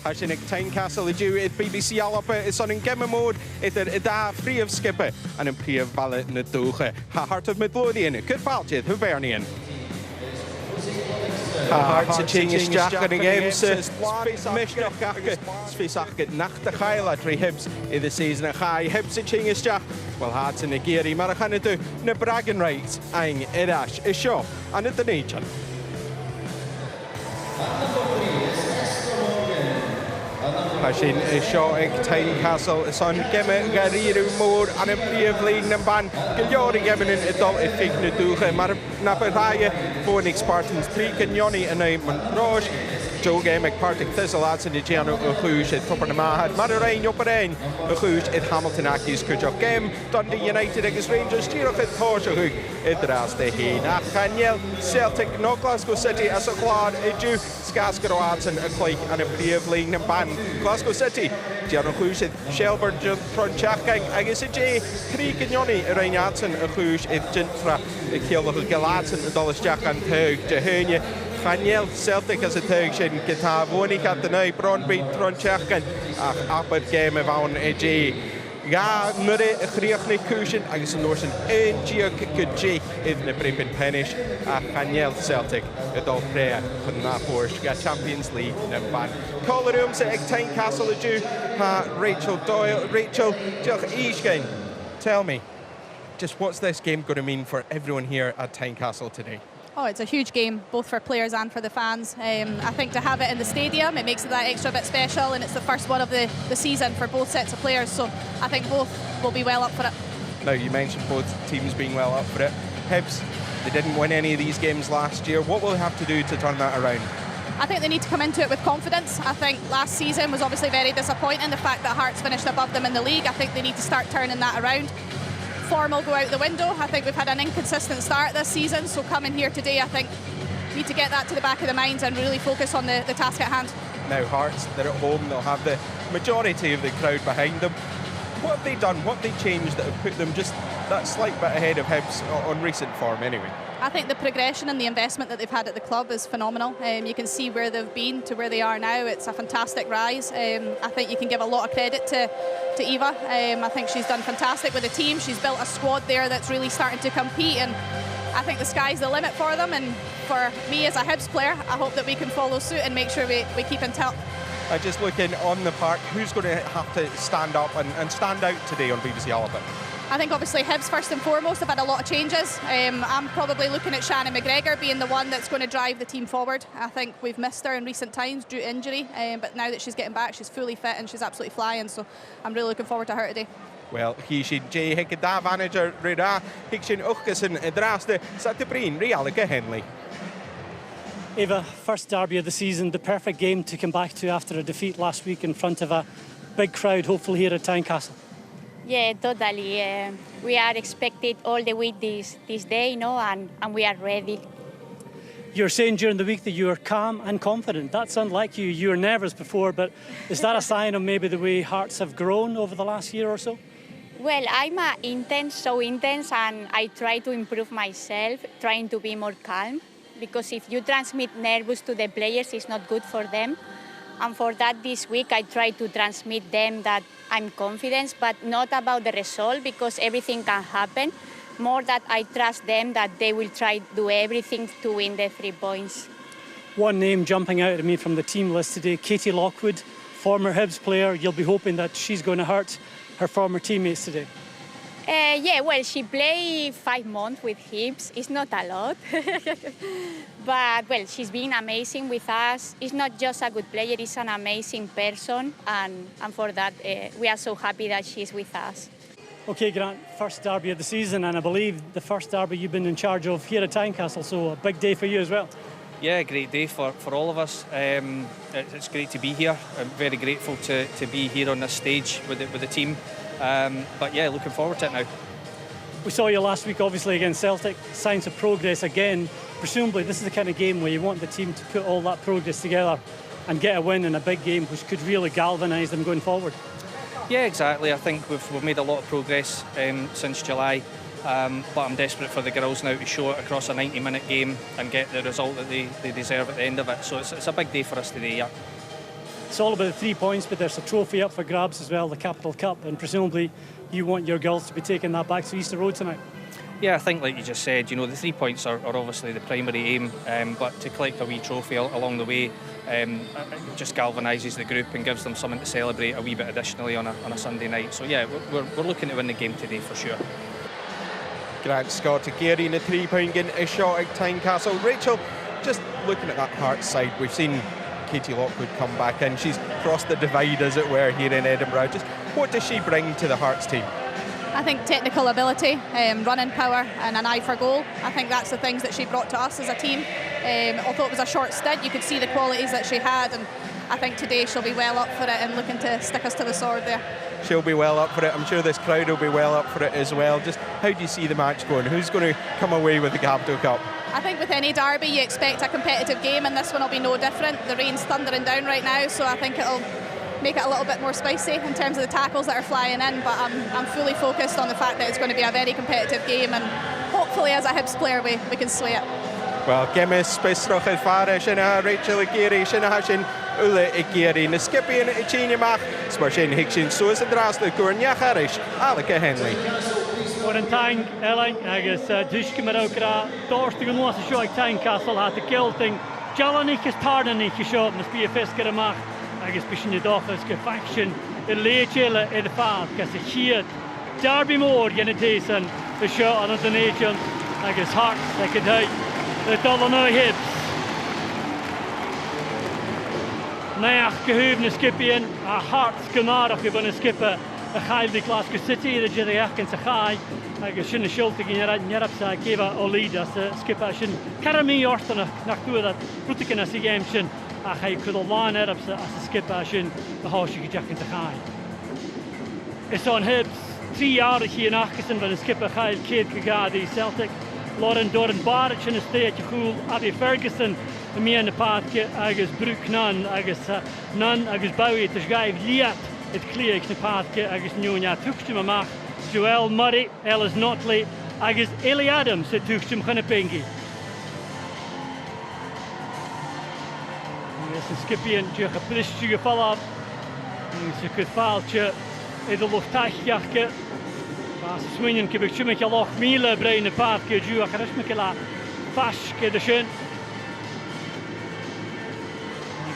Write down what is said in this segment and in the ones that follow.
Hashtag Tynecastle y diw i'r BBC Alba is on yn gem y môr i'r da prif skipper yn y prif falet yn y dwch. Ha hart of Midlothian, Cyrfaldydd, Hibernian. Ha hart y ching is Jack yn y gem sy'n sfys achgyd nach dy chael a dri Hibs i the season a chai. Hibs y ching is Jack, wel hart yn y giri mar achan ydw na bragging rights aing irash y sio an y dyneidion. Hashin sio ag Tynecastle is on gemme garir yw môr an y prif league yn ban gyliori gemmen yn ydol y ffig na dwch mae'r na byrhau Phoenix Spartans 3 cynioni yn ei Montrose Joe game ag Partick Thistle at yn y giano y chwys i'r ffwbr na mahad mae'r ein o'r ein y chwys i'r Hamilton Accies cwydio'r gem Dundee United ag Rangers tirwch i'r thos o hwg i'r dras dy hun a Chaniel Celtic no Glasgow City as y glad i diw Sgasgar o Arton y cleich an y prif league yn ban Glasgow City giano chwys i'r Shelburne Tronchachgang ag ys y J 3 gynioni yr ein Arton y chwys i'r Gintra y ceolwch y Galatyn y dolis Jack an Teg dy hynny Chaniel Celtic as y teg sy'n gyda fwni cadynau bron byd Tronchachgan ac abod gem y fawn e G. Ga nyri y chriach neu cwysyn ac ys yn oes yn un giog gydjich idd na bripyn penish a Chaniel Celtic y dol prea chynna fwrs ga Champions League na fan. Colar ywm sy'n ag Tynecastle y diw ha Rachel Doyle. Rachel, diolch eisgain. Tell me, just what's this game going to mean for everyone here at Tynecastle today? Oh, it's a huge game, both for players and for the fans. I think to have it in the stadium, it makes it that extra bit special, and it's the first one of the season for both sets of players, so I think both will be well up for it. Now, you mentioned both teams being well up for it. Hibs, they didn't win any of these games last year. What will they have to do to turn that around? I think they need to come into it with confidence. I think last season was obviously very disappointing, the fact that Hearts finished above them in the league. I think they need to start turning that around. Form will go out the window. I think we've had an inconsistent start this season, so coming here today, I think we need to get that to the back of the minds and really focus on the task at hand. Now Hearts, they're at home, they'll have the majority of the crowd behind them. What have they done? What have they changed that have put them just that slight bit ahead of Hibs on recent form anyway? I think the progression and the investment that they've had at the club is phenomenal. You can see where they've been to where they are now. It's a fantastic rise. I think you can give a lot of credit to Eva. I think she's done fantastic with the team. She's built a squad there that's really starting to compete, and I think the sky's the limit for them. And for me as a Hibs player, I hope that we can follow suit and make sure we keep in touch. Just looking on the park, who's going to have to stand up and stand out today on BBC Alba? I think obviously Hibs first and foremost have had a lot of changes. I'm probably looking at Shannon McGregor being the one that's going to drive the team forward. I think we've missed her in recent times due to injury, but now that she's getting back, she's fully fit and she's absolutely flying, so I'm really looking forward to her today. Wel, hi sy'n Jay Higda manager rydda, hig sy'n uchgus yn dras dy sa dy brin real y Henley. Eva, first derby of the season, the perfect game to come back to after a defeat last week in front of a big crowd, hopefully here at Tynecastle. Yeah, totally. We are expected all the week this day, you know, and we are ready. You were saying during the week that you were calm and confident. That's unlike you. You were nervous before, but is that a sign of maybe the way Hearts have grown over the last year or so? Well, I'm so intense, and I try to improve myself, trying to be more calm, because if you transmit nervous to the players, it's not good for them. And for that, this week, I try to transmit them that I'm confident, but not about the result, because everything can happen. More that I trust them that they will try to do everything to win the 3 points. One name jumping out at me from the team list today, Katie Lockwood, former Hibs player. You'll be hoping that she's going to hurt her former teammates today. Yeah, well, she played 5 months with Hibs. It's not a lot. But, well, she's been amazing with us. It's not just a good player, it's an amazing person. And for that, we are so happy that she's with us. OK, Grant, first derby of the season, and I believe the first derby you've been in charge of here at Tynecastle, so a big day for you as well. Yeah, great day for all of us. It's great to be here. I'm very grateful to be here on this stage with the team. But yeah, looking forward to it now. We saw you last week, obviously, against Celtic. Signs of progress again. Presumably, this is the kind of game where you want the team to put all that progress together and get a win in a big game, which could really galvanise them going forward. Yeah, exactly. I think we've made a lot of progress since July. But I'm desperate for the girls now to show it across a 90-minute game and get the result that they deserve at the end of it. So it's a big day for us today, yeah. it's all about the 3 points, but there's a trophy up for grabs as well, the Capital Cup, and presumably you want your girls to be taking that back to Easter Road tonight. Yeah, I think like you just said, you know, the 3 points are obviously the primary aim, but to collect a wee trophy along the way just galvanises the group and gives them something to celebrate a wee bit additionally on a Sunday night. So yeah, we're looking to win the game today for sure. Grant Scott Gary in the 3-point game is shot at Tynecastle. Rachel, just looking at that Hearts side, we've seen Katie Lockwood come back in. She's crossed the divide, as it were, here in Edinburgh. Just what does she bring to the Hearts team? I think technical ability, running power and an eye for goal. I think that's the things that she brought to us as a team. Although it was a short stint, you could see the qualities that she had, and I think today she'll be well up for it and looking to stick us to the sword there. She'll be well up for it. I'm sure this crowd will be well up for it as well. Just how do you see the match going? Who's going to come away with the Capital Cup? I think with any derby you expect a competitive game, and this one will be no different. The rain's thundering down right now, so I think it'll make it a little bit more spicy in terms of the tackles that are flying in, but I'm fully focused on the fact that it's going to be a very competitive game, and hopefully as a Hibs player we can sway it. Well, Gemis Bistrach is fara sinna Rachel Gary sinna hashin Ula Gary na Skipian Chinyamach Smarshin Hickshin Suez and Drasla Gurnya Harish Alaka Henley. Or in Tang Ellen, agus Dushkimarokra, Dorstig and was a show at Tynecastle had the kilting. Jalanik is Tardanik shot must be a Fiskeramach. Agus bishin the dochas ge faction in Leachilla in the fast because a heat Derby more Genetason the shot on the nation agus Hearts they could hate the Dollar Hibs. Naach gehoven Skipian a Hearts Ganarach even a skipper a Heildy Glasgow City the Jediach and Sakai agus Shin Schultig in Yarapsa gave a lead as a skipper Shin Karami Orton nach that Brutikin as a game Shin. A hij could have line out as a skip in the house you could jack into high. It's on Hibs 3 yards here in Achison when the skipper Kyle Kate Gagadi Celtic, Lauren Doran Barrich in the state cool Abby Ferguson, the me in the path Agus Brook Nun, Agus Nun, Agus Bowie to Skyve Liat, it clear the path Agus Nunya Tuxtum Mach, Joel Murray, Ellis Notley, Agus Ellie Adams at Tuxtum Hunapingi. Skipian Jach a Bristol follow up. Ze could faaltje in de luchttuigjachtje. Waar ze swingen kibik chumike loch mile breine paardje ju a charismikela fashke de schön.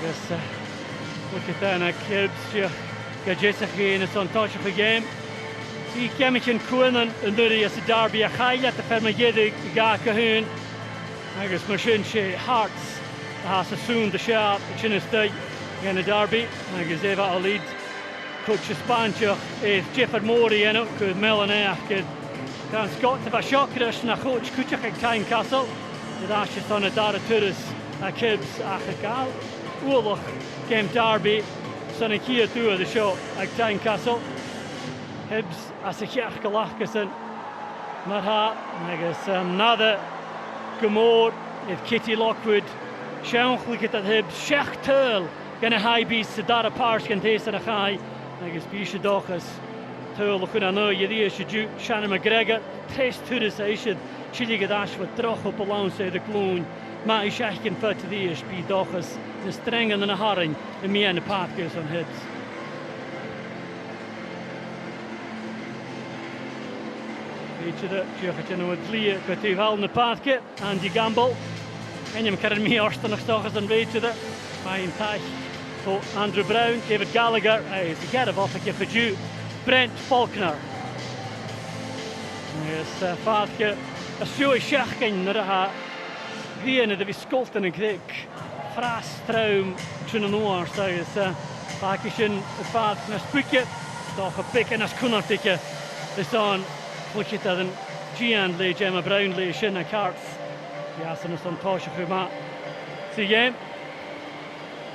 Guess look at that Hibs gadgetsach in a fantastische game. See Kemichin Kuinen en Nuri as a derby a Khayat the Fermagedig Gaka hun. I guess machine she Hearts. Has a soon the sharp, the chin is day in a derby. I guess Eva a lead. Coach Spancher is Jefford Mori in it, good Melanair, good. Can Scott have a shock rush and a coach Kuchak at Tynecastle. The Ashes on a Dara Turis, a Kibs, a Chakal. Ulach game derby, Sonny Kia to the shot at Tynecastle. Hibs as a Kirkalachkason. Marha, I guess another Gamor, if Kitty Lockwood. Schaunchlik at Hibs, Shech Turl, gonna high beast, the Dara Parsh can taste a high. I guess Bisha Dochas, Turl, look at no, Yadi, Shiju, Shannon McGregor, test to the station, Chili Gadash with Droch up along, say the Gloon, Matty Shech can fit to the ish, B Dochas, the string and the Haring, and me and the path goes on Hibs. Featured it, Jurgen with Lee, but you held the path kit, Andy Gamble. En je kan er mee nog toch eens een beetje de fijn tag voor Andrew Brown, David Gallagher, hij is de gerf af ik heb je Brent Faulkner. Is vaatje een show schachken naar haar wiene de viskolten en krik fras traum tjene noor zo is vaakje vaat naar spukje toch een pikken als kunartje is dan moet je dat een Gian le Gemma Brown le shin carts. Ja, ze is fantastisch gemaakt. Zie je?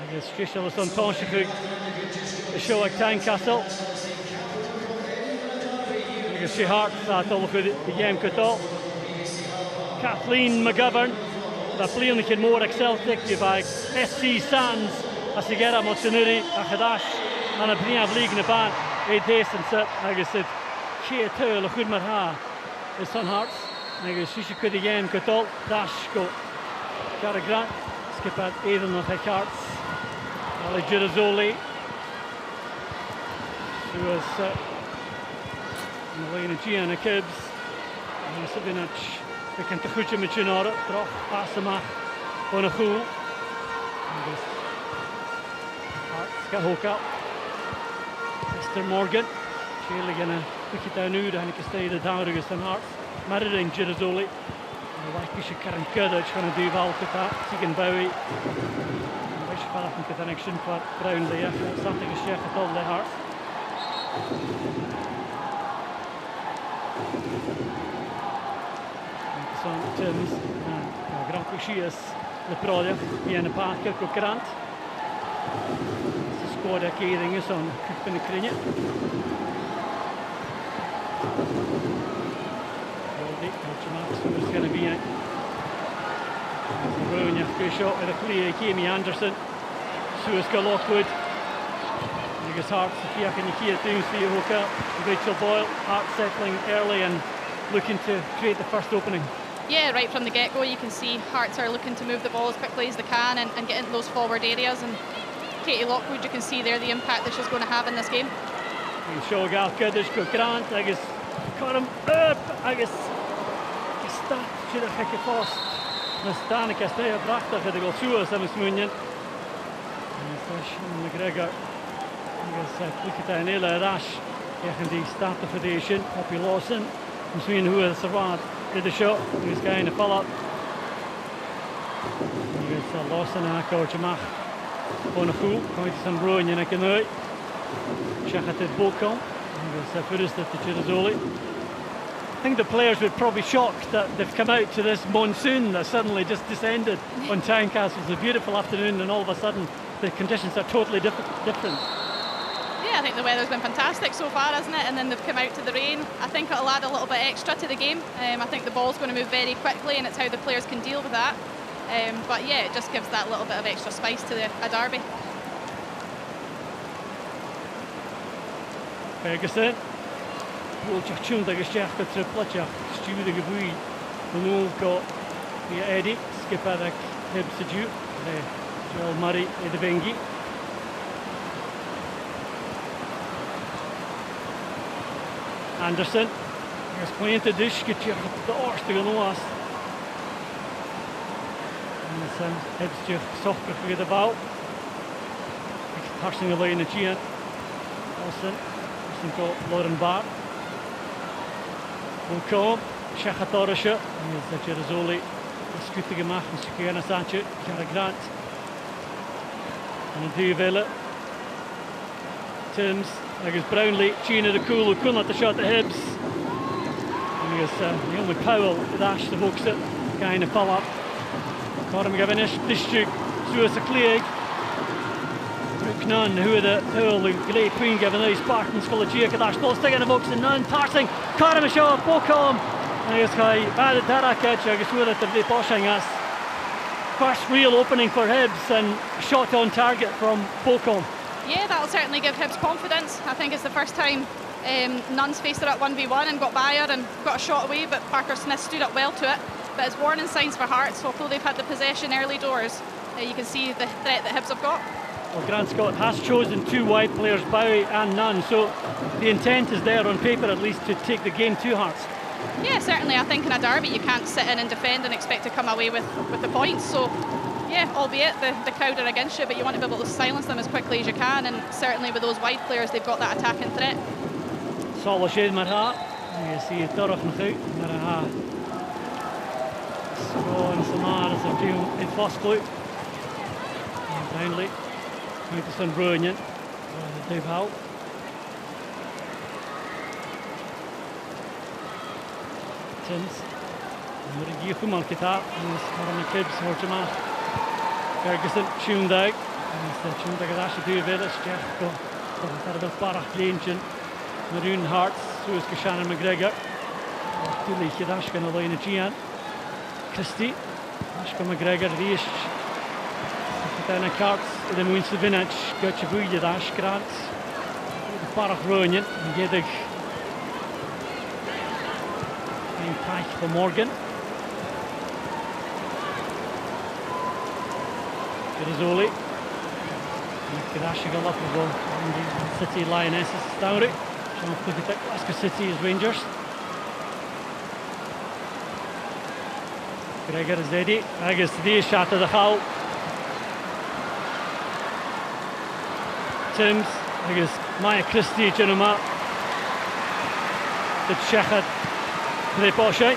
Het is gisteren fantastisch de show at Tynecastle. Je ziet hard staat al goed de game kunt. Kathleen McGovern, dat playing een more Celtic. Je bij SC Sands als je gaat met Nuri, Achadash, en een prima vliegende baan. Het is een set. Je ziet geen teul goed met haar. Is van hard. I guess she could again cut all dash go. Cara Grant skip at even of her cards. Ali Girazzoli. Suez Melina Gian a Kibbs. And Sabinac. We can tachucha Michinora. Troch Asamach. Bonachu. Skahoka. Mr. Morgan. Sheila gonna pick it down and he can stay the down against the Hearts. Marin Girazzoli. Like Karen Kudic gonna do well with that. Tegan Bowie. Wish for the connection for Brownlee. Something to share at all the Hearts. Son Timms. Grand Cushias. The Prodia. Vienna Parker. Grant. Squad kering is on Kuppen Krinje. It's going to be in it. Brownia, good shot with a clear. Jamie Anderson. Suez Lockwood. Because Hearts, Fiach and Nikia Doomsday Hoka. Rachel Boyle. Hearts settling early and looking to create the first opening. Yeah, right from the get-go you can see Hearts are looking to move the ball as quickly as they can and get into those forward areas. And Katie Lockwood, you can see there the impact that she's going to have in this game. Shogal Kudic go Grant, I guess caught him up, I guess start should have hit fast. Na Stana Castella bracht er de goal Suez am Smunjen. En McGregor. I guess look at that Nela Rash. Tegen die starter foundation, Poppy Lawson. Misschien hoe het Servat did the shot. He was going to follow up. I guess Lawson en coach Mach. Bonachu, komt zijn broer en ik kan uit. Check at het Bokon. It's first at the Girazzoli. I think the players were probably shocked that they've come out to this monsoon that suddenly just descended on Tynecastle. It's a beautiful afternoon and all of a sudden the conditions are totally different. Yeah, I think the weather's been fantastic so far, hasn't it? And then they've come out to the rain. I think it'll add a little bit extra to the game. I think the ball's going to move very quickly and it's how the players can deal with that. But yeah, it just gives that little bit of extra spice to a derby. Ferguson. Wiltshire tuned like a chef to Tripletcher. Stewie the Gabui. The got the Eddie. Skipper the Hibs Joel Murray the Bengi. Anderson. He's playing to dish. Get you the arse to go last. And Hibs soft for the ball. Passing the line at Gian. Wilson. Got Lauren Barr. Wilco, Shachatorisha, the Girazzoli, Scuti gemacht, and Sukiana Sanchez, Cara Grant, and the Villa. Timms, I guess Brownlee, Gina the Cool, who couldn't let the shot at Hibs. And I guess the only Powell, Dash, the hooks it, kind of follow up. Caught him giving this streak, Suez a Cleig. None who the great queen given those Spartans full of Gia Dash ball sticking the box and none passing Karim Shaw Bocom I guess bad at that catch I guess with it the pushing us first real opening for Hibs and shot on target from Bocom. Yeah, that'll certainly give Hibs confidence. I think it's the first time Nuns faced her at 1v1 and got by her and got a shot away, but Parker Smith stood up well to it. But it's warning signs for Hearts, although they've had the possession early doors. You can see the threat that Hibs have got. Well, Grant Scott has chosen two wide players, Bowie and Nunn, so the intent is there on paper at least to take the game to Hearts. Yeah, certainly. I think in a derby you can't sit in and defend and expect to come away with the points. So, yeah, albeit the crowd are against you, but you want to be able to silence them as quickly as you can, and certainly with those wide players they've got that attacking threat. Sala Shade Marha, you see Torach Nchu, Marha. Scone Samar is a team in first blue. Brownlee. Uit de St. Brunion, Dave Howe. Timms. Moet ik hier goed maken daar. En is Karim Kibbs hoort je maar. Ferguson tuned out. En is de tuned out als je duur wil is. Ja, toch daar wel parach kleintje. Maroon Hearts, zoals Shannon McGregor. Natuurlijk je daar kan alleen het Gian. Christie. Ashka McGregor die is. En een kaart in de moeite winnen. Gaat je voetje daar, Grant. De parach Roonjen. Gedig. Een pack voor Morgan. Girazzoli. Grassig up as well. City Lionesses down it. Sean Flickett, Glasgow City is Rangers. Gregor is ready. Agus the shot of the foul. Timms, agus Maya Christie, Junama. The Shechad, the Porsche.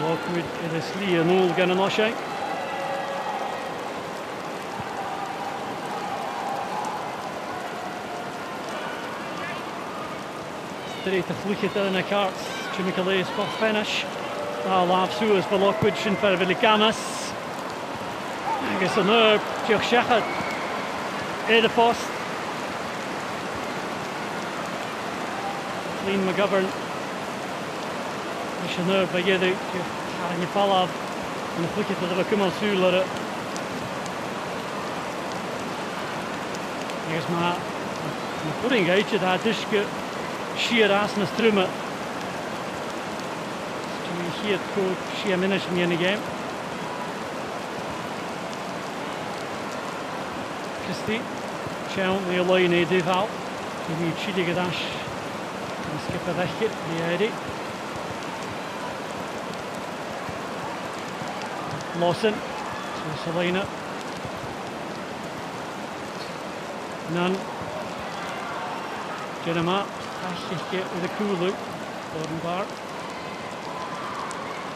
Lockwood in the Slee and Old Gananoshai. Straight to Flickett in the carts. Jimmy Calais spot finish. Lav Suez for Lockwood, Shinfer Villicamas. I guess a nerve, Joch Shechad. The post. Clean McGovern. Missioner Baghedu, Karen Yafalav, and the Flickett of the Kumal Suler. I guess my putting out of that Dishka sheer Asna Strumme. To hear coach sheer minutes in the game. Christie, Chown, the line a Duval, to be Chidi Gadash, and skip a Vechit, the Eddie. Lawson, so Selena, Nunn, Jenema, Ashike with a cool look, Gordon Bar,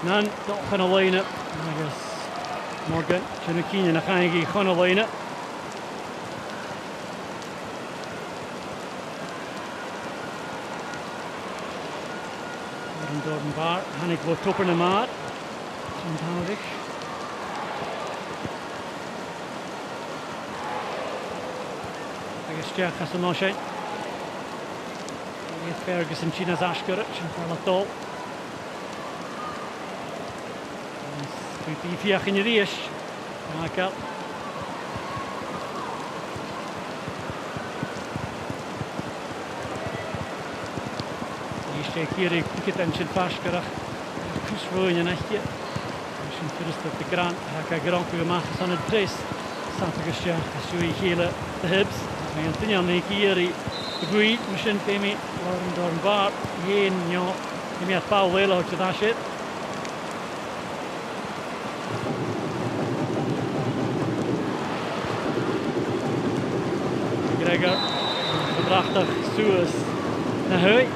Nunn, not Hanalina, I guess Morgan, Jenakeen and a Hangi Hanalina. Gordon Bar, Hanik will toppen the mat, Santanovic. Jack has a notion. Ferguson, China's Ashkurt, Chintalatol. Sweepy Fiach in Yerish. Michael. Yishek Kiri, Picket and Chinfashkarach. Kusroin and Achia. Shinturist at the Grant. Haka Grand Prix Mathis on a dress. Santagashia, Sui Hila, the Hibs. Anthony on the Kiri, the Greed, Machine Femi, Lauren Dorn Bar, Yen, Yo, give me a foul whale to that shit. Gregor, Verdrachtig, Suez, Nahui.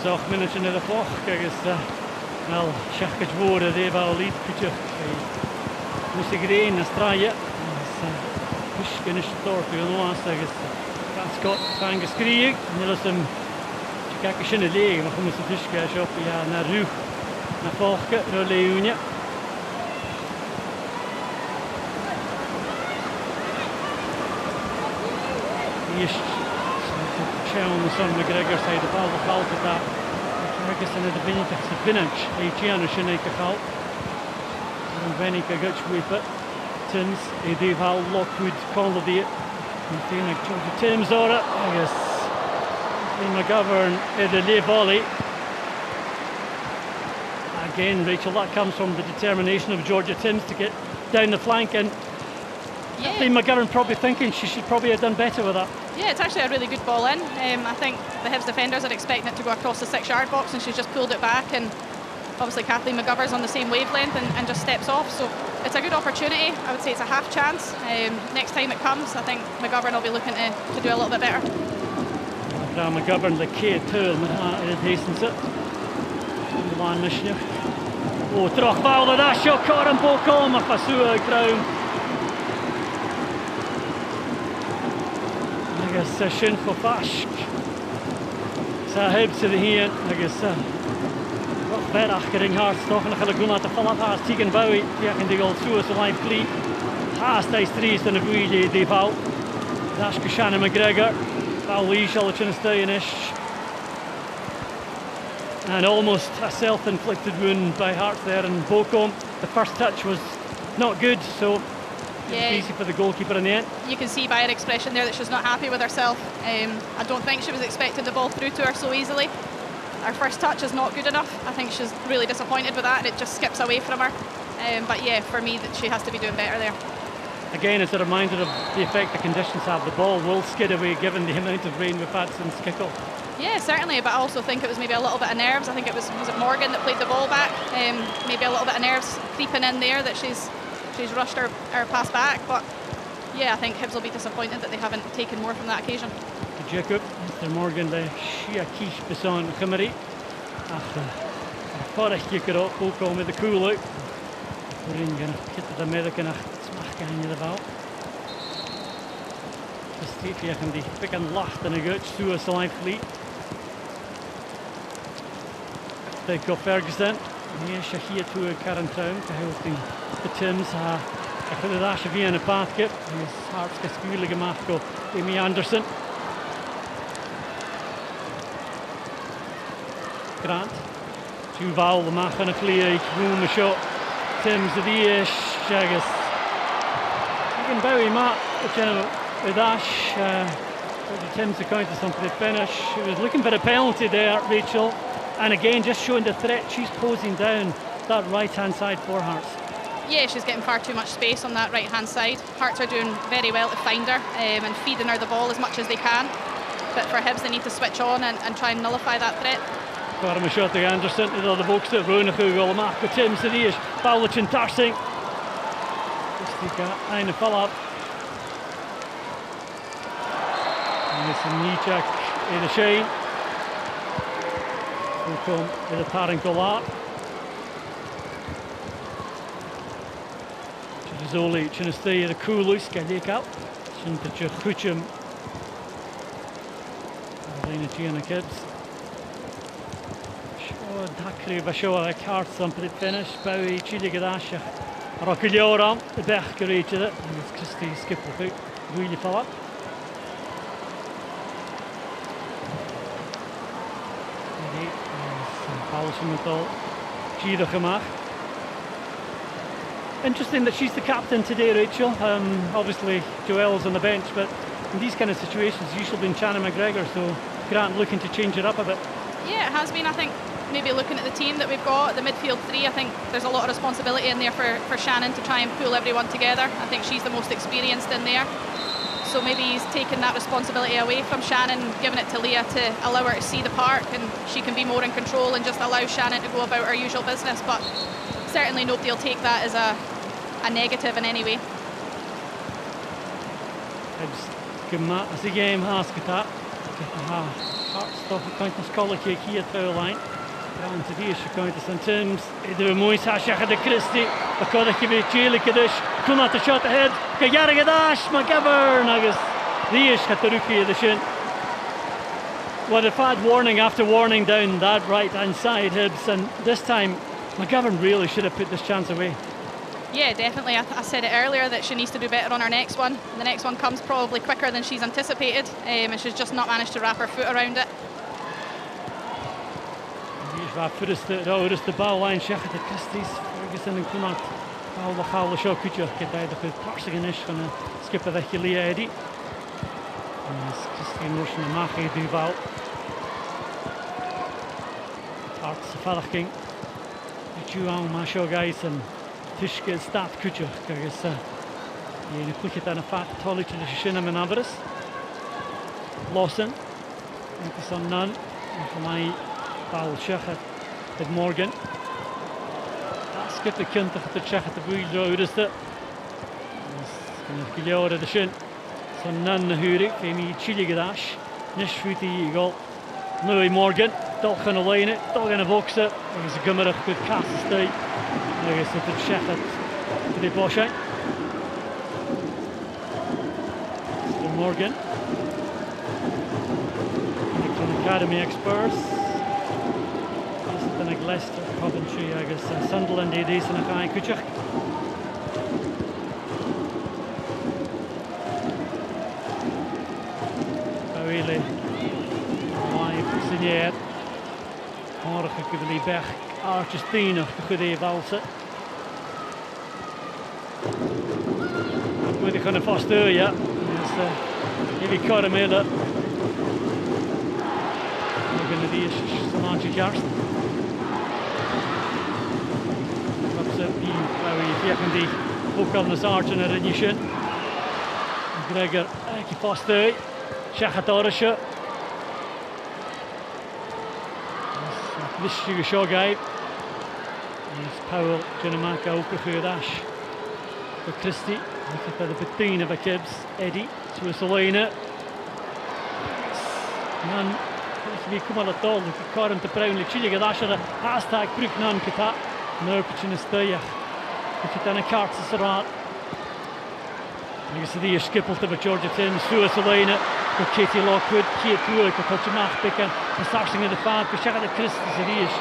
En 8 minuten in de vlog, kijk eens, wel, Shachkaj woorden, die wel lied, kutje, moest ik er een straaien, dus kun je het dorp, je know, zeggen, Scott, gaan geschreven, en je laat hem, kijk eens in de leeg, maar je moet het dus kijken op, ja, naar Rug, naar Volke, naar Leeuwne. Eerst. Sean son McGregor zei de bal valt het daar. Ferguson in de binnenkant, Eitiano Shineka Gal. En Venica Gutschweeper. Timms, Edival, Lockwood, Conlody. Meteen ik George Timms ora. Yes. McGovern in the lay volley. Again, Rachel, that comes from the determination of Georgia Timms to get down the flank, and I think McGovern probably thinking she should probably have done better with that. Yeah, it's actually a really good ball in. I think the Hibs defenders are expecting it to go across the 6-yard box, and she's just pulled it back, and obviously Kathleen McGovern's on the same wavelength and just steps off, so it's a good opportunity. I would say it's a half chance. Next time it comes, I think McGovern will be looking to do a little bit better. McGovern, the kid too, it hastens it. Milan Mishnev. Oh, terugvallen daar, Shokar en Bokal, maar Fasua Crown. Agus sin go fashk. Sa Hibs de hier, agus verach gering hard stoch en gelijk doen at de vallen haast Tegan Bowie, die in de goal Suez live clean. Haast hij streest en de goeie die val. Dash Shannon McGregor. Val Lee shall stay in ish. And almost a self-inflicted wound by Hart there, and Bocom. The first touch was not good, so Yeah. Easy for the goalkeeper in the end. You can see by her expression there that she's not happy with herself. I don't think she was expecting the ball through to her so easily. Her first touch is not good enough. I think she's really disappointed with that, and it just skips away from her. But yeah, for me, that she has to be doing better there. Again, it's a reminder of the effect the conditions have. The ball will skid away given the amount of rain we've had since kickoff. Yeah, certainly, but I also think it was maybe a little bit of nerves. I think was it Morgan that played the ball back? Maybe a little bit of nerves creeping in there that she's rushed her pass back. But yeah, I think Hibs will be disappointed that they haven't taken more from that occasion. Jacob, Mr. Morgan, the Shia Kish Beson Khumari. After Forrest kicker up, Boko with the cool out. We're going to get to the American smack in the ball. Just see if can be picking lacht and a good to a slide fleet. Take up Ferguson. Yes, here to a Karen Town to help the Tims. Ik vind het als je via een paard hebt. Hij is hartstikke schuwelijk gemaakt door Amy Anderson. Grant. Duval, de mag van een vlieg. Room a shot. Tims de Dias. Jaggers. You can Bowie Matt. With Ash. Tims the counter something to finish. She was looking for a penalty there, Rachel. And again, just showing the threat. She's posing down that right-hand side for Hearts. Yeah, she's getting far too much space on that right-hand side. Hearts are doing very well to find her and feeding her the ball as much as they can. But for Hibs, they need to switch on and try and nullify that threat. Warme shot tegen Anderson, dat de boekste. Roenige goal maken. Tim Serious, Paulich en Tarsing. Dus die gaat einde val op. En is een Nietzsche in de Shane. We komen met het paar en goal. Zoli, Chinestay, the Kulus, Gadika, Shintacha Kuchum, Lena Gianna Kids. Show Dakri Bashoa, a card something finish, Bowie, Chili Gadasha, Rockilioram, the back reach it, and it's Christy skip the foot, really fall up. Paulsen met al Giro gemaakt. Interesting that she's the captain today, Rachel. Obviously, Joelle's on the bench, but in these kind of situations, usually been Shannon McGregor, so Grant looking to change it up a bit. Yeah, it has been. I think maybe looking at the team that we've got, the midfield three, I think there's a lot of responsibility in there for Shannon to try and pull everyone together. I think she's the most experienced in there. So maybe he's taken that responsibility away from Shannon, giving it to Leah to allow her to see the park and she can be more in control and just allow Shannon to go about her usual business. But certainly nobody will take that as a negative in any way. As the game has got that, Hartstof account scholar kick here at the line. Grant to the account St. Tim's. The Moise Hashaka de Christie. The Kodaki Chile Kadish. Come out the shot ahead. Kayaragadash, McGovern. Agus. The Ish at the rookie of the shin. What a bad warning after warning down that right hand side, Hibs. And this time, McGovern really should have put this chance away. Yeah, definitely. I said it earlier that she needs to do better on her next one. The next one comes probably quicker than she's anticipated, and she's just not managed to wrap her foot around it. Is the ball line check at the Christies. Ferguson and Kunat. Paul the show could you get out of the passing ish van de skipper dat je Lee Eddy. En Christine Roos en Magie Duval. Hart's verderking. Juan Masho guys and Tishke staat kutje. Kijk eens. Je klik het aan een vaart tolletje de Shinam en Averis. Lawson. En het is dan Nunn. En voor mij Paul Schechet met Morgan. Skip de kind dat de Schechet de boel zo is het. En het de Shin. Zo'n Nunn hurig. Femi Chili Gadash. Nishfuti goal. Louis Morgan. Toch gaan alleen. Toch gaan boksen. Dat is een gummerig goed kastenstij. Dan is het Schechet voor de Boschijn. Morgan. Academy Experts. This is the Leicester, Coventry, I guess. Sunderland, Edis, and Akai Kuchak. Really live signeerd. Morgen kunnen die berg Argentinië of de goede valse. With the kind of foster, yeah. Maybe caught him in it. We're going to do Samantha Jarst. That's it. If you die hook on the sergeant at Inishin. Gregor, ki foster. Shachatorisha. This is a show guy. Powell, Janamaka, Okahudash. For Christie, look at the between of a Kibbs, Eddie, Swissalina. Nan, we come on at all, look at Corin to Brownlee, Chile, Asher, hashtag Brooknan Kata, Nurpich in a stay. Look at Anna Carts as a rat. You see the skipple to Georgia Tim, Swissalina, for Katie Lockwood, Kate Wood, for Touch Mach Picker, and starting in the fan, for Shaka the Christie, the East.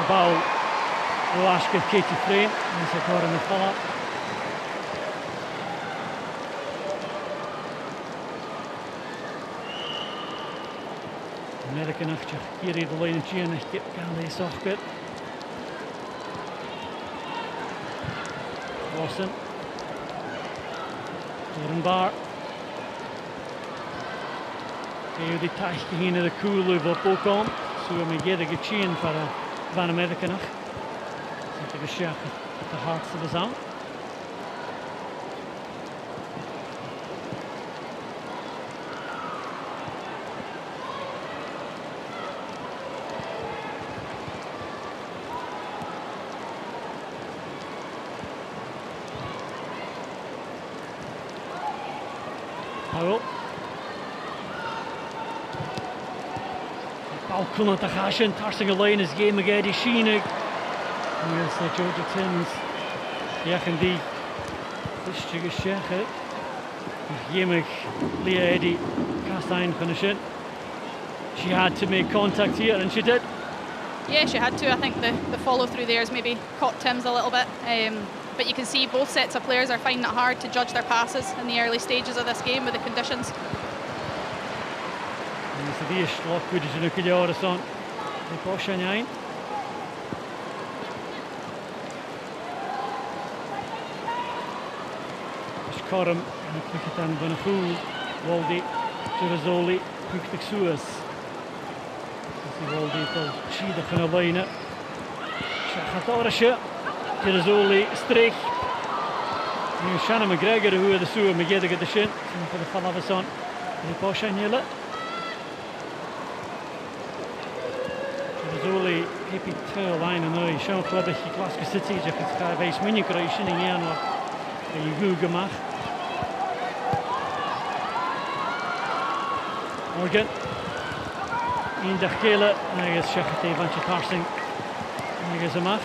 About Alaska, Katie Frame, and so Corin the follow. American after hier de line Gian echt kan deze afbit. Lawson. Bar. Je die tachtje hier in de koele op Bokon. Zo me gede gechin voor van American af. Zit de schach de hardste bezaan. Powell. Balkon at the Hashin, tossing a line is game again, is Sheenig. Yes, Georgia Timms. Ja, en die. Dus je gezegd. Jemig, Leah Eddie, Castine finishing. She had to make contact here, and she did. Yeah, she had to. I think the follow through there has maybe caught Timms a little bit. But you can see both sets of players are finding it hard to judge their passes in the early stages of this game with the conditions. The eerste Lockwood is een keer staan. De Porsche Corum, en ik het dan van een goal. Waldi, Girazoli, Puktik Suez. Waldi tot Chida van een lijnen. Shachatorische. Girazoli, Streek. Nu Shannon McGregor, hoe de Suez met de shin. En voor de Falavison. De Porsche Girazoli, hippie tail line nu. Sean Clubbig, Glasgow City, je kunt daar wijs minder kruisen in jaar nog. Je goed gemaakt. Morgan. In de gele. En hij is Shachat van Tarsing. En hij is hem af.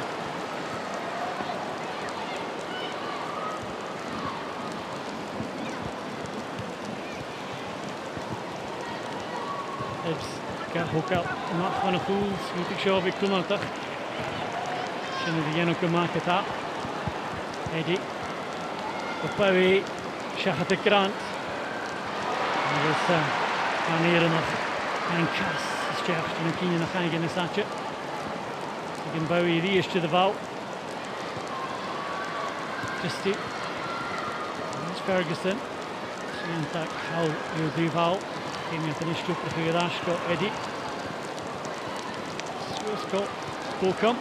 Gaat ook al macht van een goal. Moet ik zo weer kunnen toch? Zullen we die nog maken daar? Eddie. Opbouwen. Shachat de krant. En dus gaan hier nog een kas. Sterft en een kindje nog gaan in een stadje. Ik kan bouwen hier eerst de val. Christy. Dat is Ferguson. Zien dat hou je die val. Ik heb een stukje voor Rasko, Eddie. Swisko, Bolkom.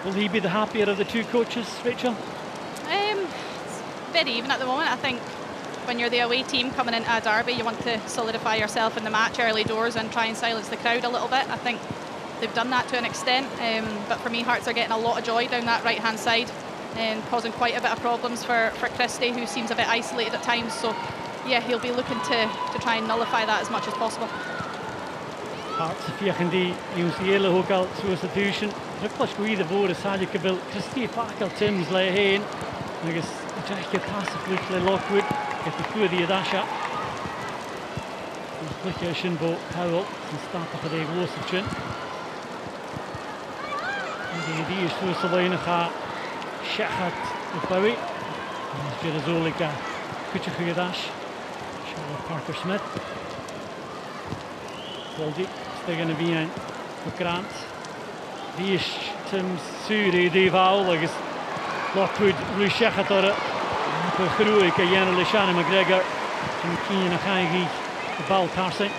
Will he be the happier of the two coaches, Rachel? It's very even at the moment. I think when you're the away team coming into a derby, you want to solidify yourself in the match early doors and try and silence the crowd a little bit. I think they've done that to an extent, but for me, Hearts are getting a lot of joy down that right-hand side and causing quite a bit of problems for Christie, who seems a bit isolated at times. So, yeah, he'll be looking to try and nullify that as much as possible. Hearts, if you can die, use the yellow hook out to a situation. Look what's going to be the you could build. Christie Parker Timms lay here. I guess the jacket passive look like Lockwood. Get the foot of the Adasha. Flick your shin boat, Powell, and start up a day close to chin. De idee is voor Salina gaat Shachat op Bowie. Girazoli gaat Kutje Gudash. Charlotte Parker Smith. Waldy stigen y fi ein o Grant. Rhys, Tim, Suri, Dave Owl, agus Lockwood, Rhys Shechador, Chrwig, a Yen Lishana McGregor, Jim Keenan, a Chaigi, the ball passing.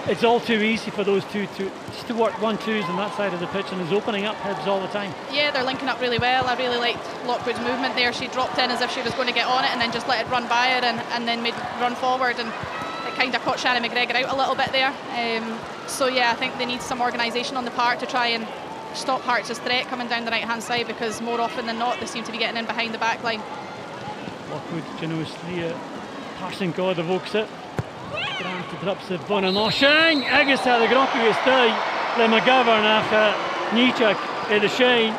It's all too easy for those two just to work 1-2s on that side of the pitch, and is opening up Hibs all the time. Yeah, they're linking up really well. I really liked Lockwood's movement there. She dropped in as if she was going to get on it and then just let it run by her and then made run forward, and it kind of caught Shannon McGregor out a little bit there. So yeah, I think they need some organisation on the part to try and stop Hearts' threat coming down the right hand side, because more often than not they seem to be getting in behind the back line. Lockwood generously passing God of Oaksit. Grant drops the bun and Oshang. Agus had the Gronku is stay. Le McGovern nach Nichak in the shine.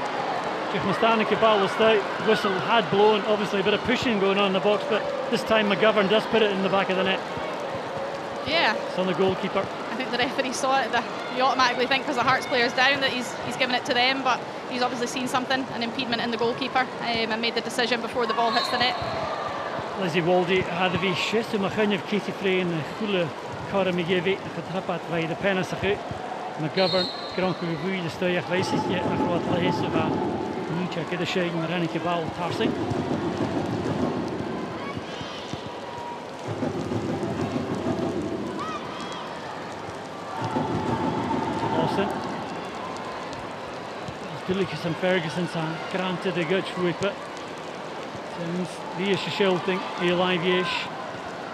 If Mustanik ball stay. Whistle had blown. Obviously a bit of pushing going on in the box, but this time McGovern does put it in the back of the net. Yeah. It's on the goalkeeper. I think the referee saw it. You automatically think because the Hearts player's down that he's given it to them, but he's obviously seen something, an impediment in the goalkeeper, and made the decision before the ball hits the net. Lizzie Waldy had a wee shit om een of Katie Frey en een goede karre me geven. Het trapat bij de pennis ge. McGovern kranke goeie de stuur wijzig je naar wat lezen van. Niet checken de shake maar een bal tarsing. Lawson. Dulliges en Ferguson aan Grant de gut sweeper. Die is schilding, Eli Viesch.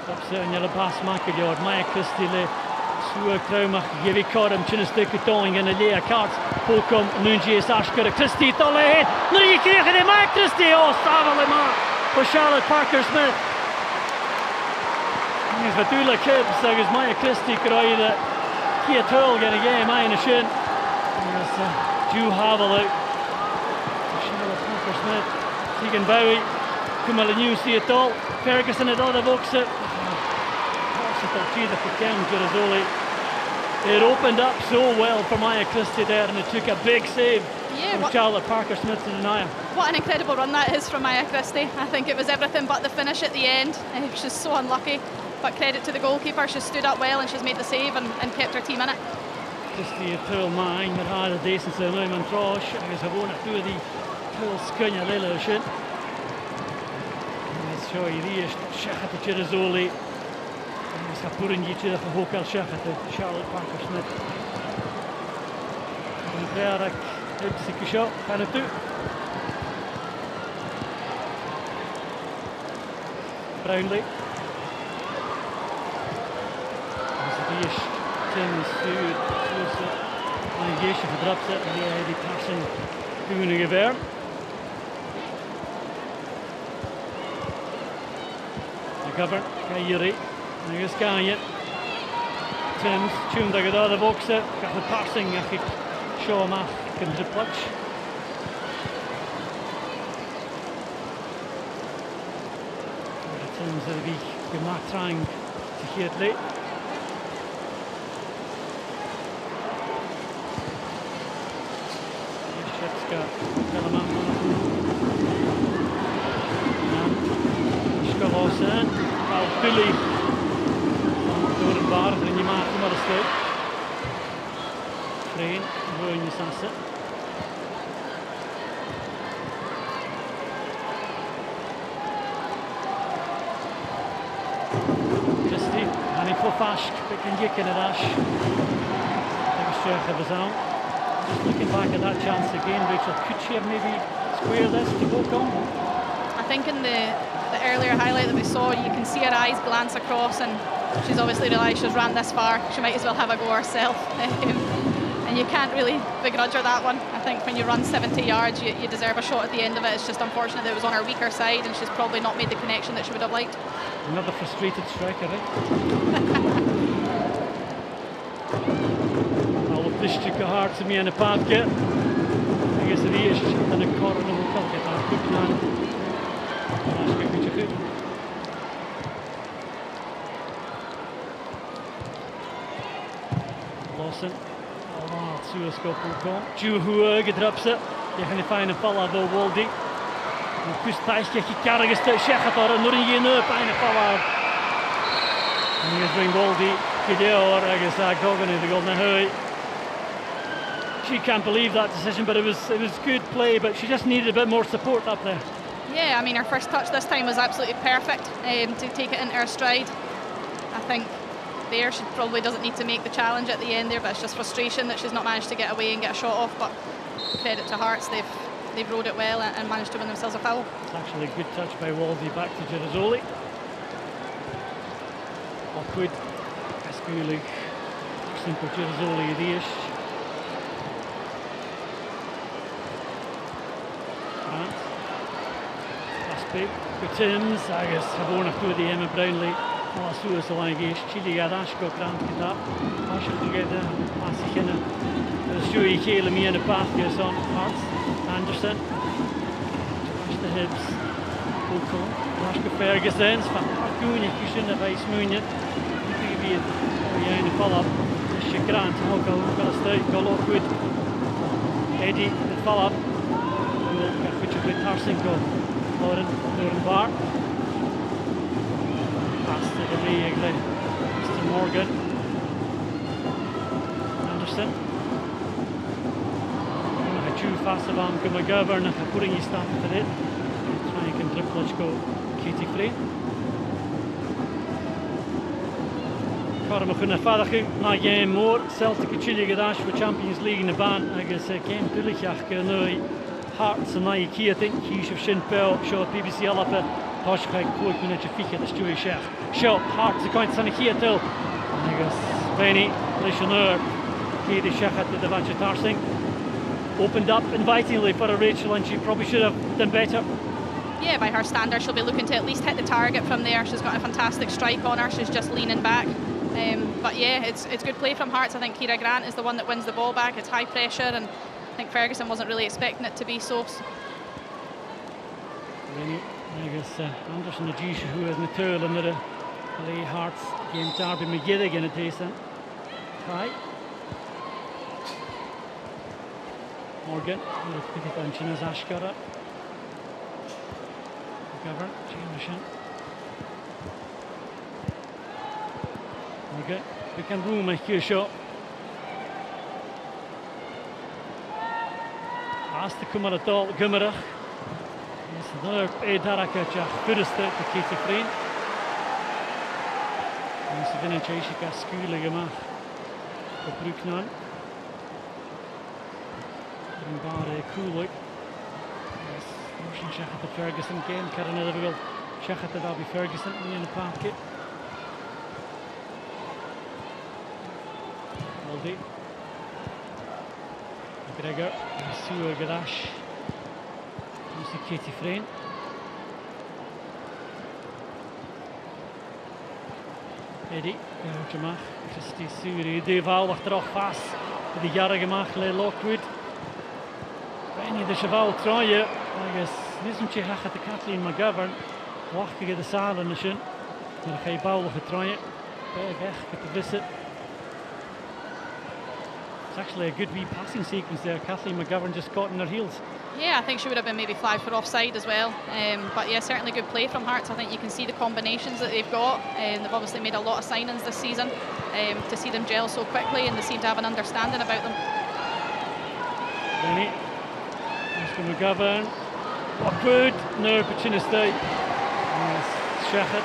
Dat is een hele pas maken door Maya Christie le. Zo trauma, je weet Karim, tjene stukken toning en een leer kaart. Volkom, Nunji is Ashker, Christie tolle heen. Nu je krijgt de Maya Christie, oh, Savale maar. Voor Charlotte Parker Smith. Het is natuurlijk Hibs, zeggen ze Maya Christie krijgen. Hier tuil gaan de game aan de shin. Dat is Drew Havelo. Charlotte Parker Smith. Tegan Bowie. Come on, you see it all. Ferguson at other box. It opened up so well for Maya Christie there, and it took a big save from Charlotte Parker Smith to deny him. What an incredible run that is from Maya Christie. I think it was everything but the finish at the end. She's so unlucky, but credit to the goalkeeper. She stood up well and she's made the save and kept her team in it. Christie het heel mijn, maar haar de decent zijn nu mijn trouwens. Hij is gewoon naartoe die heel skunje lille shit. Zo hier is Shachat de Chirizoli. Is gaat poeren je terug van Hokel Shachat de Charlotte Parker Smith. En daar heeft ze geschot van het toe. Brownlee. Dus die is Tim Stuur. Een geestje verdrapt zet en die passing doen een geweer. McGovern, Kayuri, and here's Ganya. Tim's tuned like another boxer, got the passing, I think, show him off, comes the clutch. Tim's will be trying to hit late. Shepska, Telemann. Lawson, Billy door het baard en je maakt hem maar een stuk. Freen, gewoon je sassen. Christie, en ik voor Fask, ik een jik in het as. Even terug hebben ze aan. Just looking back at that chance again, Rachel, could she have maybe squared this to go on? I think in the earlier highlight that we saw, you can see her eyes glance across, and she's obviously realised she's ran this far. She might as well have a go herself. And you can't really begrudge her that one. I think when you run 70 yards, you deserve a shot at the end of it. It's just unfortunate that it was on her weaker side, and she's probably not made the connection that she would have liked. Another frustrated striker, right? Alle plisje hard ze mee aan de paadje. Ik is er eerst aan de corner nog een kant daar goed gedaan. Dat is een beetje goed. Lawson. Allemaal Suezkop opkomen. Juhu gedrapt ze. Je gaat een fijne palla door Waldy. Een kustpijsje gekargest. Shechat daar nog een fijne palla. En hier is Waldy. Gideor, agus Gogan the golden hoi. She can't believe that decision, but it was good play, but she just needed a bit more support up there. Yeah, I mean, her first touch this time was absolutely perfect to take it into her stride. I think there she probably doesn't need to make the challenge at the end there, but it's just frustration that she's not managed to get away and get a shot off. But credit to Hearts, they've rode it well and managed to win themselves a foul. It's actually a good touch by Wolsey, back to Girasoli. Awkward. Askulig. Simple Girasoli Dias. Grant. Last big. Good Timms. Agus Haborna through the Emma Brownlee. Alla Suez Alangis. Chile Gadashko Grant Kita. Marshall together. Masikina. Shui Kayla me in the path goes on. Hearts. Anderson. Josh the Hibs. Ocon. Rashka Ferguson. Fakuni Kushina Vice Munion. The follow-up. Grant. Go Lockwood. Eddie. The follow-up. Tarsenko. Lauren Barr. Pass to the league. Mr. Morgan. Anderson. Too fast about McGovern and putting his stamp to it. Trying and triple go Katie Frey. Carmachuna Fadachu, na game more. Celtic Chile Gadash for Champions League in the ban. I guess game Tulichach Gernoi. Hearts and Nike, I think Kish of Shinpel, show BBC Alapa, Toshkai, Court Minute Fika, the Stewie Chef. Show Hearts the coin Sanakia till. I guess Benny, Lishonur, Katie Shechat, the Devancha Tarsing. Opened up invitingly for a Rachel, and she probably should have done better. Yeah, by her standard, she'll be looking to at least hit the target from there. She's got a fantastic strike on her. She's just leaning back. But yeah, it's good play from Hearts. I think Kira Grant is the one that wins the ball back. It's high pressure, and I think Ferguson wasn't really expecting it to be so. I guess Anderson the G who is Natul and the Lee Hearts game Derby McGillig in a decent. Right. Morgan, pick it on China's Ashkara. McGovern, Jameson. Morgan, we can room a huge shot. Asked to come at a doll, Gummerach. It's another Edaraka Jack, Buddhist to Katie Freen. And it's been a Cheshika schooling him off for Brooknan. And Barre Kulik. Motion check at the Ferguson game. Karen Liverpool check at the Derby Ferguson in the pocket. Aldi. McGregor. Sue Gadash. You see Katie Freen. Eddie. Jamach. Christy Suri. Deval achteraf vast. De jarige mag Lockwood. Benny de Cheval Troje. I guess nism je gaat de Kathleen McGovern. Wacht je de zaal in de shin. Dan ga je bouwen getraaien. Weg get the visit. It's actually a good wee passing sequence there. Kathleen McGovern just caught in her heels. Yeah, I think she would have been maybe flagged for offside as well. But yeah, certainly good play from Hearts. I think you can see the combinations that they've got. They've obviously made a lot of signings this season. To see them gel so quickly, and they seem to have an understanding about them. Benny. Mr. McGovern. Lockwood. No, Pachina State. Shechet.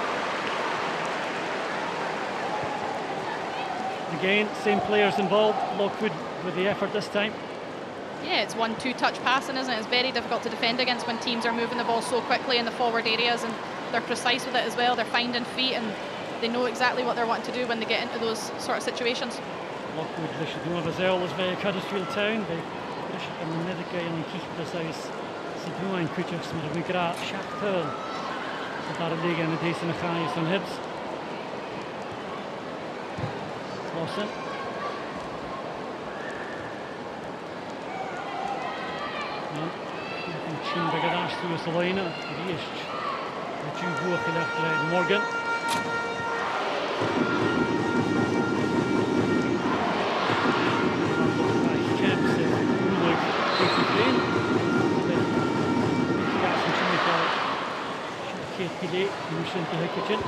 Again, same players involved. Lockwood with the effort this time. Yeah, it's 1-2 touch passing, isn't it? It's very difficult to defend against when teams are moving the ball so quickly in the forward areas, and they're precise with it as well. They're finding feet, and they know exactly what they're wanting to do when they get into those sort of situations. Lockwood, they should know as well as by Huddersfield Town. They should come in the guy and keep this house. So do I could just with a gra Shakhtar. So that a league and a decent Achais and Hibs. Lawson. Tune de Gadash to Salina. Riest. The two hoog gelegd Morgan. Kate Gillet, who sent the kitchen.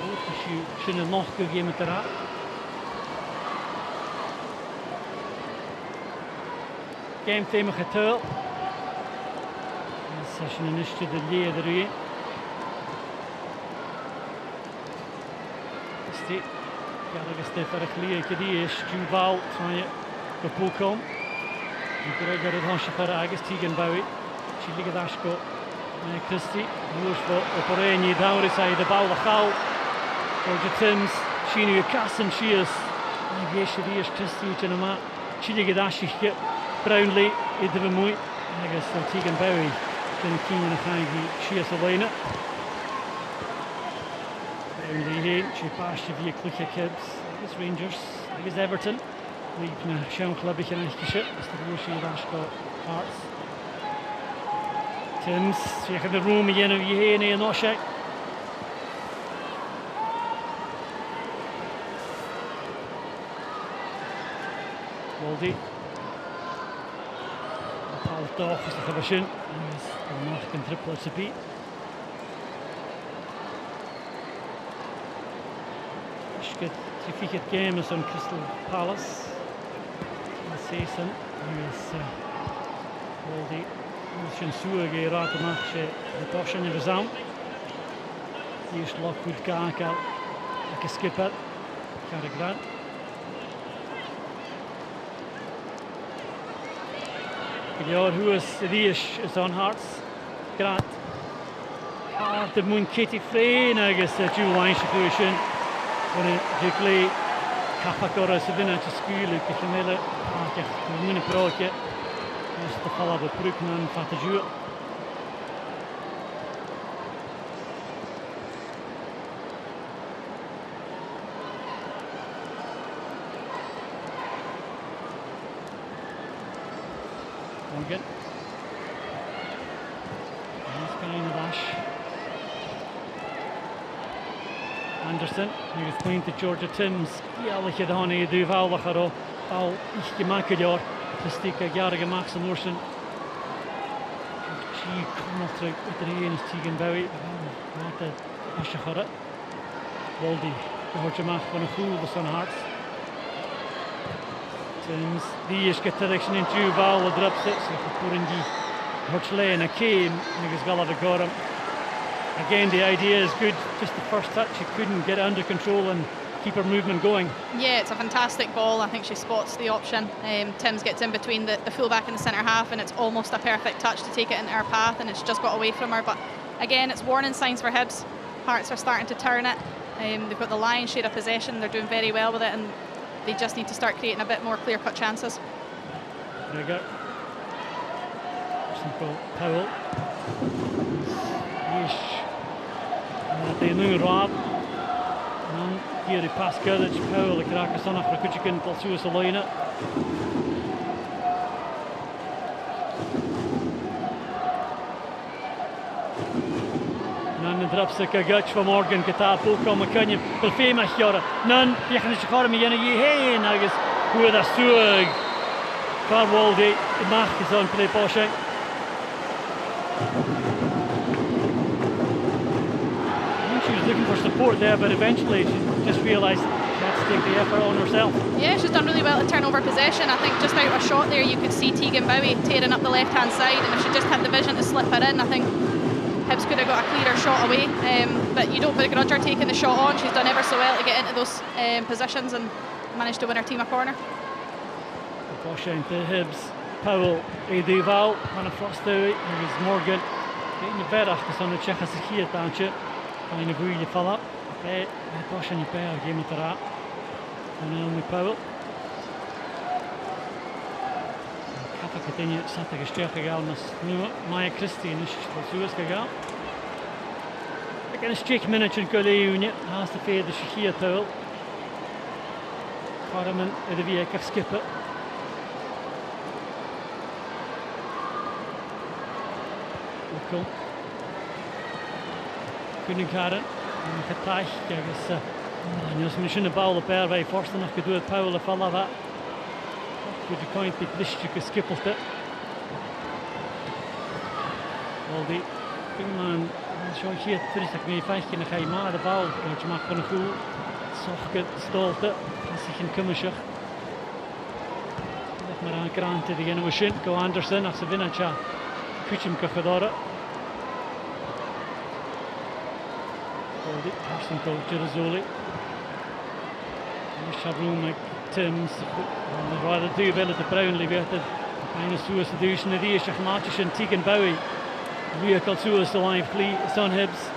Both issue shouldn't knock the game at the rat. game téime getuil. Session in isiste de léidir í. Sti agus de ar a chlí cadí is Júval tráine go búcom. Gregor a hanse fer agus Tegan Bowie. Si ligad as go Christie. Lús fo o poréni dawri sa de ball a chal. Georgia Timms, Sheenu y Cassan Shears. Geisio di is Christie yn yma. Si ligad as ich Brownlee i dy fy mwy. Agus Tegan Bowie. Dyn cyn yn y chagi Shears o leina. Brownlee hyn, si basio fi y clwchio Cibs. Agus Rangers, agus Everton. League na Siawn Club ich yn eich gysio. Ystod rwy'n si as go Hearts. Timms, siach yn y rŵm i enw i hen ei yn osiau. Waldy. Paul Doch is de gebashin. En mag een triple op zijn Schut, het game is on Crystal Palace. Season, is Waldy. Misschien zoeken raad te maken de portion in de zaam. Hier is Lockwood Kakel. Ik skip het. Ga ik dan. Ja, hoe is die is on Hearts. Grant. De moon Katie Frey agus July situation. Wanneer Jukli Kapakora se binnen te skulen ke gemelle. Ik moet een broodje. Dus de vallen de brug naar een fatiguur. Morgan. Anderson, nu is point to Georgia Timms. Ja, lig je dan in de duivel al iets gemaakt jaar. Dus die jaren gemaakt zijn oorsen. Zie kom nog terug uit de een is Tegan Bowie. Wat het als je gaat. Waldy, Georgia maakt van een goede van Hearts. Timms, die is getelection in duivel de drop zit. Ze gaan die Hortley en Akeem. Nu is wel de gorum. Again, the idea is good. Just the first touch, she couldn't get under control and keep her movement going. Yeah, it's a fantastic ball. I think she spots the option. Timms gets in between the fullback and the centre half, and it's almost a perfect touch to take it into her path, and it's just got away from her. But again, it's warning signs for Hibs. Hearts are starting to turn it. They've got the lion's share of possession. They're doing very well with it, and they just need to start creating a bit more clear-cut chances. There you go. Simple Powell. Det nu Rob. Dan hier die pas Gudich Powell de kraken zonnig voor Kutjikin tot Suus Alina. Dan de drapse Gudich van Morgan getaap ook komen kan je perfect jaren. Dan je gaat het gewoon met je heen agus hoe dat zoek. Waldy mag is on play Porsche. Looking for support there, but eventually she just realised she had to take the effort on herself. Yeah, she's done really well to turn over possession. I think just out of a shot there you could see Tegan Bowie tearing up the left-hand side, and if she just had the vision to slip her in, I think Hibs could have got a clearer shot away. But you don't begrudge her taking the shot on. She's done ever so well to get into those positions and managed to win her team a corner. Boschen to Hibs. Powell, Duval, van een Frostowy, er is Morgan. In de verder achter de Tsjechische giertaantje. En een goede vallen. Bij Boschen niet bij, geen met haar. En dan met Powell. Ik heb het in je zat gestuurd gegaan, dus nu Maya Christie is zo is gegaan. Ik heb een strikt minutje in Kuleeuwne, haast de verder Schier Powell. Karmen de week skippen. Cool. Kunnen gaan en getaag ergens en als misschien een bal op er bij Forster nog gedoe Powell of alla va goed je kan die blistje geskippeld het al die man zo hier terug dat mee vijfje dan ga je maar de bal want je maakt van een goed zorg het stolte als zich in kummersje mar an grant the gen sin go Anderson as a vinna cha kuchim ka khadara person go Girazoli Shabroon like Tim's rather do well at the Brownlee better and so solution the is Match and Tegan Bowie vehicle to us the line fleet Son Hibbs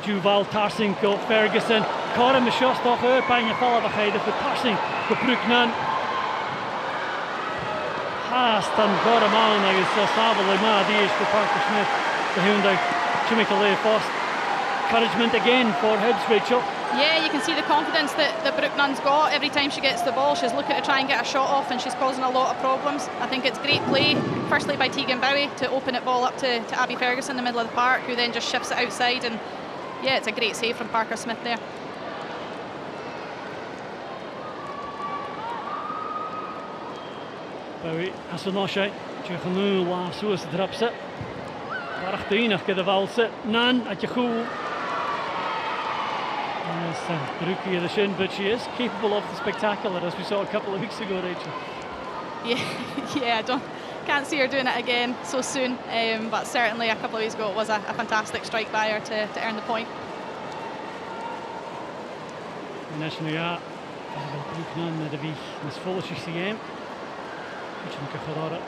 Duval Tarsinko Ferguson Cara me shot off her bang a fall of a head for Tarsing go Brooknan Hastan Cara man I guess Savile ma die for Parker Smith the Hyundai Chimical Fast encouragement again for Hibbs Rachel. Yeah, you can see the confidence that Brooknun's got every time she gets the ball. She's looking to try and get a shot off and she's causing a lot of problems. I think it's great play, firstly by Tegan Bowie to open it ball up to Abby Ferguson in the middle of the park, who then just shifts it outside, and yeah, it's a great save from Parker Smith there. Bowie has a nosje, Tjechanu la soos drops it. Waarachteen of get the valse, Nan at je goed. Brookie the shin, but she is capable of the spectacular, as we saw a couple of weeks ago, Rachel. Yeah, can't see her doing it again so soon, but certainly a couple of weeks ago it was a fantastic strike by her to earn the point. National ja, Broeknan de wie is volgens je game. Goed je Kafara,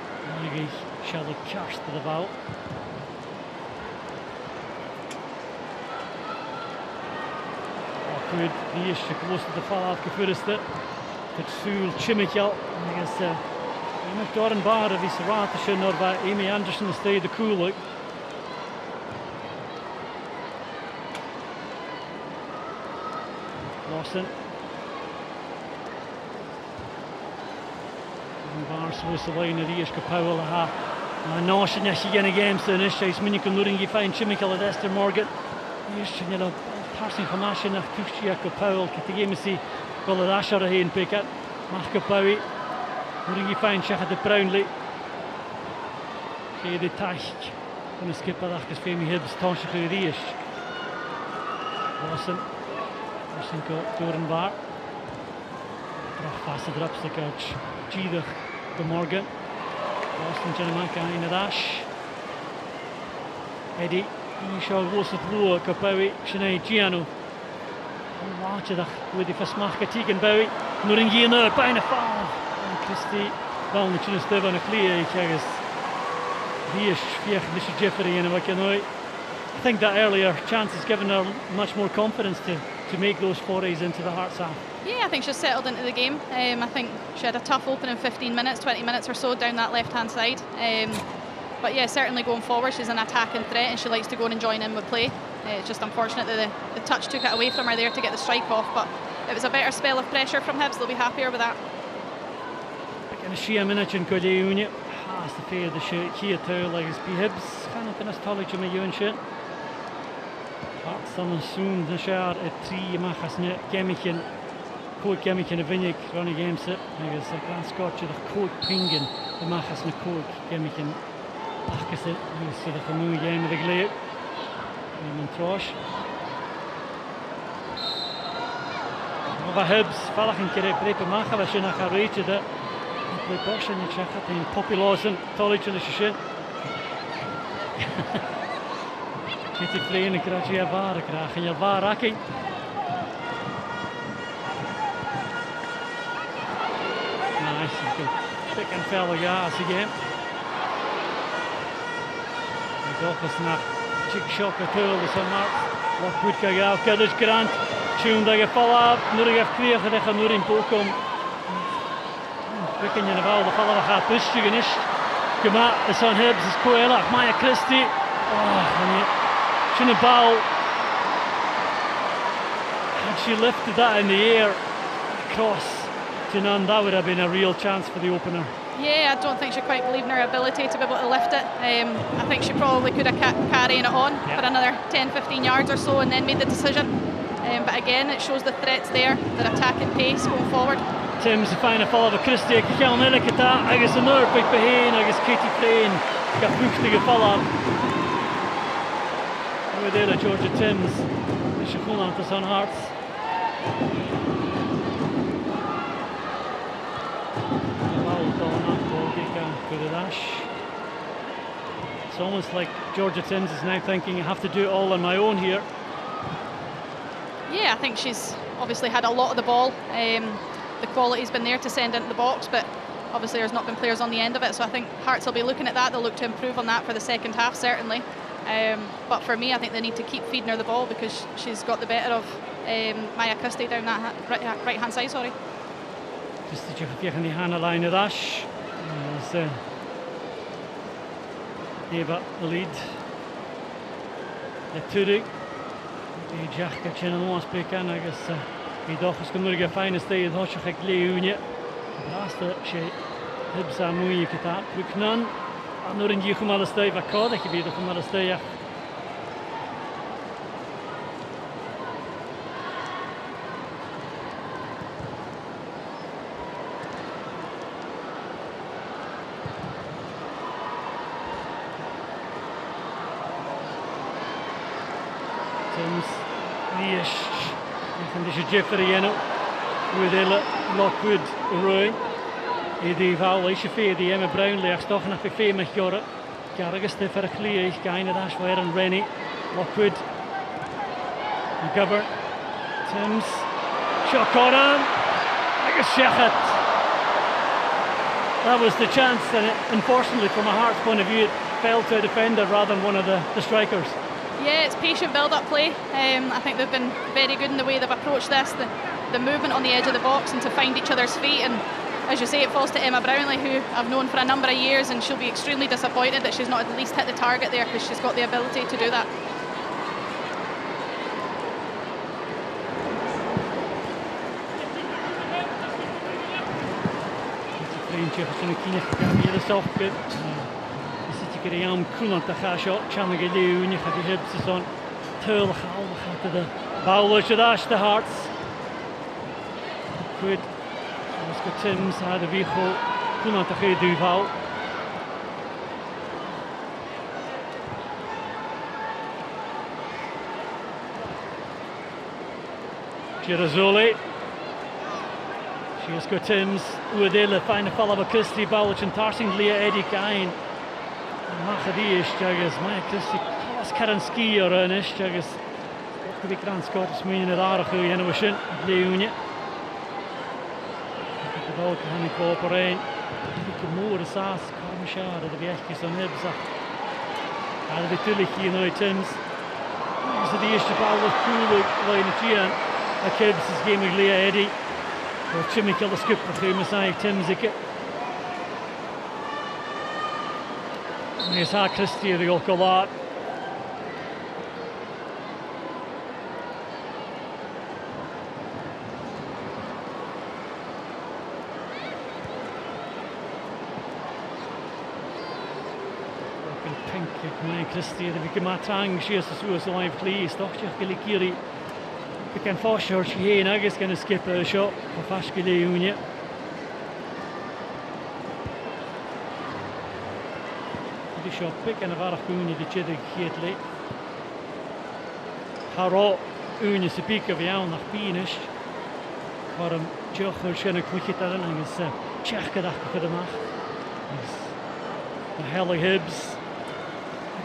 Nagi Shelly Karst to the ball. Good, die is close to the fall out gefurste. Het Sul Chimichel, I guess Emma Doran Bar of his Ratashin or by Amy Anderson stayed the cool look. Lawson. Bar was the line of the Ish Kapowell ha. Nashin Yashigan again, so this is Minicum Luringi fine Chimichel at Esther Morgan. Yes, you know. Parsing Hamashin of Kushia Powell, Katagamisi, Goladashar Hain Picket, Marco Bowie, Muringi Fine Shaka de Brownlee, Kade Tash, and the skipper Achis Femi Hibbs, Tonshik Rish, Lawson, Doran Bar, Fast drops the coach, Gida de Morgan, Lawson Jenamaka in the dash, Eddie. Isha was het loer Kapowi Sinead Giano. Watch it with the first mark Tegan Bowie. Nuringina bijna fall. Christie wel natuurlijk stef aan de klie. Kijk die is vier Mr. Jeffrey and what I think that earlier chance has given her much more confidence to make those forays into the Hearts half. Yeah, I think she's settled into the game. I think she had a tough opening 15 minutes, 20 minutes or so down that left-hand side. But yeah, certainly going forward, she's an attacking threat and she likes to go in and join in with play. It's just unfortunate that the touch took it away from her there to get the strike off, but it was a better spell of pressure from Hibbs. They'll be happier with that. Again, she a minute in Goliunia. Has the fear the shit here too, like it's be Hibbs. Can't finish college in my own shit. Hartson soon the share at 3 machas net Gemikin. Code Gemikin a Vinig running games it. I guess a grand Scotch of Code Pingen, the machas na Code Gemikin. Achas it, you see the new game of the glare. And Trosh. Over Hibbs, Fallachin Kere Brepe Macha, was she not rated it. Play box and you check it in Poppy Lawson, College in the Shishin. Kitty playing a Gracia Vara, Grachia Varaki. Nice, good. Pick and fell gas again. Dolphus nach chick shock at all the mark. Wat goed gegaan. Kaddish Grant. Tune dat je follow-up. Nodig heeft kreeg dat je nur in pool komt. Wikken je de bal. De follow-up gaat pushen is. Gemaakt. De Son Hibbs is Coela. Maya Christie. Oh, nee. She's a ball. Had she lifted that in the air across to none, that would have been a real chance for the opener. Yeah, I don't think she quite believed in her ability to be able to lift it. I think she probably could have kept carrying it on for another 10-15 yards or so and then made the decision. But again, it shows the threats there, their attacking pace going forward. Tim's fine follow of Christie. Kjell Nillik at that. I guess another big behind. I guess Katie Plain got booked to follow up. Over there, Georgia Timms. She's going on to Son Hearts. Well done, It's almost like Georgia Timms is now thinking, I have to do it all on my own here. Yeah, I think she's obviously had a lot of the ball. The quality's been there to send into the box, but obviously there's not been players on the end of it, so I think Hearts will be looking at that. They'll look to improve on that for the second half, certainly. But for me, I think they need to keep feeding her the ball because she's got the better of Maya Christie down that right-hand side, sorry. Just to check in the hand line of Ash. Eva the lead. The Turi. The Jack Chin and Loss Pekan, I guess. The Dochas can look a fine stay in Hoshak Leunia. Last she Hibsa Mui Kita, Buknan. I'm not in Yukumal Stay, but called it could be the Kumal Stay. Jeffrey Yeno with Lockwood Roy. Die foul is je vee die Emma Brownlee toch nog vee met Jorre. Garrigus de verklie gaine dash where and Rennie Lockwood McGovern Timms shot on I guess Shechat. That was the chance and unfortunately from a Hearts point of view it fell to a defender rather than one of the strikers. Yeah, it's patient build-up play. I think they've been very good in the way they've approached this, the movement on the edge of the box and to find each other's feet. And as you say, it falls to Emma Brownlee, who I've known for a number of years, and she'll be extremely disappointed that she's not at least hit the target there because she's got the ability to do that. Graham Coolant the Khashot, Chamaga Leon, you have the Hibs on Turl Hal to the Bowler should ash the Hearts. Good. Let's go Timms, had the Vico, Coolant the Duval. Girazzoli. She has got Timms, Uadilla, find a follow of Christie Bowlich and Tarsing Leah Eddie Gain. Machadish, Jaggers, Maya Christie, Klaas Karanski or Anish, Jaggers. What could be Grand Scottish meaning at Arachu, Yanawashin, Leonia. The ball can cooperate. The more Sass, Carmashar, the Viekis on Hibsa. And the Tuliki, no Timms. These are the issue ball with Kulu, Line Gian. A Kibs' game with Leah Eddie. Or Chimical the skip for Masai Timms. Here's how Christie the Olkolat. Pink, Christie, the Vikimatang, she has to sue us alive, please. Doctor Gilikiri. We can force her, she ain't, I guess, going to skip a shot for Fashkili Unia. Shot pick and a varach Unia the Chiddig Hietli. Haro Unia Sepika Vian nach Pienish. Waarom Jochel Shinnik Wicketarin and is Chechkadach for the Macht. The Helle Hibs.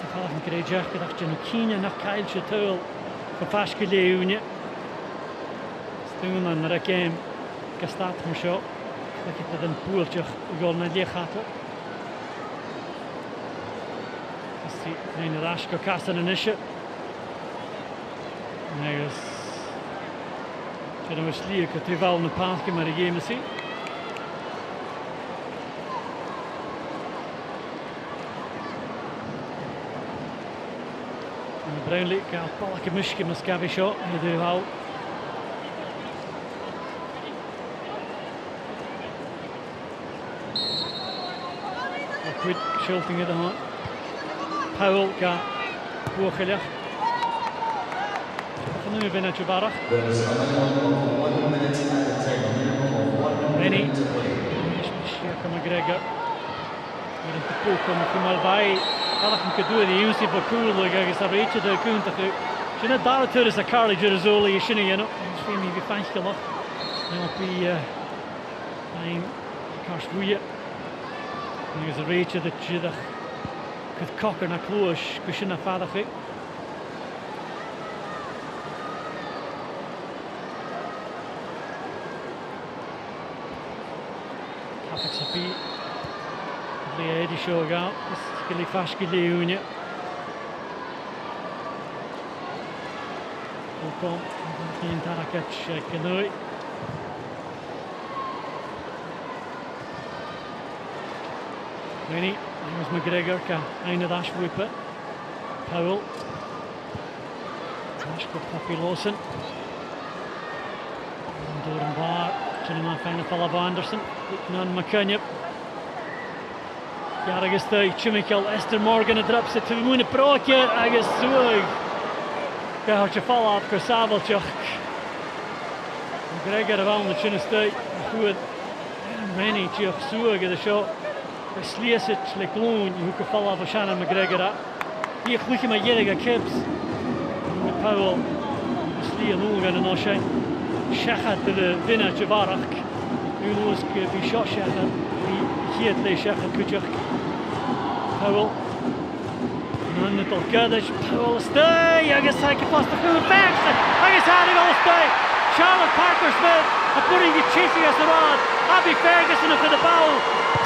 The Falcon Grey Jachkadach Janukina nach Kyle Chatul for Fashkili Unia. Stoon and the game Gastat from shot. Look at the Poolchach Golna Liachato. Een Rashko Kastan initiative. Negus. Kunnen we slieken te wel een paardje maar de game zien. Brownlee gaat palke muske met Scavi shot. Hij doet wel. Goed, Schulting in de hand. Powell got Buchelig. Van nu binnen Jubarach. Rennie. Sheikh McGregor. Met een poel komen van Malbai. Had ik hem kunnen doen die Unsi Bakul. Ik is daar beetje de kunt dat. Je net daar het is de Carly Girazzoli. Je ziet je nog. Misschien niet weer fijn gelach. En op die een Karstwoeje. Agus a réite de tíadach chud cochar na clúis go sin na fadacha. Capach sa bí. Lí éidir seo gá, go lí fasci léúne. Kom, geen taraketch Kenui. Winnie, was McGregor ka einde SWPL. Powell. Tash go Poppy Lawson. Door een bar, Cinema fijne Philip Anderson. Nan McCunnip. Jaragus de Chimichael Esther Morgan het erop zit. We moeten prootje, agus zoeg. Ga je vallen op Korsabeltje. McGregor around the chin state. Goed. Many Jeff Suag de show. Slees het like loon. You could fall off Shannon McGregor. Hier goed je maar jerige kips. Met Powell. Slee loon gaan en shine. Shachat de winnaar Javarak. Nu loos die shot shachat. Die het le shachat kutjach. Powell. And it'll Kurdish, Powell stay, I guess I can pass the food back, I guess I will stay. Charlotte Parker-Smith, putting the chasing us around. Abby Ferguson for the ball,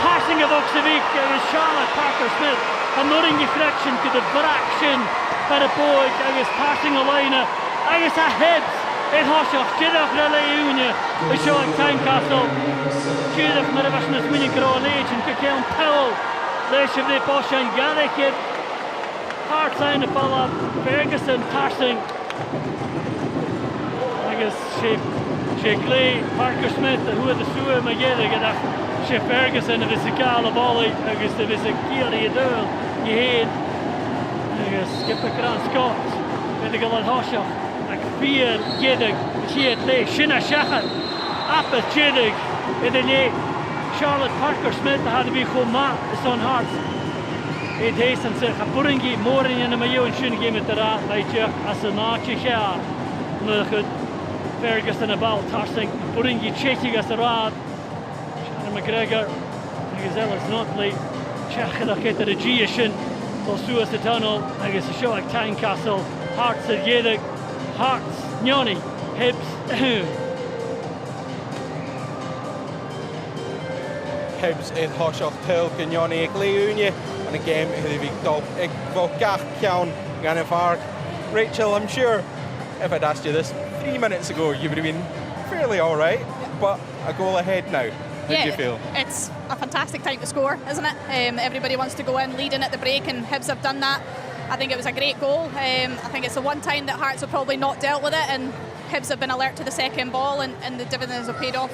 tossing of Oxavik, and Charlotte Parker-Smith, and nothing deflection to the fraction by the boy, I guess passing a line, I guess a heads, in Hoshach, Jidach Raleigh, the show in Tynecastle, Jidach Marivashnas winning Grow Age, and Kikeon Powell, Leisha de Bosch and Garrick. Hard sign to follow up, Ferguson tossing. I guess Shea Clay, Parker-Smith, who had the sewer Magetta, get that Shea Ferguson, if it's a Gala volley, I guess if it's a Kiri Adul, you hate. I guess skip the Grand Scott, with the Galan Hoshach, like Fear, Jedig, Shea Clay, Shina Shachat, Appa Jedig, in the late Charlotte Parker-Smith had to be Khoma, his son Hearts. It has and said, Hapuringi, more in the Mayo and Shin game at the Rat, like Jack, as a Nachi Shah. Look at Ferguson about tossing, Hapuringi chasing us the Rat. Shannon McGregor, Gazellas not late. Chachadach at the Giashin, will sue us the tunnel. I guess a show like Tynecastle, Hearts at Yedig, Hearts, Nyoni, Hibs. Hibs in Hoshach Til, Ganyoni, Gleúne. And a game who we got Gach Kian Ganifar. Rachel, I'm sure if I'd asked you this 3 minutes ago, you would have been fairly all right, but a goal ahead now. How do you feel? It's a fantastic time to score, isn't it? Everybody wants to go in leading at the break, and Hibs have done that. I think it was a great goal. I think it's the one time that Hearts have probably not dealt with it, and Hibs have been alert to the second ball, and the dividends have paid off.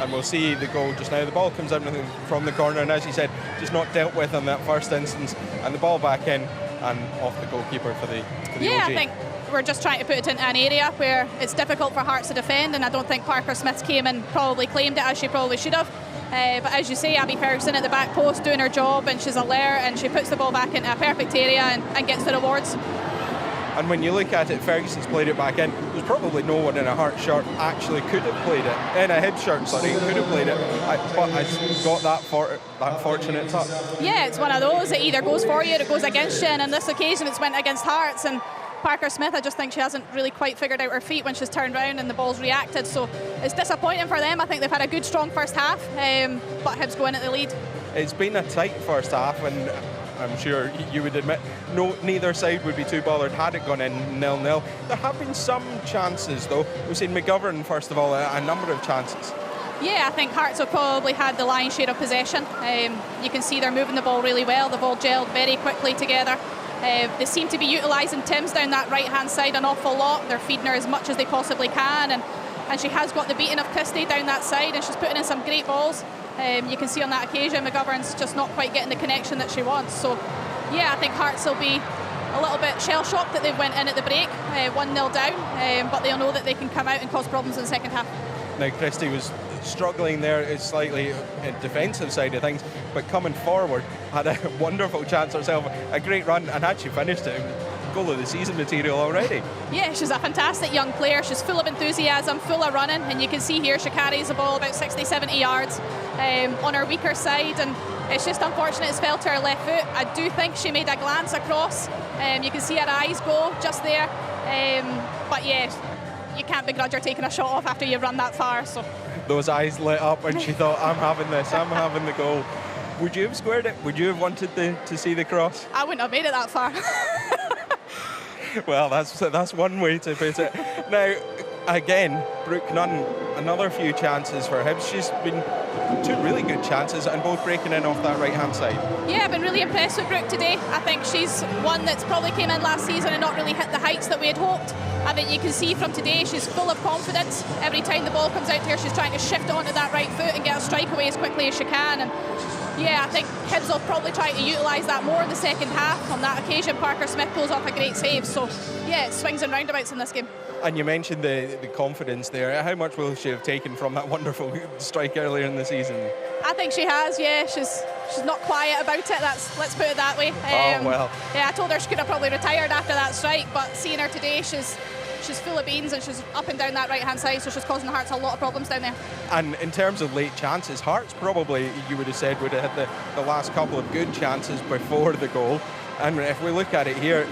And we'll see the goal just now. The ball comes out from the corner, and as you said, just not dealt with in that first instance, and the ball back in and off the goalkeeper for the yeah, OG. I think we're just trying to put it into an area where it's difficult for Hearts to defend, and I don't think Parker-Smith came and probably claimed it as she probably should have. But as you say, Abby Ferguson at the back post doing her job, and she's alert, and she puts the ball back into a perfect area and gets the rewards. And when you look at it, Ferguson's played it back in. There's probably no one in a Hearts shirt actually could have played it. In a Hibs shirt, sorry, could have played it. But I got that fortunate touch. Yeah, it's one of those. It either goes for you or it goes against you. And on this occasion, it's went against Hearts. And Parker-Smith, I just think she hasn't really quite figured out her feet when she's turned around and the ball's reacted. So it's disappointing for them. I think they've had a good, strong first half. But Hibs go in at the lead. It's been a tight first half, and I'm sure you would admit neither side would be too bothered had it gone in 0-0. There have been some chances though. We've seen McGovern first of all, a number of chances. Yeah, I think Hearts have probably had the lion's share of possession. You can see they're moving the ball really well. They've all gelled very quickly together. They seem to be utilising Timms down that right hand side an awful lot. They're feeding her as much as they possibly can, and she has got the beating of Christie down that side, and she's putting in some great balls. You can see on that occasion McGovern's just not quite getting the connection that she wants. So yeah, I think Hearts will be a little bit shell-shocked that they went in at the break 1-0 down, but they'll know that they can come out and cause problems in the second half. Now Christie was struggling there slightly in defensive side of things, but coming forward had a wonderful chance herself, a great run, and had she finished it, goal of the season material already. Yeah, she's a fantastic young player. She's full of enthusiasm, full of running, and you can see here she carries the ball about 60-70 yards on her weaker side, and It's just unfortunate it's fell to her left foot. I do think she made a glance across. You can see her eyes go just there. But yeah, you can't begrudge her taking a shot off after you've run that far. So Those eyes lit up and she thought, I'm having this, I'm having the goal. Would you have squared it? Would you have wanted to see the cross? I wouldn't have made it that far. Well, that's one way to put it. Now, again, Brooke Nunn, another few chances for Hibs. She's been two really good chances and both breaking in off that right-hand side. Yeah, I've been really impressed with Brooke today. I think she's one that's probably came in last season and not really hit the heights that we had hoped. I think you can see from today she's full of confidence. Every time the ball comes out to her, she's trying to shift onto that right foot and get a strike away as quickly as she can. And yeah, I think Hibs will probably try to utilise that more in the second half. On that occasion, Parker Smith pulls off a great save. So yeah, it swings and roundabouts in this game. And you mentioned the confidence there. How much will she have taken from that wonderful strike earlier in the season? I think she has, yeah. She's not quiet about it, let's put it that way. Oh, well. Yeah, I told her she could have probably retired after that strike, but seeing her today, she's full of beans and she's up and down that right-hand side, so she's causing Hearts a lot of problems down there. And in terms of late chances, Hearts probably, you would have said, would have had the last couple of good chances before the goal. And if we look at it here,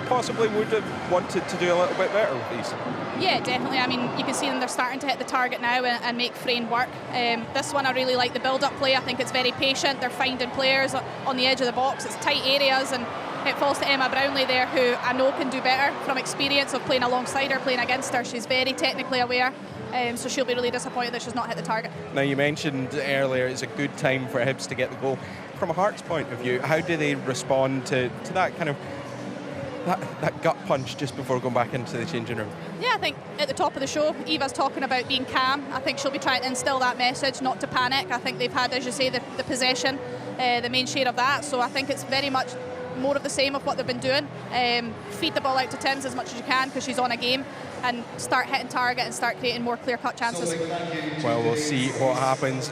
possibly would have wanted to do a little bit better with these. Yeah, definitely. I mean, you can see them, they're starting to hit the target now and make Frayne work. This one, I really like the build-up play. I think it's very patient. They're finding players on the edge of the box. It's tight areas, and it falls to Emma Brownlee there, who I know can do better from experience of playing alongside her, playing against her. She's very technically aware. So she'll be really disappointed that she's not hit the target. Now, you mentioned earlier it's a good time for Hibs to get the goal. From a Hearts point of view, how do they respond to that kind of that gut punch just before going back into the changing room? Yeah, I think at the top of the show, Eva's talking about being calm. I think she'll be trying to instill that message, not to panic. I think they've had, as you say, the possession, the main share of that. So I think it's very much more of the same of what they've been doing. Feed the ball out to Timms as much as you can because she's on a game, and start hitting target and start creating more clear-cut chances. Well, we'll see what happens.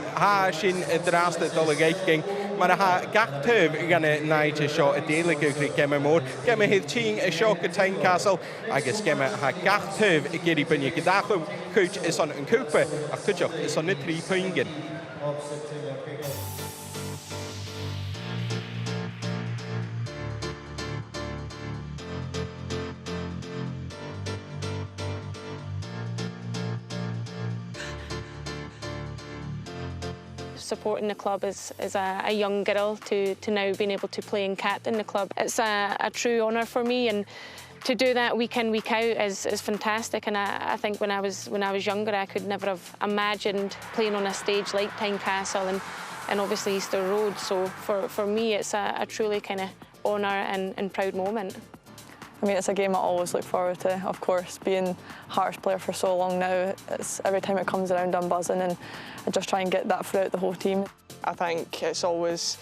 Sin drastic delegating. Maar gaat gonna night shot a daily gimme more. Gimme his ching a shock at Tynecastle. I guess gimme gaat Gary Bunny Gadacho coach is on and Cooper. A coach is on the 3-point game. Supporting the club as a young girl to now being able to play and captain the club. It's a true honour for me, and to do that week in, week out is fantastic. And I think when I was younger, I could never have imagined playing on a stage like Tynecastle and obviously Easter Road. So for me, it's a truly kind of honour and proud moment. I mean, it's a game I always look forward to, of course. Being a Hearts player for so long now, it's every time it comes around I'm buzzing, and I just try and get that throughout the whole team. I think it's always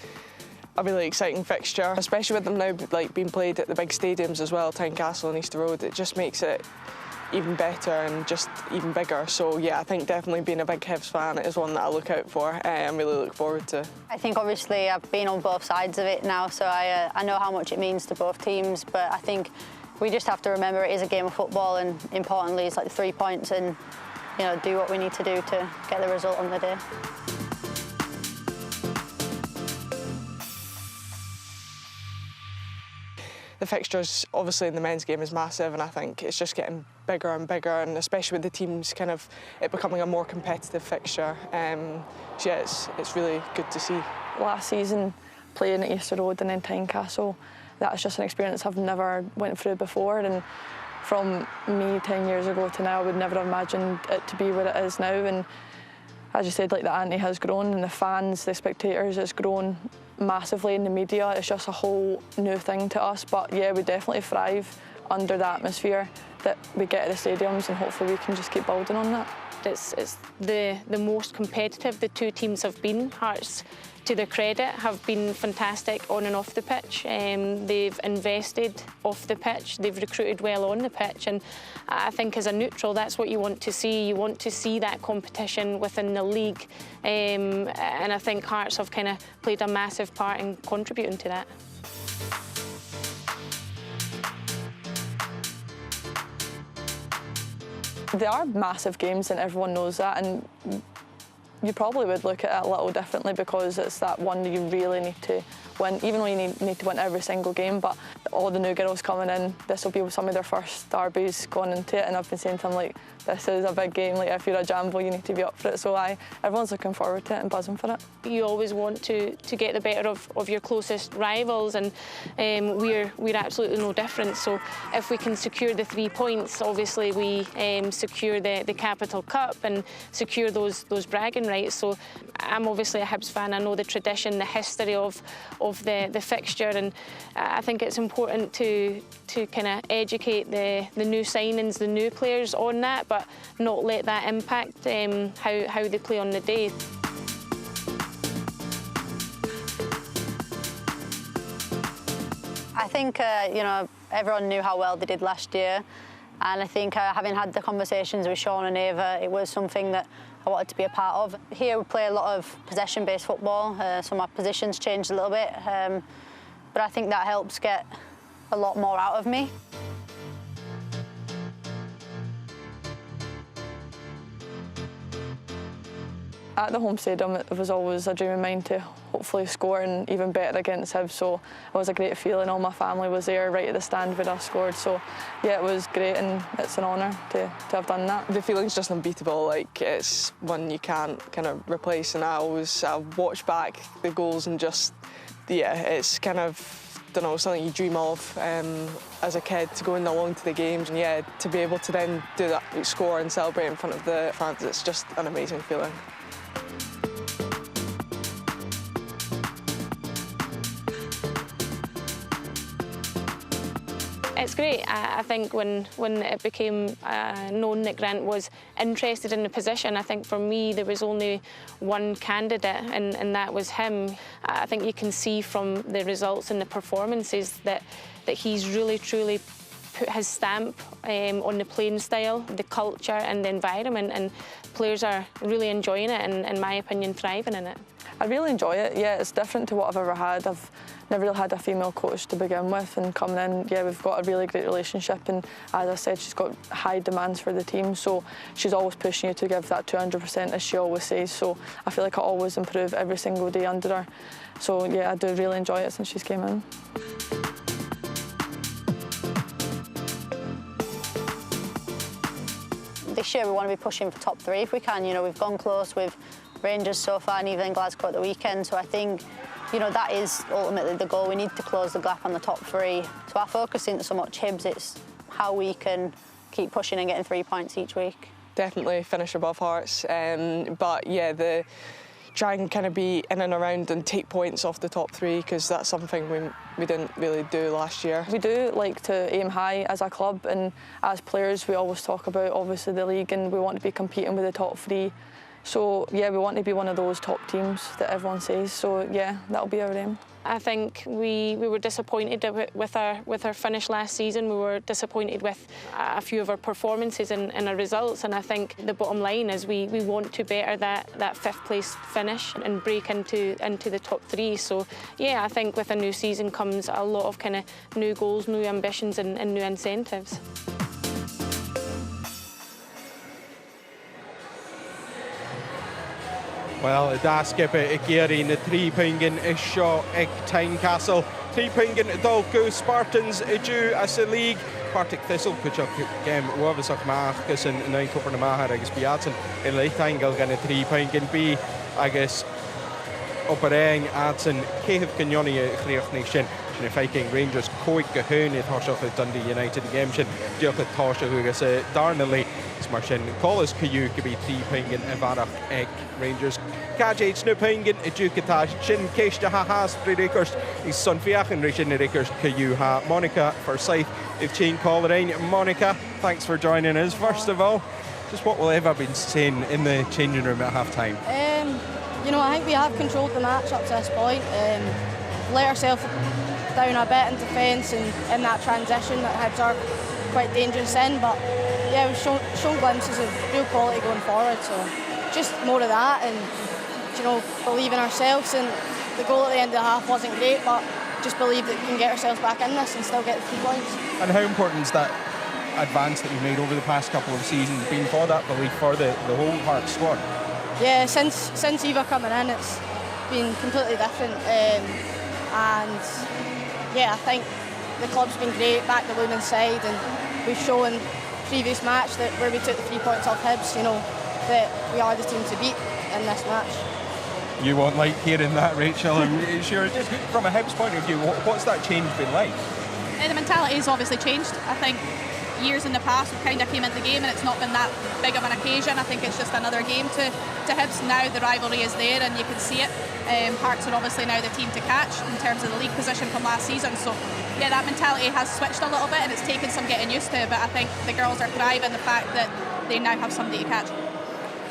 a really exciting fixture, especially with them now being played at the big stadiums as well, Tynecastle and Easter Road. It just makes it even better and just even bigger. So yeah, I think definitely being a big Hibs fan is one that I look out for and really look forward to. I think obviously I've been on both sides of it now, so I know how much it means to both teams, but I think we just have to remember it is a game of football, and importantly it's like 3 points, and do what we need to do to get the result on the day. The fixtures, obviously, in the men's game is massive, and I think it's just getting bigger and bigger, and especially with the teams it becoming a more competitive fixture. So yeah, it's really good to see. Last season, playing at Easter Road and then Tynecastle, that's just an experience I've never went through before, and from me 10 years ago to now, I would never have imagined it to be where it is now. And as you said, the ante has grown, and the fans, the spectators, it's grown massively in the media. It's just a whole new thing to us, but yeah, we definitely thrive under the atmosphere that we get at the stadiums, and hopefully we can just keep building on that. It's the most competitive the two teams have been. Hearts, to their credit, have been fantastic on and off the pitch. They've invested off the pitch, they've recruited well on the pitch, and I think as a neutral, that's what you want to see. You want to see that competition within the league, and I think Hearts have kind of played a massive part in contributing to that. They are massive games, and everyone knows that, and You probably would look at it a little differently because it's that one that you really need to win, even though you need to win every single game. But all the new girls coming in, this will be some of their first derbies going into it, and I've been saying to them, like, this is a big game, like if you're a Jambo you need to be up for it. So everyone's looking forward to it and buzzing for it. You always want to get the better of your closest rivals, and we're absolutely no different. So if we can secure the 3 points, obviously we secure the Capital Cup and secure those bragging rights. So I'm obviously a Hibs fan. I know the tradition, the history of the fixture, and I think it's important to kind of educate the new signings, the new players on that, but not let that impact how they play on the day. I think everyone knew how well they did last year, and I think having had the conversations with Sean and Ava, it was something that I wanted to be a part of. Here we play a lot of possession-based football, so my positions changed a little bit, but I think that helps get a lot more out of me. At the home stadium, it was always a dream of mine to hopefully score and even better against Hibs, so it was a great feeling. All my family was there right at the stand when I scored, so yeah, it was great and it's an honour to have done that. The feeling's just unbeatable, like it's one you can't kind of replace, and I watch back the goals and just, yeah, it's kind of, don't know, something you dream of as a kid, to going along to the games, and yeah, to be able to then do that, score and celebrate in front of the fans, it's just an amazing feeling. It's great. I think when it became known that Grant was interested in the position, I think for me there was only one candidate, and that was him. I think you can see from the results and the performances that he's really truly put his stamp on the playing style, the culture and the environment, and players are really enjoying it and, in my opinion, thriving in it. I really enjoy it, yeah, it's different to what I've ever had. I've never really had a female coach to begin with, and coming in, yeah, we've got a really great relationship, and as I said, she's got high demands for the team, so she's always pushing you to give that 200%, as she always says, so I feel like I always improve every single day under her. So yeah, I do really enjoy it since she's came in. This year we want to be pushing for top 3 if we can. You know, we've gone close with Rangers so far and even Glasgow at the weekend, so I think, you know, that is ultimately the goal. We need to close the gap on the top 3. So our focus isn't so much Hibs, it's how we can keep pushing and getting 3 points each week. Definitely finish above Hearts, but yeah, try and kind of be in and around and take points off the top 3, because that's something we didn't really do last year. We do like to aim high as a club, and as players we always talk about obviously the league, and we want to be competing with the top 3. So yeah, we want to be one of those top teams that everyone says, so yeah, that'll be our aim. I think we were disappointed with our finish last season. We were disappointed with a few of our performances and our results, and I think the bottom line is we want to better that 5th place finish and break into the top 3. So yeah, I think with a new season comes a lot of kind of new goals, new ambitions and new incentives. Wel, y dasgeb y geri yn y 3 pingin isio ag Tynecastle. 3 pingin dol go Spartans y dw as y lig. Partick Thistle pwysio gem wafys o'ch mach gys yn ein cwpr na mahar agos biat yn leith angel gan y 3 pingin bi agos o bareng at yn cehydd gynioni y chriach nation. Yn y Viking Rangers coig gyhyn i thosioch y Dundee United game sy'n diolch y thosioch agos y darnally. Mar sin colas cyw gybi 3 pingin y farach ag Rangers. Cajage na pingin y dwcatá sin ceist ha has bryd acres I son fiach yn rysyn yr acres cyw ha. Monica for saith if Chain call it Monica, thanks for joining us. First of all, just what will Eva been saying in the changing room at half time? You know, I think we have controlled the match up to this point. Let ourselves down a bit in defence and in that transition that Hibs are quite dangerous in, but yeah, we've shown glimpses of real quality going forward, so just more of that and, you know, believe in ourselves. And the goal at the end of the half wasn't great, but just believe that we can get ourselves back in this and still get the 3 points. And how important is that advance that you've made over the past couple of seasons been for that belief for the whole Hearts squad? Yeah, since Eva coming in, it's been completely different, and yeah, I think the club's been great, back the women's side, and we've shown previous match that where we took the 3 points off Hibs, you know, that we are the team to beat in this match. You won't like hearing that, Rachel. I'm sure. Just from a Hibs point of view, what's that change been like? The mentality has obviously changed. I think years in the past we kind of came into the game and it's not been that big of an occasion. I think it's just another game to Hibs. Now the rivalry is there and you can see it. Hearts are obviously now the team to catch in terms of the league position from last season. So yeah, that mentality has switched a little bit and it's taken some getting used to, but I think the girls are thriving the fact that they now have somebody to catch.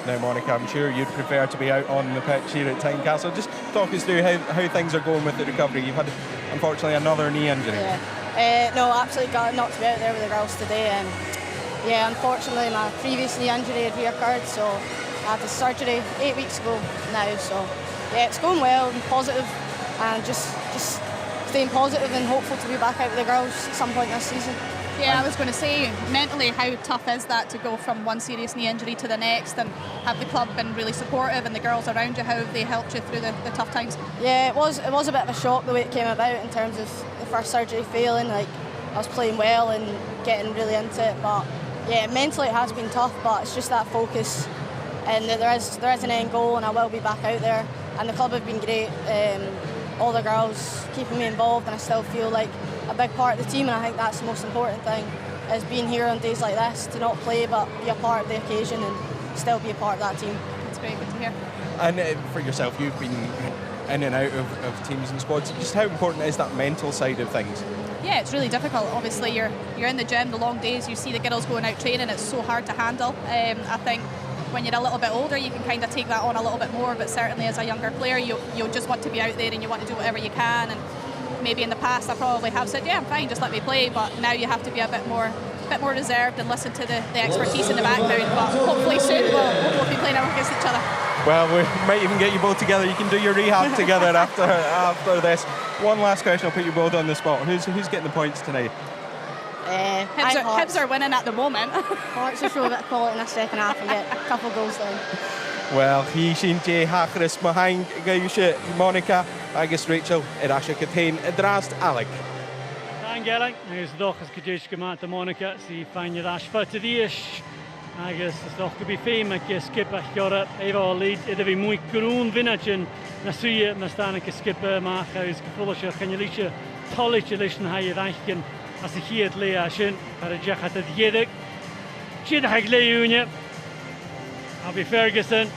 Now, Monica, I'm sure you'd prefer to be out on the pitch here at Tynecastle. Just talk us through how things are going with the recovery. You've had, unfortunately, another knee injury. Yeah. No, absolutely got not to be out there with the girls today. Yeah, unfortunately, my previous knee injury had reoccurred, so I had the surgery 8 weeks ago now. So yeah, it's going well and positive, and just staying positive and hopeful to be back out with the girls at some point this season. Yeah, I was going to say, mentally, how tough is that to go from one serious knee injury to the next, and have the club been really supportive and the girls around you, how have they helped you through the tough times? Yeah, it was a bit of a shock the way it came about in terms of the first surgery failing. Like, I was playing well and getting really into it, but yeah, mentally it has been tough, but it's just that focus and that there is an end goal and I will be back out there, and the club have been great. All the girls keeping me involved, and I still feel like a big part of the team, and I think that's the most important thing, is being here on days like this, to not play but be a part of the occasion and still be a part of that team. That's great, good to hear. And for yourself, you've been in and out of teams and squads. Just how important is that mental side of things? Yeah, it's really difficult. Obviously, you're in the gym, the long days, you see the girls going out training, it's so hard to handle. I think when you're a little bit older, you can kind of take that on a little bit more, but certainly as a younger player, you just want to be out there and you want to do whatever you can. And maybe in the past I probably have said, yeah, I'm fine, just let me play, but now you have to be a bit more reserved and listen to the expertise in the background. But hopefully soon we'll be playing against each other. Well, we might even get you both together. You can do your rehab together after this. One last question, I'll put you both on the spot. Who's getting the points tonight? Hibs are winning at the moment. Hearts will show a bit of quality in the second half and get a couple of goals down. Wel, hi sy'n je hachris mahang gael Monica agus Rachel Asha Catain drast Alec. Thank you, agus doch as gyda'r gymaint a Monica sy'n fain i'r asfa to ddies. Agus doch gybi ffeim ac skip a'ch gyda efo leid iddo fi mwy grwn finnagyn na sy'n na stan ac skip mach agus gyffwlwys i'ch cynnylisio tolich i lysyn hai i'r eichgyn as y chiad le asyn ar y jachat y ddiedig. Chiad a'ch le yw'n Abby Ferguson.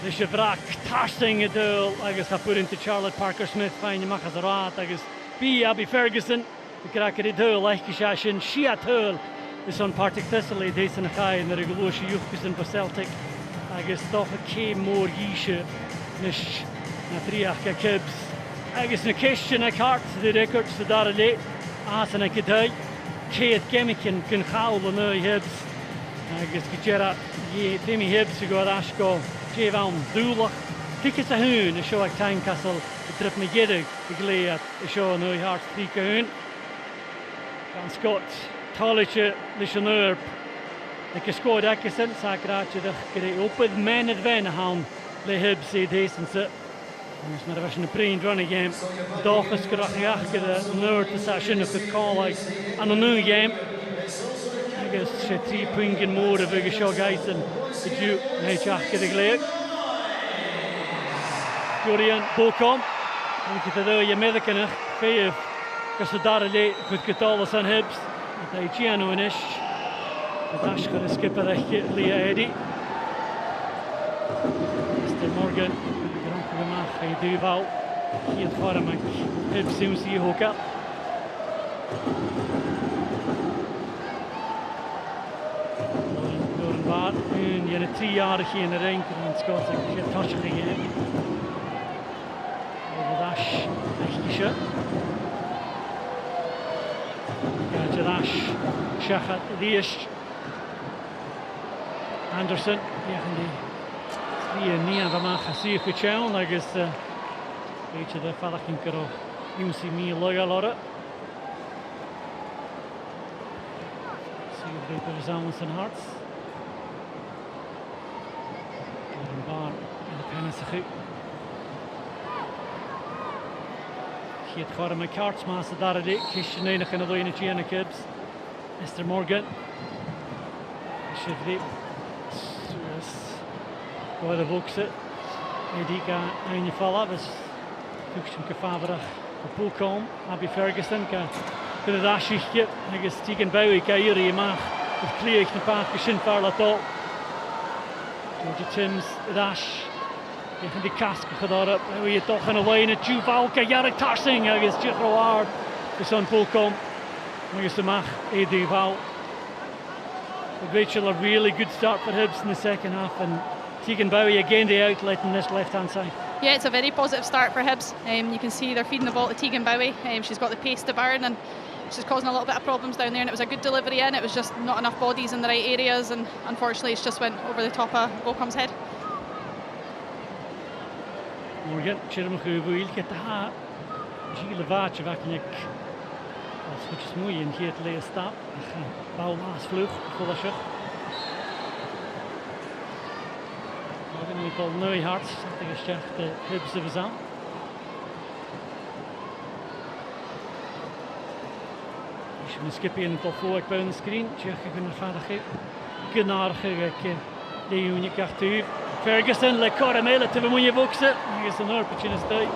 This is a tasting a duel. Agus ha put into Charlotte Parker Smith fine y machas arat. Agus B Abby Ferguson. The crack of the duel like Shashin. She at duel. This on Partick Thistle. This in a kai in the regular Youths for Celtic. Agus doch a came more yisha. Nish na triach a kibs. Agus na question a cart the records the darale. As na kedai. Kate Gemikin can howl on the hibs. Agus gera Demi Hibs to go at Ashko, Javan Dulach, Tickets a Hoon, a show at Tynecastle, the trip me giddig, the glee at the show on the Hearts Tika Hoon. Van Scott, Toliche, Lishanurp, the Cascode Akison, Sakracha, the Gray open men at Venahan, the Hibs say Distance it. There's my division of Preen run again. Dochas Grachach, the Nerd, the session of the call like, and a new game. Agus sé 3 pingin mór a bheith seo gaisan i dú na teach gyda gléag. Dorian Bocom, yn gyda ddo i meddygynach, ffeif gos o dar y le chwyd gydalas an Hibs. Yda i Giano yn ish. Yda asgwr y skipper eich Leah Eddy. Mr Morgan, grantig ymach i dwyfal. Hyd ffordd mag Hibs sy'n sy'n hoga. En je hebt 3-jarige in de ring en Scott en je touch gegeven. Over dash, echtje. Ja, dash, Shachat, die is Anderson. Ja, die niet aan de maag zie ik jou, dat is beetje de valking kero. UC me loyal ora. See if they put his arms and hearts. Cassachu. Chiad chora my carts mas a daradi, Kishin Einach and Aloina Gianna Gibbs. Mr. Morgan. Shivri. Go the Vokse. Edika Aine Falavas. Fuchsim Kafavarach. Pulcom. Abby Ferguson. Kunnen Rashikje. Agus Tegan Bowie. Kairi Mach. With Cleach na Park. Shin Farlato. Georgia Timms. Rash. Tegen die kask gedaan. Hoe je toch een lijnen. Juvalka. Jarek Tarsing. Agus Jigroard. Dus on Pulcom. Agus de Mach. Edival. Rachel, a really good start for Hibs in the second half, and Tegan Bowie again the outlet on this left-hand side. Yeah, it's a very positive start for Hibs. You can see they're feeding the ball to Tegan Bowie. She's got the pace to burn, and she's causing a little bit of problems down there, and it was a good delivery in. It was just not enough bodies in the right areas, and unfortunately it's just went over the top of Bocom's head. Morgan, Chirmachu wil get the hat. Gilles Vaatje vaknik. Als goed is mooi in hier te stap. Bouw maas vlug, volle zich. Morgan we call Neuhart. Dat is echt de Hibs de Verzaan. Als je een skipje in het voor ik bij de screen. Tjech kunnen verder geven. Genadige de unie kartuur. Ferguson le caramelle te bemoeien boksen. Hier is een horpetje in de stij.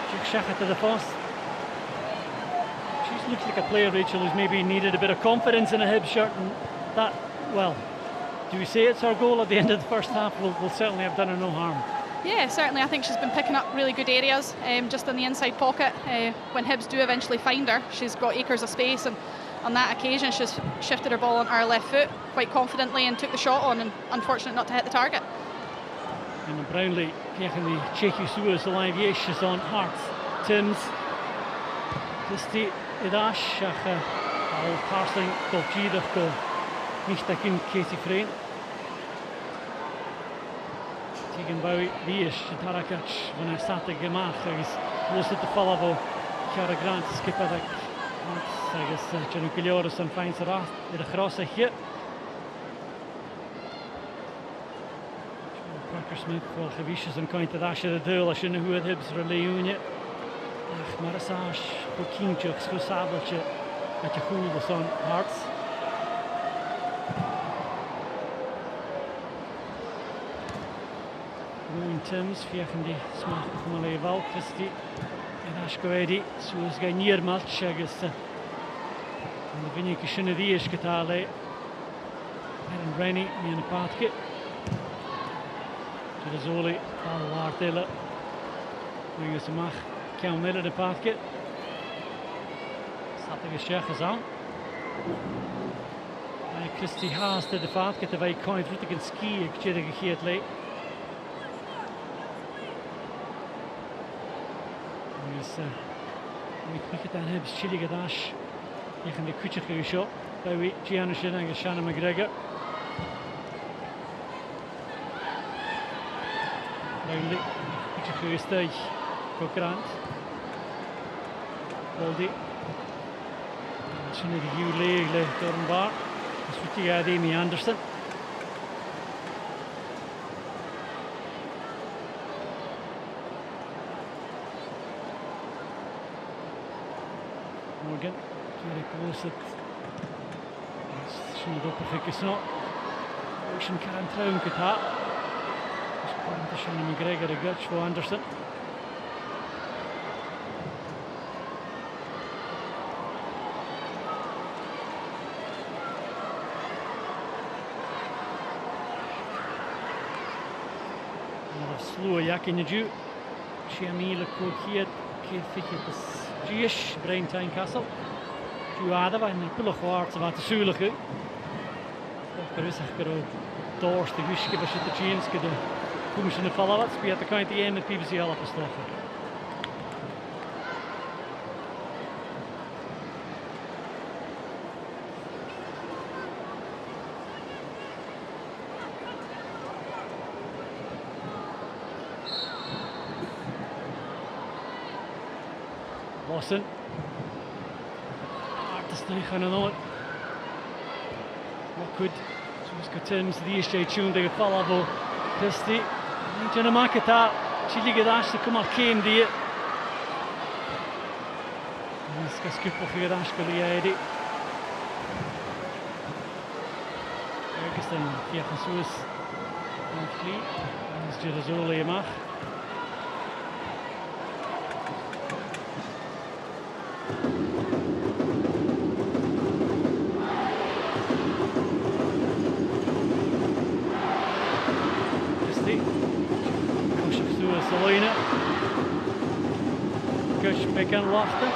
Tjech zegt to the post. She looks like a player, Rachel, who's maybe needed a bit of confidence in a Hibs shirt, and that, well, do we say it's our goal at the end of the first half? We'll certainly have done her no harm. Yeah, certainly. I think she's been picking up really good areas, just in the inside pocket. When Hibs do eventually find her, she's got acres of space, and on that occasion she's shifted her ball on her left foot quite confidently and took the shot on, and unfortunate not to hit the target. And Brownlee krijgen die Cheeky Suez alive is on Hart. Timms. Christy Idash, al Parsling tot Gidach go. Nicht da kim Casey Freen. Tegan Bowie, wie is het Harakach van hij staat te gemaakt. Hij is los te vallen voor Chiara Grant, skipper dat. Hij is Janu Kilioris en fijn ze raast in de grosse hier. Parker Smith voor gewiesjes en kan je daar de deel als je nu hoe het hebt voor Leeuwen. Ach, Marissage, voor Kingchuk, voor Sabeltje, met je goede zo'n Hart. Moon Timms, vijgen die smaak van een level, Christy. En Ashkoedi, zoals hij niet match, agus. En dan vind ik een schöne die is getalen. En Rennie, die in de paadje. De Zoli, al waartelen. Nu is de mag. Kan willen de paadje. Staat er geschreven aan. Christy Haas de paadje te wij kan vroeg een ski. Ik zie dat gegeerd leed. Nu is ik cricket aan Hibs chili gedash. Je kan de kutje geschot. Bij wie Gianna Shin en Shannon McGregor. Brownlee, beetje gerustheid voor Grant. Goldie. Misschien de Hugh leeg door een bar. Dat is goed uit Amy Anderson. Morgan, Jerry Closet. Misschien niet opgekeken snel. Ocean kan trouwen gehad. Shannon McGregor, a good for Anderson. Another slow yak in the dew. Chiamila Kokiet, Kifit, Gish, Brain Time Castle. Juada, and the Pillow Quartz about the Sulaku. There is a doors to wish give us the jeans. Hoe ze vallen wat, speelt de kant in met PBC al opgestoken. Lawson. Artist gaan er nooit. Wat goed. Zoals Timms die is tuned tegen vallen voor Christy. Jenna Makata, Chile Gadash, come on, came the Skipper for Gadash, Goliadi. Ferguson, Fiachasus, and Fleet, and Girazoli Mach. Salina, Kush Bekan Lofton,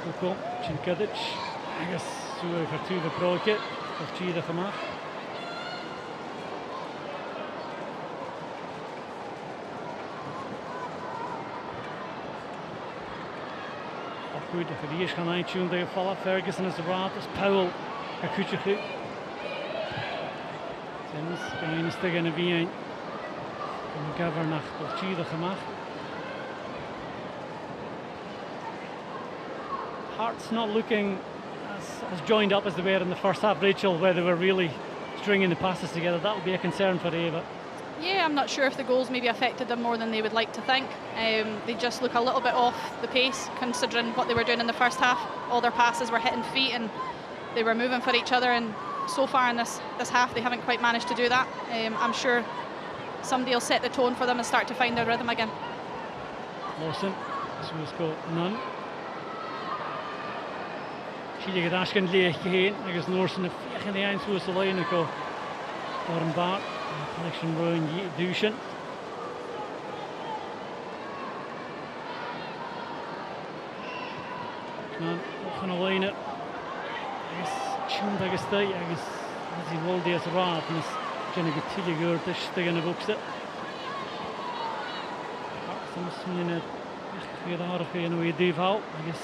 Koko, Chinkadic, I guess Sue for two the pro kit of Chida Hamach. Good, if it is gaan eindtune they follow Ferguson as the raad, as Powell, Akuchachu. Sims, Gain Stigan a Vian, and Governach of Chida Hamach. Hearts not looking as joined up as they were in the first half, Rachel, where they were really stringing the passes together. That would be a concern for Ava. Yeah, I'm not sure if the goals maybe affected them more than they would like to think. They just look a little bit off the pace, considering what they were doing in the first half. All their passes were hitting feet and they were moving for each other, and so far in this half they haven't quite managed to do that. I'm sure somebody will set the tone for them and start to find their rhythm again. Lawson, so has got none. Chile Gadashkin leeg heen, agus Noorsen de veeg in de eind zo is de lijn go Warren Baat, connection ruin Dushin. Knan nog een lijn. Agus Chund agus de agus as die wil deze raad, dus Jenny Gutile gehoord is tegen de boekste. Soms moet je net echt weer aardig in hoe je die valt. Agus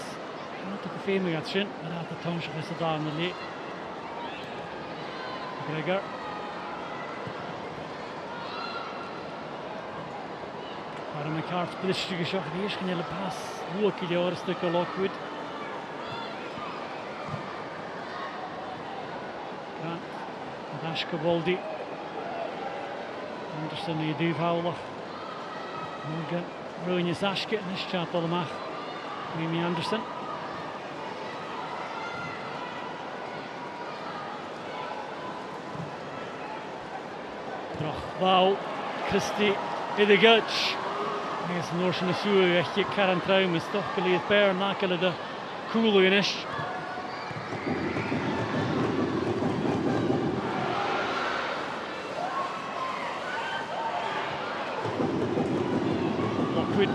not a family gaat zien, maar dat de township is er daar in de leeg. Gregor. Maar mijn kaart blistje geschokt, die is geen hele pas. Hoe ik je een stukje Lockwood. Ja, Dashka Baldi. Anderson die duivhouwer. Morgan, Rooney Zashke, en is chat allemaal. Mimi Anderson. Wow, Christy in de guts. Hij is Noorse Nasuur, echt je Karen Truim is toch geleerd per nakelen de koele is. Lockwood,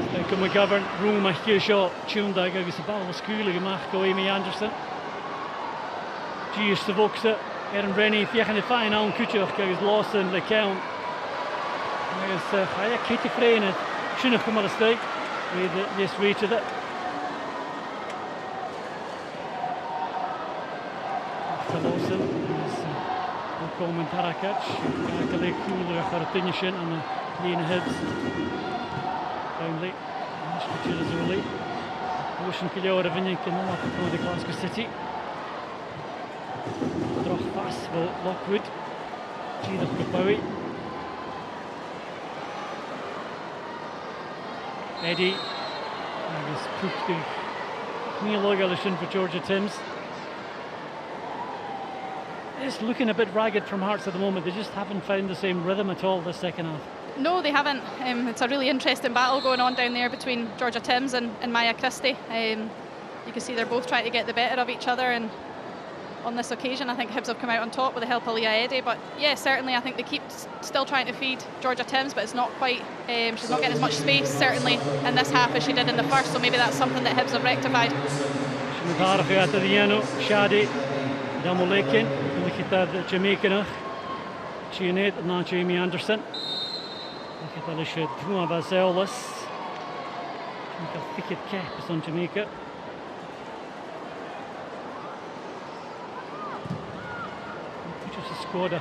Steken McGovern, Room echt je shot, Tundag, is de bal was koele gemaakt door Amy Anderson. G is de boksen. Erin Rennie, fiach in de fine aan Kutjoch, is Lawson, the count. Is ja, Katie Freinen, shouldn't come on the stake. With this reach of it. After Lawson, is Coleman Tarakac. Gelijk cooler for a finishing on the Lena Hibbs. Downley, Ashkutcher Zuli. Ocean Killior of Vinnick and not for the Glasgow City. Drog vast voor Lockwood. Gina Bowie. Eddie. Hij is poektig. Neil Logalishon for Georgia Timms. It's looking a bit ragged from Hearts at the moment. They just haven't found the same rhythm at all this second half. No, they haven't. It's a really interesting battle going on down there between Georgia Timms and Maya Christie. You can see they're both trying to get the better of each other, and on this occasion I think Hibs have come out on top with the help of Leah Eddy. But yeah, certainly I think they keep still trying to feed Georgia Timms, but it's not quite, she's not getting as much space certainly in this half as she did in the first, so maybe that's something that Hibs have rectified. Shadi Damolekin, look at the Jamaican, Chianet and now Jamie Anderson. Look at Alicia Duma Bazelis. Thicket cap is on Jamaica. Scoorde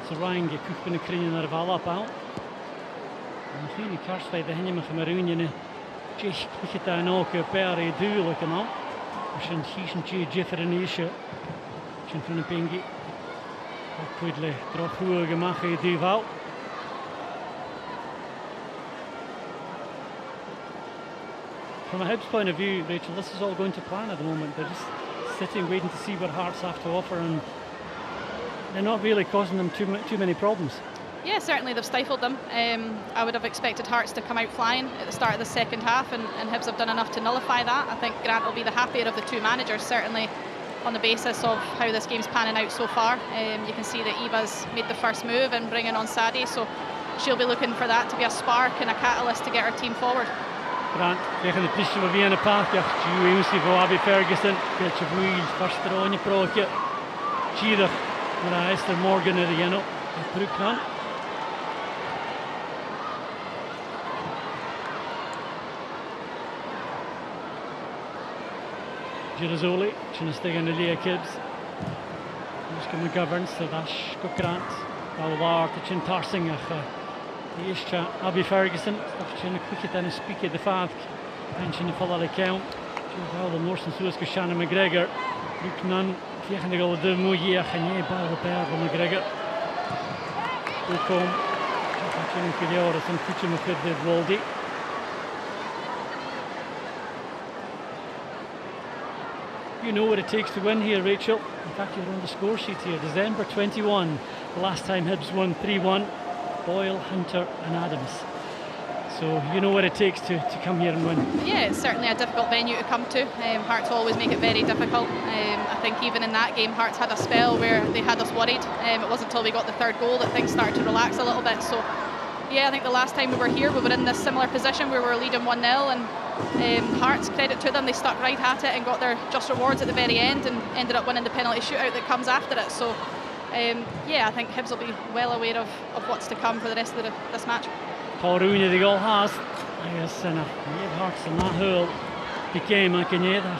ze Ryan gekocht binnen kringen naar de bal ophaal. En misschien die karstvijf de henne met Maroonje. Tjech het daar ook per duidelijk en al. Als je een gießen tje Jeffer en Isje, als je van een pingie. Lockwood droch hoe gemacht in Duval. From a Hibs point of view, Rachel, this is all going to plan at the moment. They're just sitting, waiting to see what Hearts have to offer, and they're not really causing them too many problems. Yeah, certainly they've stifled them. I would have expected Hearts to come out flying at the start of the second half, and Hibs have done enough to nullify that. I think Grant will be the happier of the two managers, certainly on the basis of how this game's panning out so far. You can see that Eva's made the first move and bringing on Sadie, so she'll be looking for that to be a spark and a catalyst to get her team forward. Grant, tegen de piste van Vienna Park, ja, Juicy voor Abby Ferguson, beetje wheel, first throw in je prootje. Cheater, maar hij is er morgen er again op. Terug gaan. Girazzoli, sin tegen de Lea Kibbs. Dus McGovern, Sadash, Grant, Alwar, de Chin Tarsing, Ishcha, Abby Ferguson, Chin a quick and a speak at the Fad, and Chin follow the count. Well, the Morrison Suez, Shannon McGregor, Luke Nunn, Fiachan de Gala de Mouye, Chanye, Ball the Pair from McGregor. Ucom, Chin Fidioris, and Kuchim of Fid Waldy. You know what it takes to win here, Rachel. In fact, you're on the score sheet here. December 21, the last time Hibs won 3-1. Boyle, Hunter and Adams. So you know what it takes to come here and win. Yeah, it's certainly a difficult venue to come to. Hearts always make it very difficult. I think even in that game, Hearts had a spell where they had us worried. It wasn't until we got the third goal that things started to relax a little bit. So yeah, I think the last time we were here, we were in this similar position where we were leading 1-0, and Hearts, credit to them, they stuck right at it and got their just rewards at the very end and ended up winning the penalty shootout that comes after it. So yeah, I think Hibs will be well aware of what's to come for the rest of this match. Paul Rooney the goal has. I guess and Hearts in that hole became a Canada.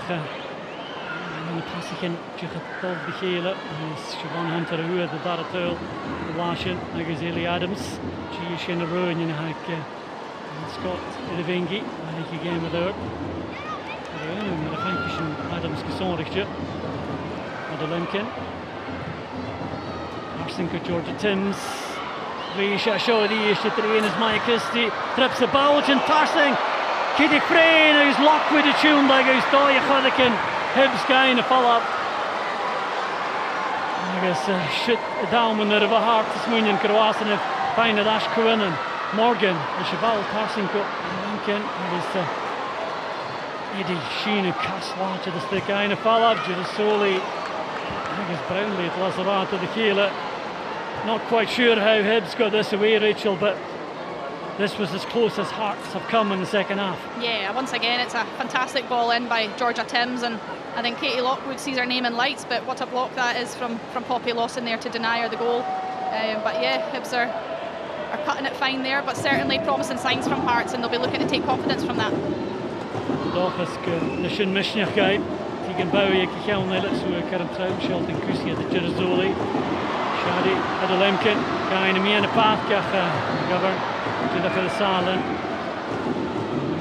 And the passing to the Gele is Siobhan Hunter who had the Daratul, the Washington, I guess Eli Adams. She is in the road and Scott Rivingi, I think he game with her. And I think she Adams Gesonrichtje. Adelimkin. Arsenko Georgia Timms. Risha show the eerste train is Maya Christie. Trips the bulge and Tarsing. Kitty Crane is locked with the tune like he's Doya Hurricane. Hibs guy in the follow up. I guess shit down when they're of a heart this morning in Croatia and find that Ash Cohen Morgan, the Cheval Tarsing Cup, Lincoln, and it's Eddie Sheen and Caswatch to the stick guy in the follow up. Girasoli, I think it's Brownlee at Lazarato to the Gele. Not quite sure how Hibs got this away, Rachel, but this was as close as Hearts have come in the second half. Yeah, once again, it's a fantastic ball in by Georgia Timms, and I think Katie Lockwood sees her name in lights, but what a block that is from Poppy Lawson there to deny her the goal. But yeah, Hibs are cutting it fine there, but certainly promising signs from Hearts, and they'll be looking to take confidence from that. Dolphus, the Shin Mishnach guy, Tegan Bowie, Kichel Nillet, so Karen Trout, Shelton Kusia, the Girazzoli. Shadi Adelimkin, guy in the main path, Govern, to the Filsalin.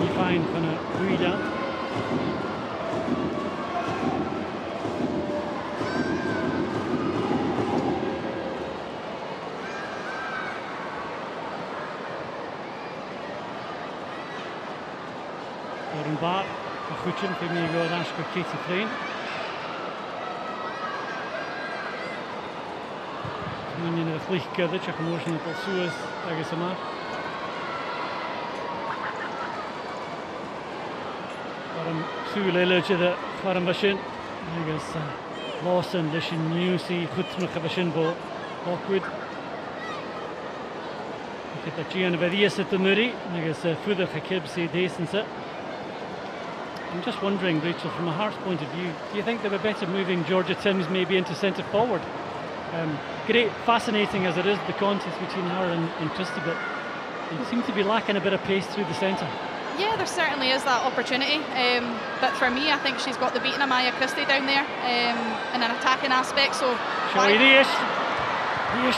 You find from a Guida. Goran Bar, a goedje, voor mij gaat Ash met Katie Crane. Union of League Gudge, a motion of Suez, Agasama. Sule to the Faram Bashin, I guess Lawson, Lishin, Newsy, Hutzmach Bashin Bo, Lockwood. Look at the Gian Varias at the Muri, I guess Fuda Hakibsi, Dacense. I'm just wondering, Rachel, from a Hearts point of view, do you think they were better moving Georgia Timms maybe into centre forward? Great, fascinating as it is, the contest between her and Christie, but they seem to be lacking a bit of pace through the centre. Yeah, there certainly is that opportunity, but for me, I think she's got the beating of Maya Christie down there in an attacking aspect. So, die is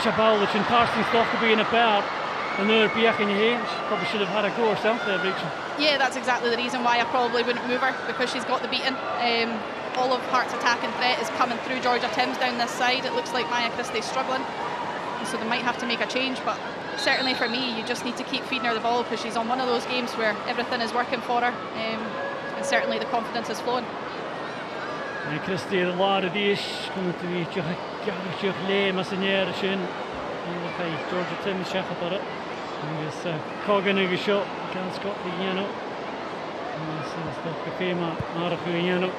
Chabal, which in Parsons thought to be in a pair, and they're in your hands. Probably should have had a go herself there, Rachel. Yeah, that's exactly the reason why I probably wouldn't move her, because she's got the beating. all of Hearts' attacking threat is coming through Georgia Timms down this side. It looks like Maya Christie's struggling, so they might have to make a change, but certainly for me, you just need to keep feeding her the ball, because she's on one of those games where everything is working for her, and certainly the confidence is flowing. Maya Christie, a lot of these coming to be Georgia Timms shot at it. Agus Cogan agus seo gan Scott the Yano. Agus Dr. Fema Arafu Yano.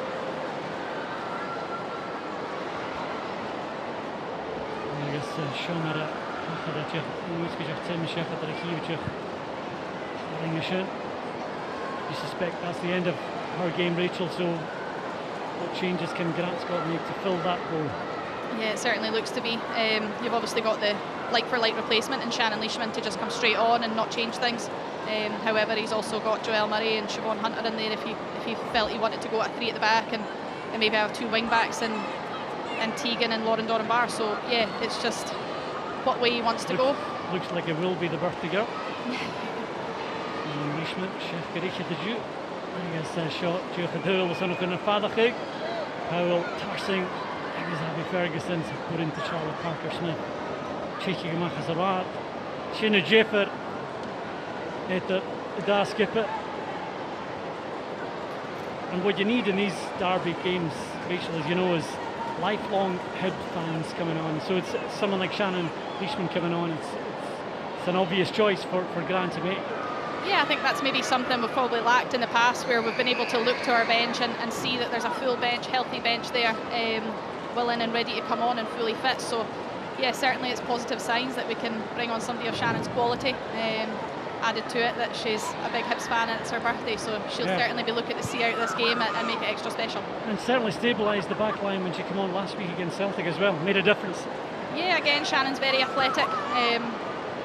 Agus Shomara Hadacha Muskajak Timms shot at the huge Ringashin. You suspect that's the end of her game, Rachel, so what changes can Grant Scott make to fill that role? Yeah, it certainly looks to be. You've obviously got the like-for-like replacement in Shannon Leishman to just come straight on and not change things. However, he's also got Joelle Murray and Siobhan Hunter in there if he felt he wanted to go at 3 at the back and maybe have 2 wing-backs and Tegan and Lauren Doran-Barr. So, yeah, it's just what way he wants to go. Looks like it will be the birthday girl. Leishman, Chef Garicha de Ju. I guess shot, Jurgen Hull was on a father kick. Powell, Tarsing. Abby Ferguson put into Charlotte Parker Smith. Cheeky Gamachas Arad. Shinna Jeffer at the skipper. And what you need in these derby games, Rachel, as you know, is lifelong Hib fans coming on. So it's someone like Shannon Leishman coming on. It's an obvious choice for Grant to make. Yeah, I think that's maybe something we've probably lacked in the past, where we've been able to look to our bench and see that there's a full bench, healthy bench there, willing and ready to come on and fully fit. So yeah, certainly it's positive signs that we can bring on somebody of Shannon's quality. Added to it that she's a big Hibs fan and it's her birthday, so she'll certainly be looking to see out this game and make it extra special. And certainly stabilised the back line when she came on last week against Celtic as well, made a difference. Yeah, again, Shannon's very athletic,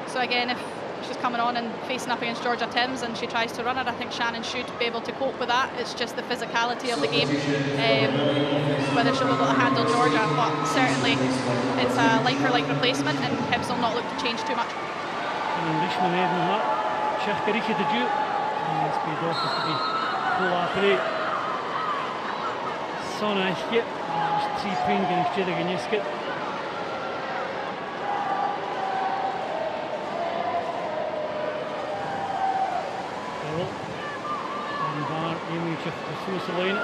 so again, if she's coming on and facing up against Georgia Timms and she tries to run it, I think Shannon should be able to cope with that. It's just the physicality of the game, whether she'll be able to handle Georgia, but certainly it's a like-for-like replacement and Hibs will not look to change too much. Chef Garicha de Ju. Speed off is to be full après. Sona Ishke. 3 points against Jida Ganyisket. Well, and Bar aiming to Suez Elena.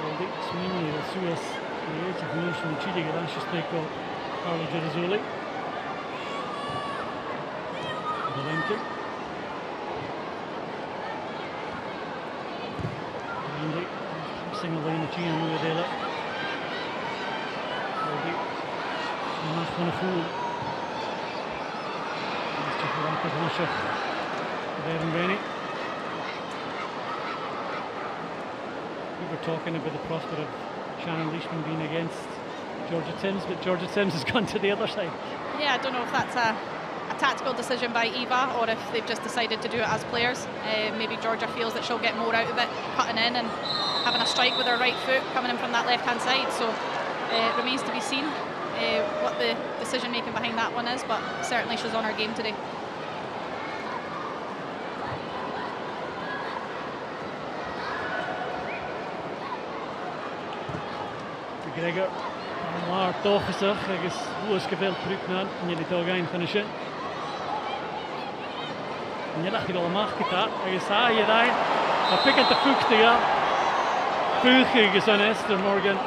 Well, it's mainly the Suez, the age of Nation Chidi Galanshis Neko, Carlo Girizoli. Lincoln. Andy, single line of Gian Muadela. Aldi. Enough on a fool. Mr. Rapid Russia. Devin Benny. We were talking about the prospect of Shannon Leishman being against Georgia Timms, but Georgia Timms has gone to the other side. Yeah, I don't know if that's a tactical decision by Eva or if they've just decided to do it as players. Maybe Georgia feels that she'll get more out of it cutting in and having a strike with her right foot coming in from that left hand side, so it remains to be seen what the decision making behind that one is, but certainly she's on her game today. McGregor maar doorgezet, ergens woest geveld terug naar en jullie toch gaan finishen. En je dacht je al mag gedaan, ergens je daar, maar pikken te vroeg te gaan. Puugjes aan Esther Morgan.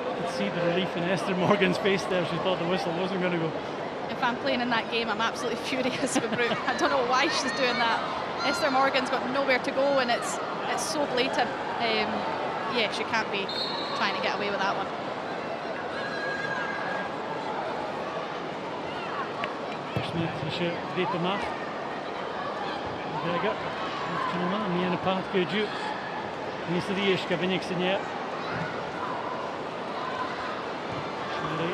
You could see the relief in Esther Morgan's face there. She thought the whistle wasn't going to go. If I'm playing in that game, I'm absolutely furious with Brooke. I don't know why she's doing that. Esther Morgan's got nowhere to go, and it's so blatant. Yeah, she can't be trying to get away with that one. Smith, je weet de maat. McGregor, niet aan de paard kun je. Niet de eerste, ben ik ze niet. Sorry,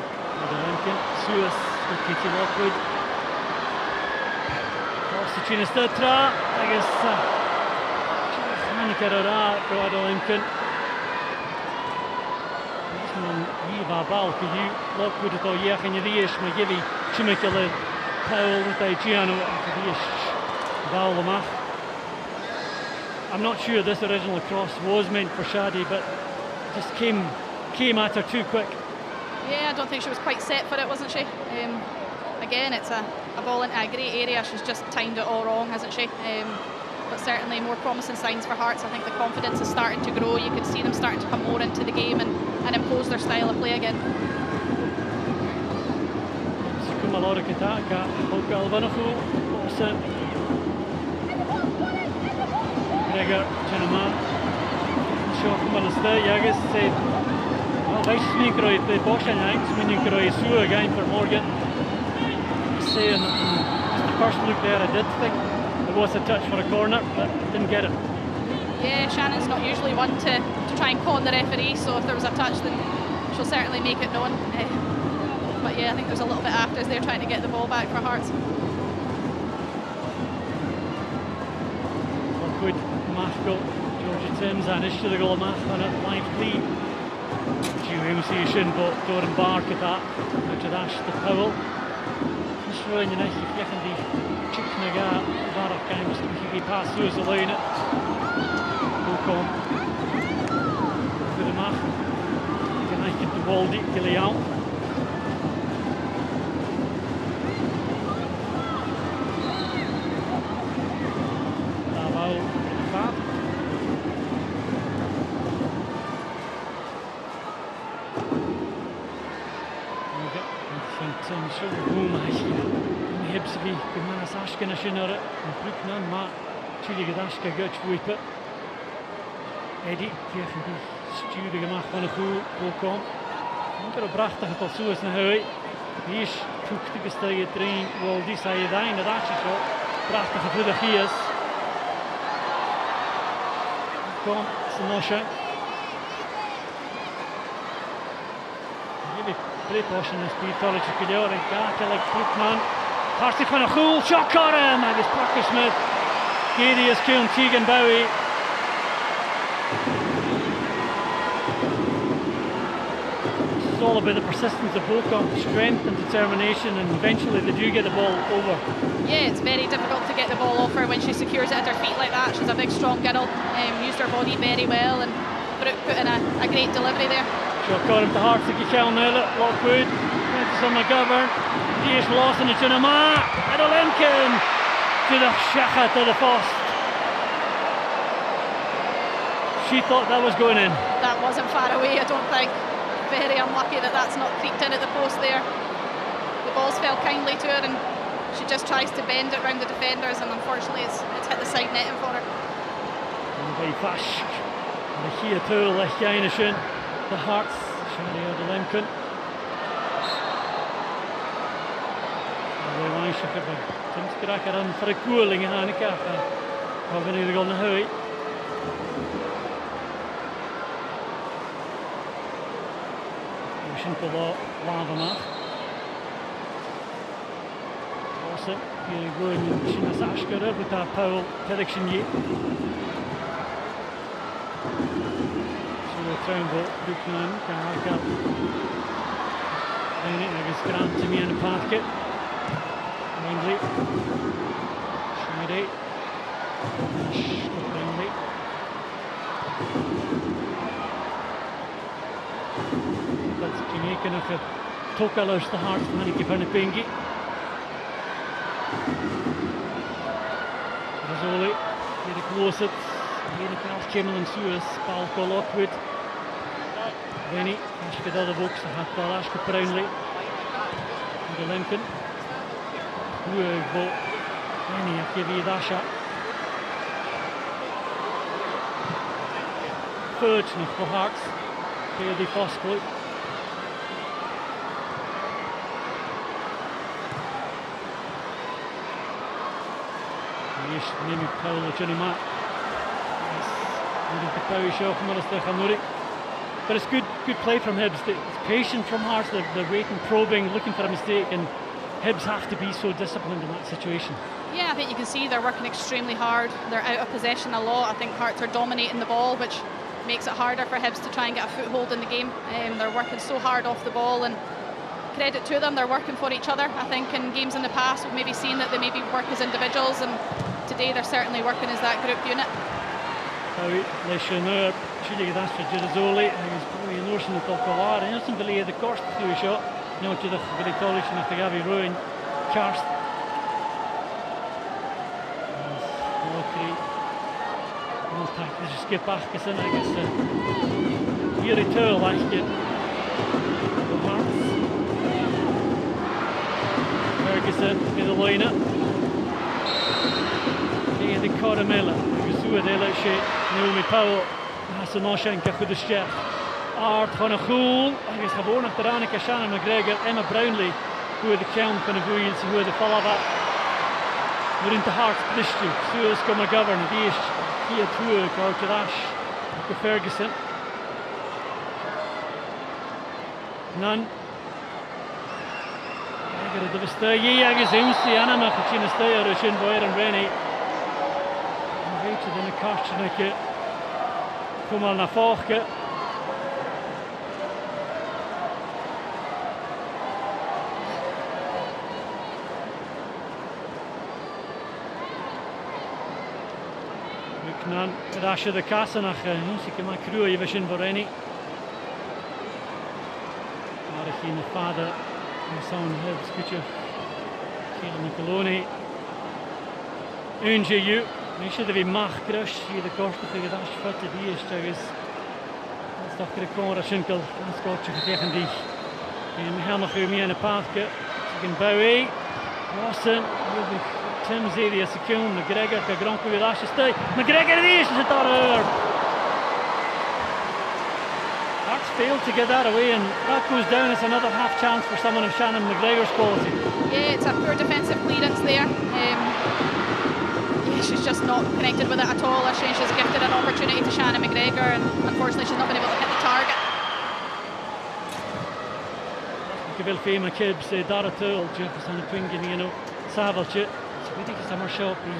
de Lincoln, Suez, een beetje Lockwood. Als de Chinestutra, I guess. Hanika Rara, Rada Lincoln. Hier waar bal, kun je Lockwood het al hier gaan je eerst, maar je weet, Chimikele, Powell, met Giano, die is bal de mag. I'm not sure this original cross was meant for Shadi, but just came at her too quick. Yeah, I don't think she was quite set for it, wasn't she? Again, it's a ball into a great area. She's just timed it all wrong, hasn't she? But certainly more promising signs for Hearts. I think the confidence is starting to grow. You can see them starting to come more into the game and impose their style of play again. Malora Kataka, Hoka Alvanafu, Orson, Gregor, Janama, Shock Malasta, Yagas said, well, Vice Sneaker, the Boshan Yanks, Minikro, Sue again for Morgan. Saying, just the first look there, I did think there was a touch for a corner, but didn't get it. Yeah, Shannon's not usually one to try and con the referee, so if there was a touch, then she'll certainly make it known. But yeah, I think there's a little bit after as they're trying to get the ball back for Hearts. Good Mathgo, Georgia Timms, and is the goal Math on it, live clean. GMC Shinbo, Doran Bark at that, Richard Ash, the Powell. Just showing you nice if you can be chicken again, Varak kind of sticky pass through the line. Go for the Math. Can I get the ball deep to lay out? Hibsby, Gmanas Ashkin, Shinner, and Brooknan, Matt, Chili Gadashka, Gutch, Whipper, Eddie, Tiefenby, Stu, the Gamach, on a fool, Wilcom. Under a bracht of the Suez and Howie, Ish, took the Gestay train, well, this I dine at Ashisho, bracht of the Hias. Wilcom, Sanosha. Maybe pre-portion is Peter Chiquillori, Gaka like Brookman. Party van a goal, shot Coram, and it's Parker Smith. Gady is killed Tegan Bowie. It's all about the persistence of Bocom, strength and determination, and eventually they do get the ball over. Yeah, it's very difficult to get the ball off her when she secures it at her feet like that. She's a big, strong girl, used her body very well, and Brooke put in a great delivery there. Shot Coram to Hearts, the Gichel Nella, Lockwood, Francis on McGovern. Here's Lawson to Tunama, and Lincoln to the Shaka to the post. She thought that was going in. That wasn't far away, I don't think. Very unlucky that that's not creeped in at the post there. The ball's fell kindly to her, and she just tries to bend it round the defenders, and unfortunately it's hit the side netting for her. And by Fash, the Kia Tool, the Hearts, Sharia de Lincoln. Tim's cracker on for a cooling in Hanika. We're going to go on the Howie. Motion for Lava Math. Also, here going in Shinas Ashkara with our Powell direction yet. So we're trying to look now. Can't work out. Then it was Grant to me in the packet. Mindley, Schneide, Mindley. That's Jamaican of a Tokalos the Hearts, Maniki Panipingi. Rizzoli, Erik Losset, Erik Alf Kimmelin Suez, Balco Lockwood. Rennie, Ashka the other books, the Hattal Ashka Brownlee, and the Lincoln. But any I give you that shot. Third for Hearts. Here the first clue. Yes, Mimi Paolo Junima. But it's good play from Hibs. It's patient from Hearts. They're waiting, probing, looking for a mistake, and Hibs have to be so disciplined in that situation. Yeah, I think you can see they're working extremely hard. They're out of possession a lot. I think Hearts are dominating the ball, which makes it harder for Hibs to try and get a foothold in the game. They're working so hard off the ball, and credit to them, they're working for each other. I think in games in the past we've maybe seen that they maybe work as individuals, and today they're certainly working as that group unit. Leishanur, Chile Dasha Girazoli, agus probably an ocean of Dolcolar, and some believe the course through a shot. No to the Bilitolish and after Gavi Ruin, Karst. This is skip back, I guess. Here it turn last year. Ferguson in the lineup. The Caramella, Gusua de Leche, Naomi Powell, Hasanoshenka for the chef. Art van a Goel, I guess gewoon after Annika Shannon McGregor, Emma Brownlee, who are the count van de Goeien, who are the Falava. We're into Hart, Christu, Suez McGovern, the East, Kia Tour, Carterash, the Ferguson. None. I got a devastate, I guess, Imsi, Anna Machina Stayer, Shin Boyer and Rennie. In de kartje, kom al naar voren. We kunnen rasje de kassen naar Nusike maar kruie we zijn voor Rennie. Maar ik geen vader, mijn zoon heeft scootje. Geen Nicoloni. Unje Nu should be Mach Crush, the course to figure that shot to the east. Let's talk to the corner, Schinkel, and Scotch tegen die. En helemaal voor mij in de paadje. Tegen Bowie, Lawson, Tim Zedi, Sekoum, McGregor, Gronko weer asje stay. McGregor the east is daar. Hearts failed to get that away, and that goes down as another half chance for someone of Shannon McGregor's quality. Yeah, it's a poor defensive clearance there. She's just not connected with it at all. She's gifted an opportunity to Shannon McGregor, and unfortunately she's not been able to hit the target. Ik wil veel mijn kids daar het tultje van de twingen, you know, saveltje. Weet ik is maar shop die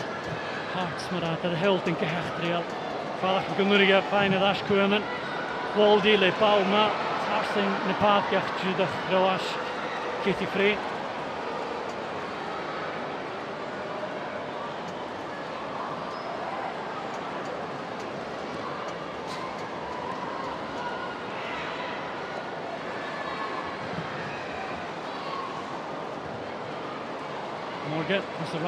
Hearts maar uit de held in gehecht real. Vallig genoeg fijne dash komen. Waldi le Palma, Harsing ne paadjacht de Groas, Kitty Free. Morgan, Mr.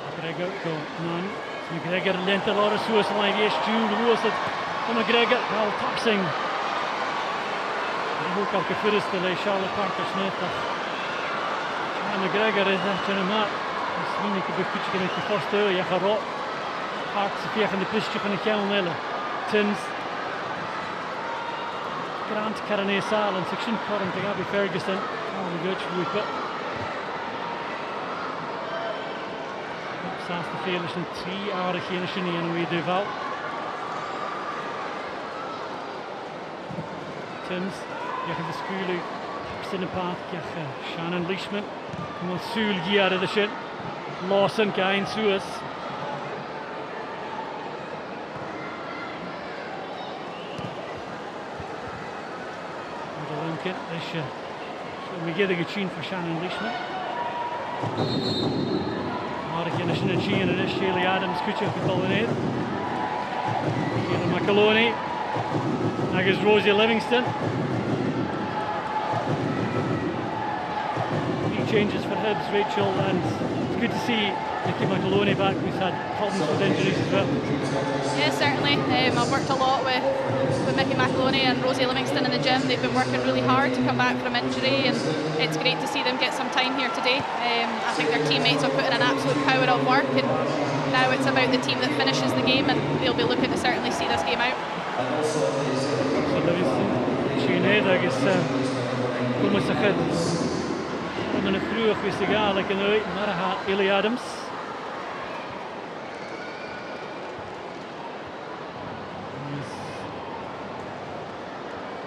McGregor, go none. McGregor lent a lot of suicide line. Yes, Jude was it. McGregor, now toxing. The hook up the first to Charlotte Parker Smith. McGregor is that in a mat. Misschien could be pitching in the first area. Garot. Hart's vegen de pistje van de Kjelmelle. Tins. Grant Carane Sal and section current to Gabby Ferguson. Oh, the good whip it. Saast de Velers een 3-jarige in en weer Duval. Tins, tegen de Skulu, in de paad, tegen Shannon Leishman. Kom on, Sul Giara de Shin. Lawson, Gain Suez. Lincoln, is we get a good chin for Shannon Leishman. Again, is een Jean en is Shaylee Adams goed gevallen in. Hier McAloney. Now is Rosie Livingston. He changes for Hibs, Rachel, and it's good to see Nicky McAloney back, who's had problems with injuries as well. Yeah, certainly. I've worked a lot with Mickey McAloney and Rosie Livingston in the gym. They've been working really hard to come back from injury, and it's great to see them get some time here today. I think their teammates have put in an absolute power of work, and now it's about the team that finishes the game, and they'll be looking to certainly see this game out. So Livingston, I guess, kom eens ahead. Om een vroeg wist ik eigenlijk en uit naar Shaylee Adams.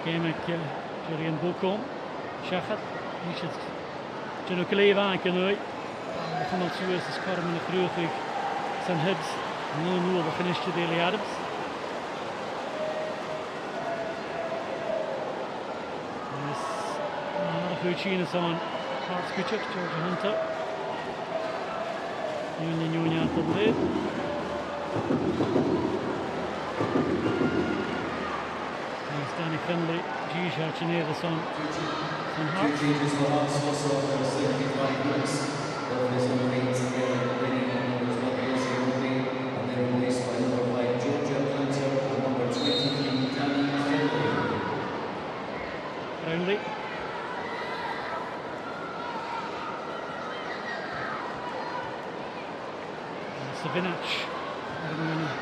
Game Julian Bokom, Shachat, Richard, John O'Cleave aan kan uit. We gaan ons juist de scherm in de vroeg zijn Hibs 0-0 we finished Shaylee Adams. Fucina on Hearts Kuchuk, Georgia Hunter. Union at the lid. There's Danny Finlay, G-Shot, you near this on Hearts. Changes for Hearts also for 75 minutes. Both number 8 Hibernian and number 12 and then released by number 5 Georgia Hunter and number 23 Danny Finlay. Brownlee. Savinac.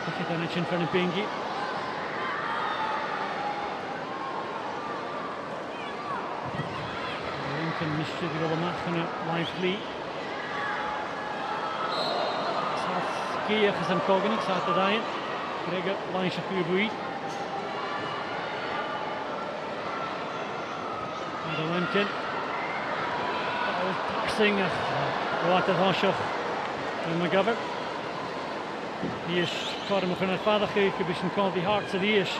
Piketanic in front of Bengi. Lincoln mischief the match on a live lead. Gear is aan Kogenik, zaten daarin. Gregor, lijntje voor Bui. De Lincoln. Singer, Water Hoshach en McGovern. Die is kwaad van het vader gegeven, dus een call die Hearts er is.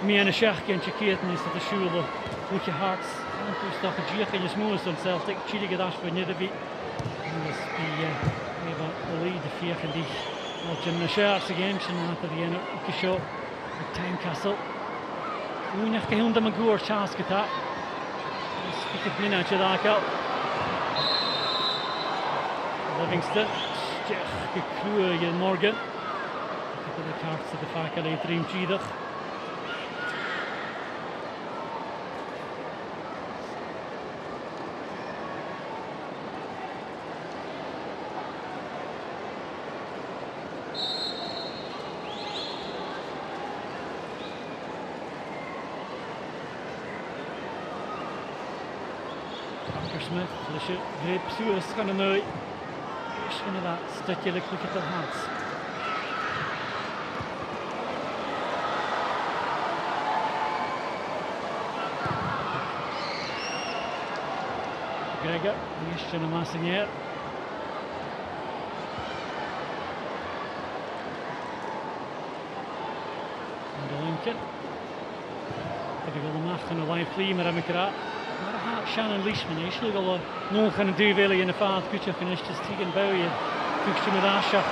Meer een schachje en cheketen is dat de schule goed je Hearts. En toen staat het hier geen smoes dan Celtic. Chile gedacht voor Nederby. En dus die even de lead de vier en die als een scherse game zijn later die een show met Tynecastle. Hoe nog geen honderd maar goed chance gehad. Dus ik heb niet uit je daar al. Livingston, gekluur morgen. Ik heb de kaart de vaak alleen dream cheater. Smith, flesje, greep, Suez gaan er nu. Inderdaad, stukje lukt het Hearts. Gregor, jeszcze na Massinier. En de Lincoln. Ik wil de macht van de live play, maar ik raad. Shannon Leishman, is nog al nog gaan doen willen in de vaart, goed je finished is tegen Bouwen, toekje met Asha,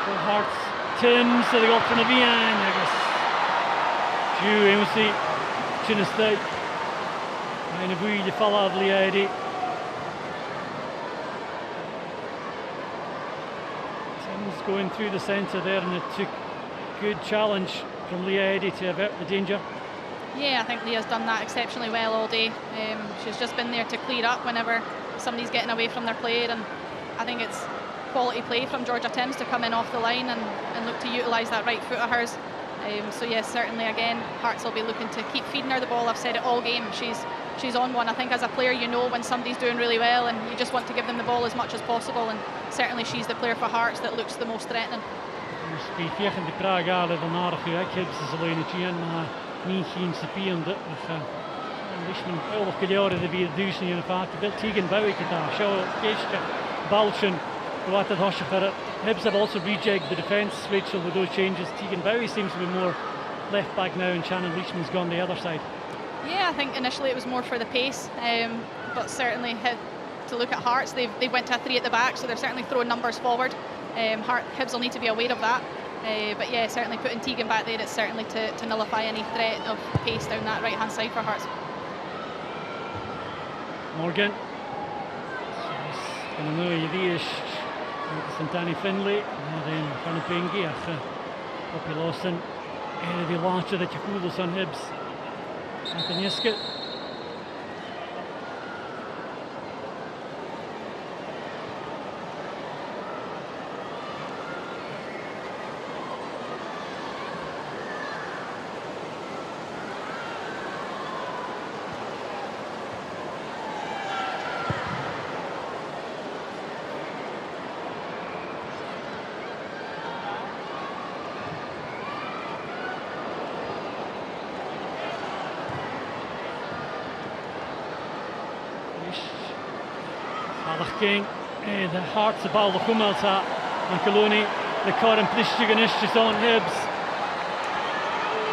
voor Hearts, Tim, ze gaat van de Vian, ergens, Jew, en we zien, Chinnestay, en een goede val uit Liadi. Tim's going through the centre there and it took good challenge from Liadi to avert the danger. Yeah, I think Leah's done that exceptionally well all day. She's just been there to clear up whenever somebody's getting away from their play, and I think it's quality play from Georgia Timms to come in off the line and look to utilise that right foot of hers. So yes, certainly again, Hearts will be looking to keep feeding her the ball. I've said it all game. She's on one. I think as a player, you know when somebody's doing really well, and you just want to give them the ball as much as possible. And certainly she's the player for Hearts that looks the most threatening. Die Praag halen dan aardig uit. Ze alleen het hier maar. Niet geen spiende. Leishman elf jaren de weer duizend in de vaart. Bill Tegan Bowie daar. Show Keisha Balchen. What the Hosher. Hibs have also rejigged the defence, Rachel, with those changes. Tegan Bowie seems to be more left back now, and Shannon Leishman's gone the other side. Yeah, I think initially it was more for the pace, but certainly to look at Hearts, they went to a 3 at the back, so they're certainly throwing numbers forward. Hibs will need to be aware of that. But yeah, certainly putting Tegan back there, it's certainly to nullify any threat of pace down that right-hand side for Hearts. Morgan. En dan nu die is met Danny Finlay. En dan van de Bengi op je lossen. En die laatste dat je voelt aan Hibs. En ten eerste. King, the Hearts of ball the Kumalta and Coloni, the Corin Plishig and Ishtis on Hibs.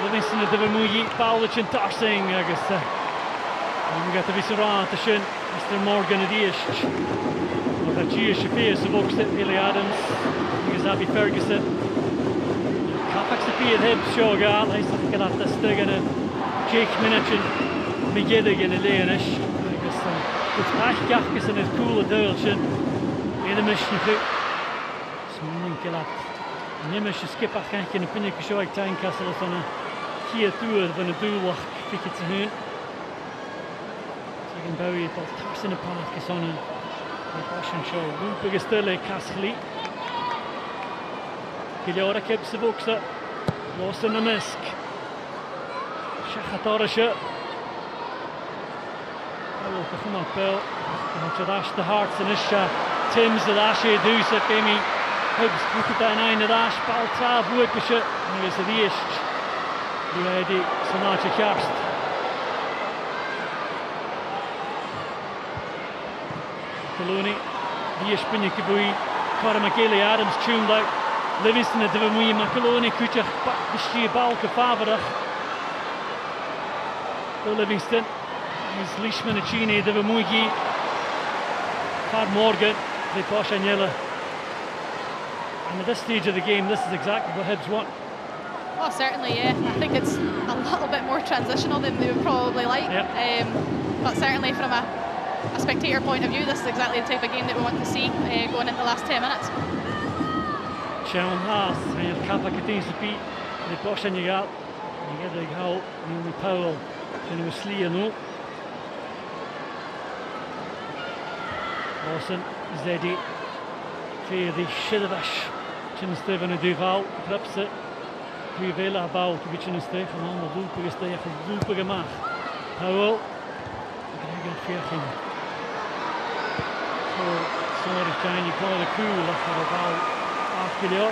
Livingston of the Vermuyi, Bowlich and Tarsing, I guess. And we got the Visera, the Shin, Mr. Morgan of the Ish. Or the Gia Shafir, the Vox, Billy Adams, Abby Ferguson. Peter Hibbs Shogar, I think I'll have to stick in a Jake Minachin, Migedig in a Leonish. It's Ashkakis and his cool adultion in a mission foot. Smunning Kilat. Nimish skip a kank in a pinnick show like Time Castle on a key tour van a doelwach, pick it to him. Second Bowie, but toss in the park is on a passion show. Loopig is still a Castle. Giliora keeps the books up. Lost in the misk. Shachatorisha. Oh, come on, Bill. To dash the hearts in this shot. Tim's the dash, Dusa, Kimmy. Hibbs, look at that 9 of dash. Baltav, Woodbisha. And here's the East. Ready, Sonacha Karst. Coloni. East, Binnykabui. Cara McGilly, Adams, tuned out. Livingston at Divamui, Macoloni, Kuchach, Bishri, Balka, Favarach. Go Livingston. He's Leishman, Achini, Divamuigi. Far Morgan, they Posh Agnella. And at this stage of the game, this is exactly what Hibs want. Oh, certainly, yeah. I think it's a little bit more transitional than they would probably like. Yep. But certainly from a spectator point of view, this is exactly the type of game that we want to see going into the last 10 minutes. Sean Haas, and your Kappa continues to beat the Posh Agnegal. You get the goal, and the Powell, and it was Slee, no. Lawson, Zeddy, Fair, the Shidavish, Chinstev and Duval, grips it. Vela Bau, Kibichinstev, and on the loop, Stef, and loop again. Powell, Gregor Fairkin. Sorry, Shine, you call it a cool after about. Gilior.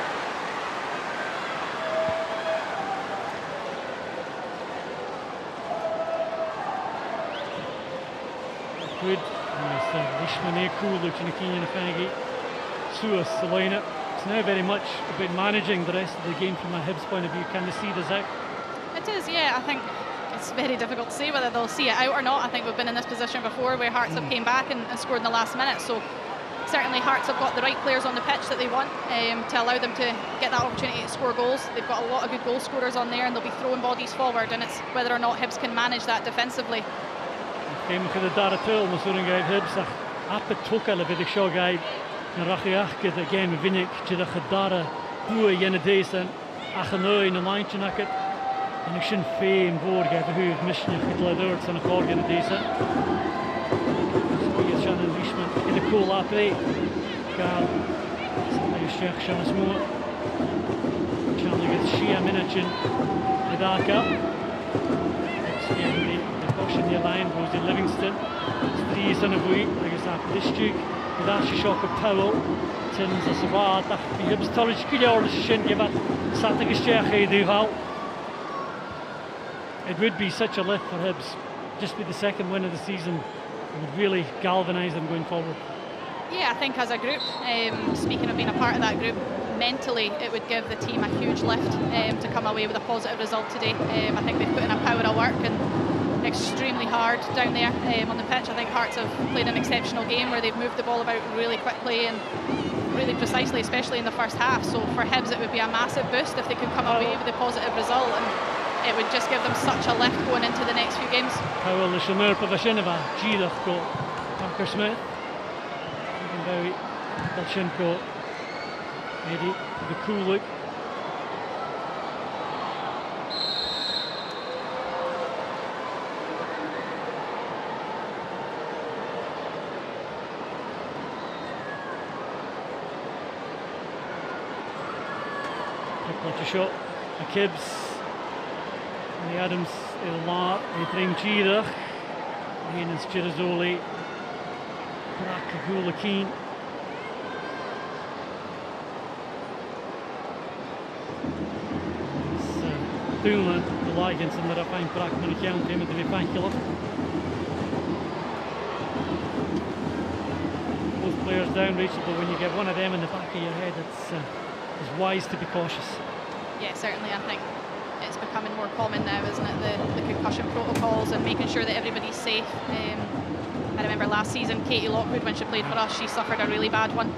Good. Lishman cool looking at Kenyan Faggy. Suas the lineup. It's now very much about managing the rest of the game from a Hibs point of view. Can they see this out? It is, yeah. I think it's very difficult to say whether they'll see it out or not. I think we've been in this position before where Hearts have came back and scored in the last minute. So certainly Hearts have got the right players on the pitch that they want to allow them to get that opportunity to score goals. They've got a lot of good goal scorers on there and they'll be throwing bodies forward, and it's whether or not Hibs can manage that defensively. Game for the Daratul, Masuring Guide Hibs. Apet Toka, the big show guide. And Rachiach again, Vinik, Chida Hadara, Bua Yenadesa, Achano in the line Chinaket. And Shin Fame, Borg, who have mission of Hitler, and a Korg Yenadesa. Shannon Leishman in the cool lap 8. Gal, somebody Sheikh Shanas Moore. Chandler gets Shia Minachin, the dark up. The push in the line goes to Livingston. It's 3 son of Wheat, I guess after this streak. With Ashley Shock of Powell. Tins a Savad, the Hibs Torridge Gilior, the Shin give it. Satig Sheikh Duval. It would be such a lift for Hibs. Just be the second win of the season. It would really galvanise them going forward. Yeah, I think as a group, speaking of being a part of that group, mentally it would give the team a huge lift to come away with a positive result today. I think they've put in a power of work and extremely hard down there on the pitch. I think Hearts have played an exceptional game where they've moved the ball about really quickly and really precisely, especially in the first half. So for Hibs it would be a massive boost if they could come away with a positive result, and it would just give them such a lift going into the next few games. Powell, the Shamir Pavashinova, Gidach go, Parker Smith, Bowie, Bolchenko, Eddie, the cool look. Watch a shot, the Kibbs. The Adams, Lar, Ibrahim Girach, Heinz Girazoli, Brakagula Keen. Doelen, the Lions, and the Rafine Brakman account him at the Vipankilla. Both players down, Rachel, but when you get one of them in the back of your head, it's wise to be cautious. Yeah, certainly, I think it's becoming more common now, isn't it, the concussion protocols and making sure that everybody's safe. I remember last season Katie Lockwood, when she played for us, she suffered a really bad one.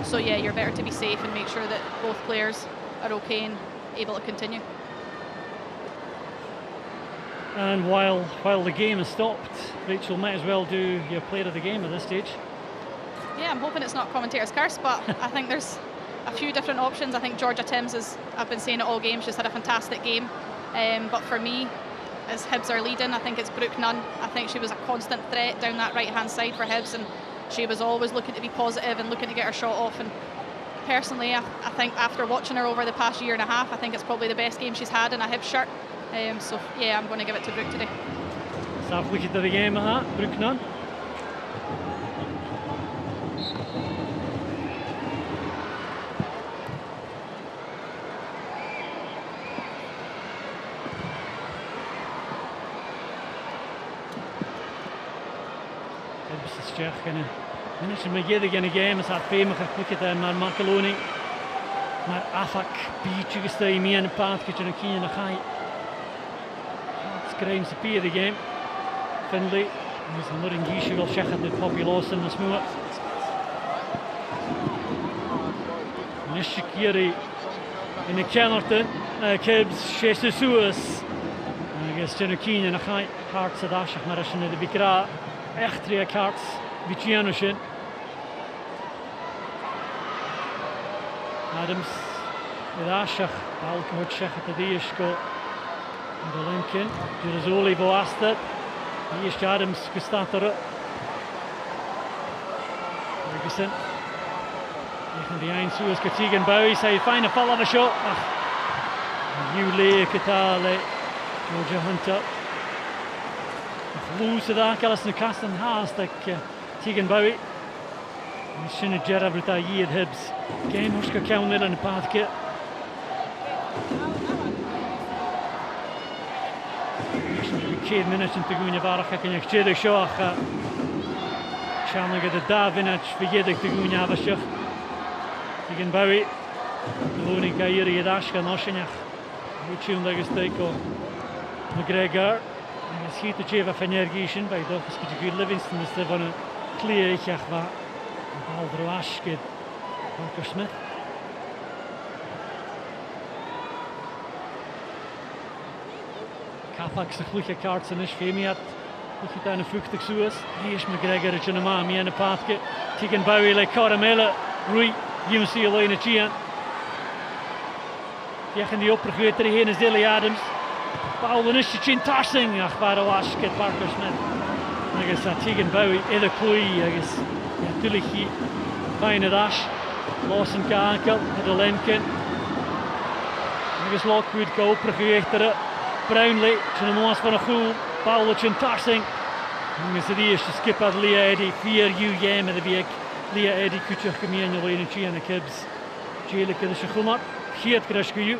So yeah, you're better to be safe and make sure that both players are okay and able to continue. And while the game has stopped, Rachel, might as well do your player of the game at this stage. Yeah, I'm hoping it's not commentator's curse, but I think there's a few different options. I think Georgia Timms is, I've been saying it all game, she's had a fantastic game. But for me, as Hibs are leading, I think it's Brooke Nunn. I think she was a constant threat down that right-hand side for Hibs, and she was always looking to be positive and looking to get her shot off. And personally, I think after watching her over the past year and a half, I think it's probably the best game she's had in a Hibs shirt. So yeah, I'm going to give it to Brooke today. Let's have a look at the game of that, Brooke Nunn. En mensen met jeder in de game is het veel meer geklikt maar Makeloni, maar afak beetje gestaan mee in de paardje en kien en ga. Het krijgen ze per de game. Finley, dus een meer een giesje wil zeggen de populatie in de smoe. Nishikiri in de Kennerton, Kibs, Jesus. En ik sta nu kien en ga. Hart ze daar zeg maar als je de bikra echt 3 kaarts. Vichianushin. Adams with Ashach, Balkwood Shechat at the Ishko. The Lincoln, Girazoli Boastet. Ish Adams Gustatara. Ferguson. Even behind Suez Katigan Bowie say find a fall on a shot. Yule Katale. Georgia Hunter. Lose to that, Alison Caston has the Tegan Bowie. Sinna Gerard with that year Hibs. Game Huska Cownil in the pathkit. Kid minutes into Gunya Baraka can exchange show. Channel get the Davinach Vigedic to Gunya Avashach. Tegan Bowie. Loning Kairi Yadashka Noshinach. Richard Legasteko. McGregor. En schiet het even van Nergishin bij de goed Livingston is er van een kleertje waar Aldroaschke Parker Smith. Kapak de goede kaart en is Femiat. Goed aan een vluchtig zoes. Hier is McGregor het je maar mee aan de paadje. Tegan Bowie like Caramella. Rui, je ziet alleen het Gian. Je gaat die oppergeut erheen is Dilly Adams. Paul the Nishin tossing, Achbaro Ashket Parker Smith. I guess Tegan Bowie, Ida Cloy, I guess Tulichi, Fine Dash, Lawson Kankel, the Lemkin. I guess Lockwood go Progechter, Brownlee, Chinamos van a Goel, Paul Chin tossing. I guess the is to skip at Leah Eddy, 4U game at the big Leah Eddy Kuchach Communion in Chi and the Kibs. Jailik the Shachumar, Hiet Krashku.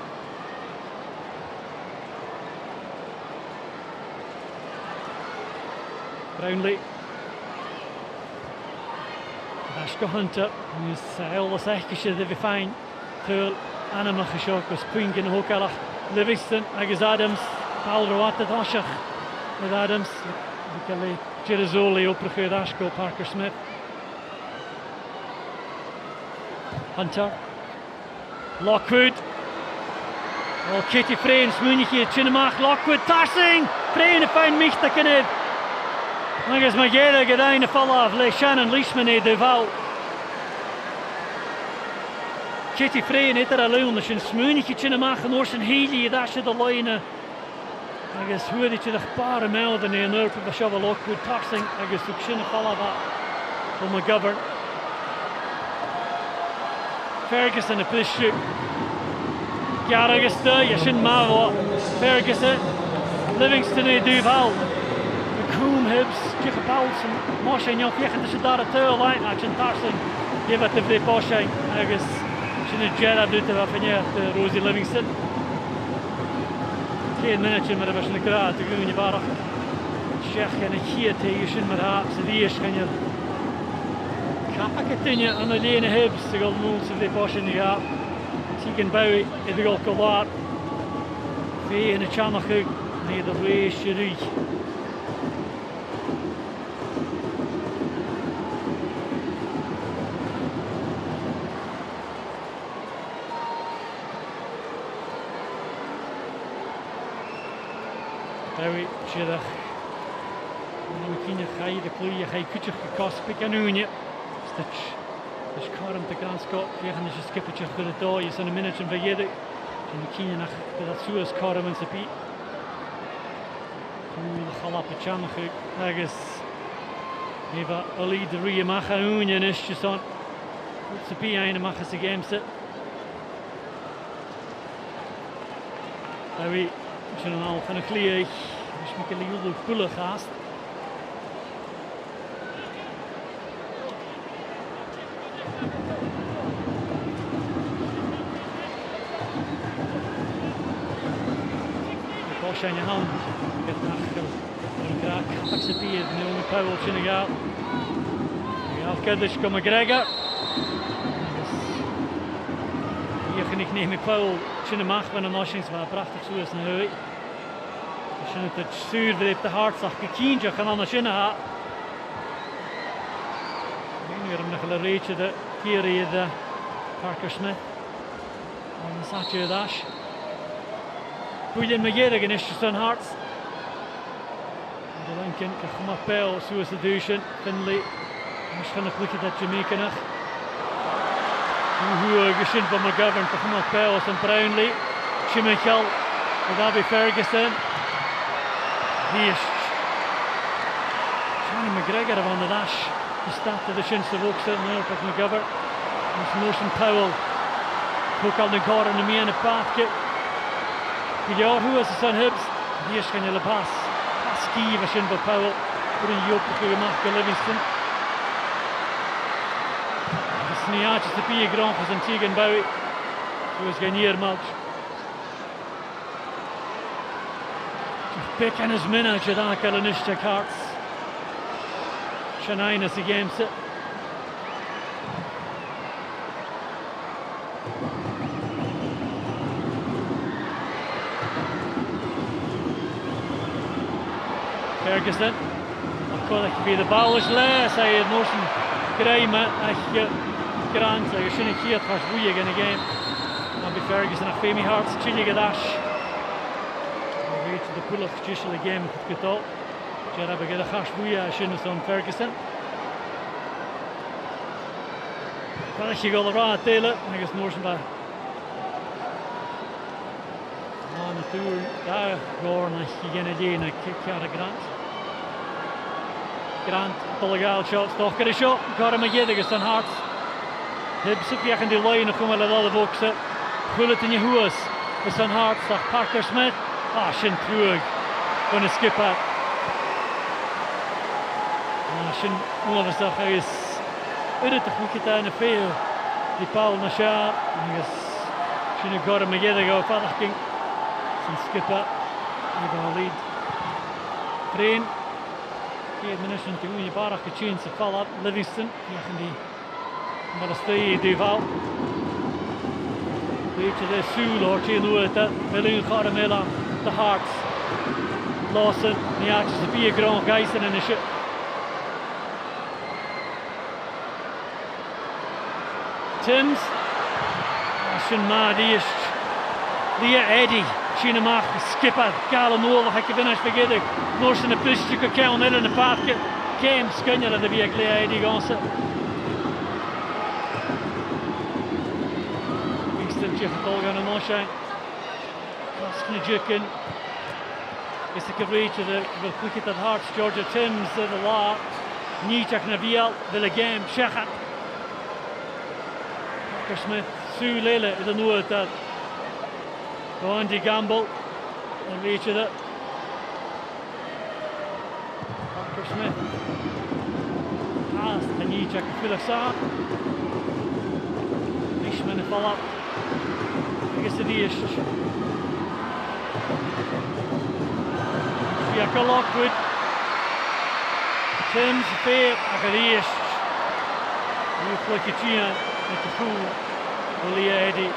Brownlee. Ashko Hunter, who's all the seconds that we find. Thurl, Anna Machishok was Pink in Hokalach. Livingston, Agus Adams, Paul Rawata Doshach with Adams. Vikali Girazoli, Oprah Ashko, Parker Smith. Hunter. Lockwood. Oh, Katie Freyne, Smooniki, Chinamach, Lockwood, tossing! Freyne, find mich da Kenneth. Agus mae gera gyda un y ffolaf le Shannon Leishman ei dyfal. Katie Freyne edrych ar lwn sy'n smwnig I chyn ymach yn oes yn heili I ddasyd o loena. Agus hwyd I chydach bar y mewd yn ei yn yrp o siof o Lockwood tossing agus yw'n sy'n y ffolaf o McGovern. Ferguson y pysio. Gar agus dy, sy'n mawr o Ferguson. Livingston ei dyfal. Coom Hibs, Chicha Paulson, Moshe Nyok, Yechan to Shadara Turl line, Achin Tarson, give it to the Poshe, Agus, Shin Gerard do to Rafinha to Rosie Livingston. 10 minutes in Marabashan Kra to Gun Barak. Sheikh and a Kia to Yushin Marab, Sadish Kenya. Kapakatinya and the Lane Hibs, the gold moves of the Poshe in the gap. Tegan Bowie, the gold Kolar. Fee in a Chamachu, neither way Shiri. Ewi, siadach. Kine chai de plwy, chai cwtioch y cosbig yn wnio. Stitch. Ys corym dy gran Scott, fiach yn ysio skipitioch gyda doi, ys yn y minute yn fegydig. Yn y kine nach gyda sŵas corym yn sy'n byd. Cwl chalap y chamach agos. Efa oli dy rhi ymach a wnio yn ysio son. Sy'n byd ein ymach as y game sit. Ewi, sy'n yn alf yn y chliach. Ys mi gael ei wlwg bwlach ast. Zijn je hand, het nachtel, een graag, als ze bier, nu een puiltje in gaat. Ja, Kaddish komt McGregor. Hier kan ik niet meer puil, tjene mag van een nations waar prachtig zo is naar hui. Als je het stuur heeft de hartslag gekientje gaan anders in ha. Nu hem nog een reetje de hier de Parker Smith. En dan zat je dash. William McGregor in Ishton Hearts. De Lincoln, SWPL, Suicide, Finley. Waarschijnlijk lukt dat Jamaica nog. Hoe gezien van McGovern, SWPL en Brownlee. Chimichal, David Ferguson. Die is Johnny McGregor van de dash. Die staat de Shinste Volksen, op McGovern. Dus Motion Powell. Ook al de kar in de mee in het paadje. Ja, hoe is het zijn hubs? Hier gaan jullie pas. Paski, we zijn bij Powell. Voor een joop op je macht Livingston. De sneaatjes te pie grond van zijn tegen Bowie. Zo is geen hier match. Pik en his minna, je dan kan een isje kaarts. Shanain is de game set. Ferguson, kon ik bij de bal is les, hij het moesten krijgen, echt grant, hij is niet hier, het was boeiend in de game. Dan bij Ferguson naar Femi Harts, chillige dash. We weten de pool of chillige game goed getoond. Jij hebt een gas boeiend, als je nu zo'n Ferguson. Kan ik je wel eraan telen, en ik is moesten bij. Aan de toer, daar gaan we geen idee, en kijk naar de grant. Grant, illegaal shot, toch een shot, got hem again against on Hearts. Hibbs op in die line, komen we alle boksen. Gullet in je hoes, is on Hearts, dag Parker Smith. Ah, shin terug, van de skipper. Ah, shin, ongeveer hij is uit het goed gedaan en veel. Die Paul Nasha, en is shin got hem again, go verder ging. Zijn skipper, die gaan lead. Train. 4 minutes to win je barach gechanged to follow up Livingston. Ja, gaan die maar dat stay Duval. Beetje de Sul hoort je nu het Melun Caramella, de Hearts. Lawson, ja, het is de 4 grand geisten in de ship. Timms. Shin ma die is Leah Eddy. Chinamach, skipper, Carlo Noor, hij kan finish vergeten. Noors in de pusje kan count in de paadje. Kem skunjer dat de weer Leah Eddy gaan zitten. Winston Jeffel gaan een onshine. Kasnijukin. Is de cabretje de wil quick at Hearts. Georgia Timms de la. Nietzsche Naviel de la game. Shechat. Parker Smith, Sue Lele de Noor dat. Andy Gamble, dan weet je dat. Parker Smith. Haast, en niet checken veel samen. Ishman een val op. Ik is de eerste. Via Lockwood. Timms, Peer, en de eerste. Nu vlok je Gina met de voel. Willie Eddy.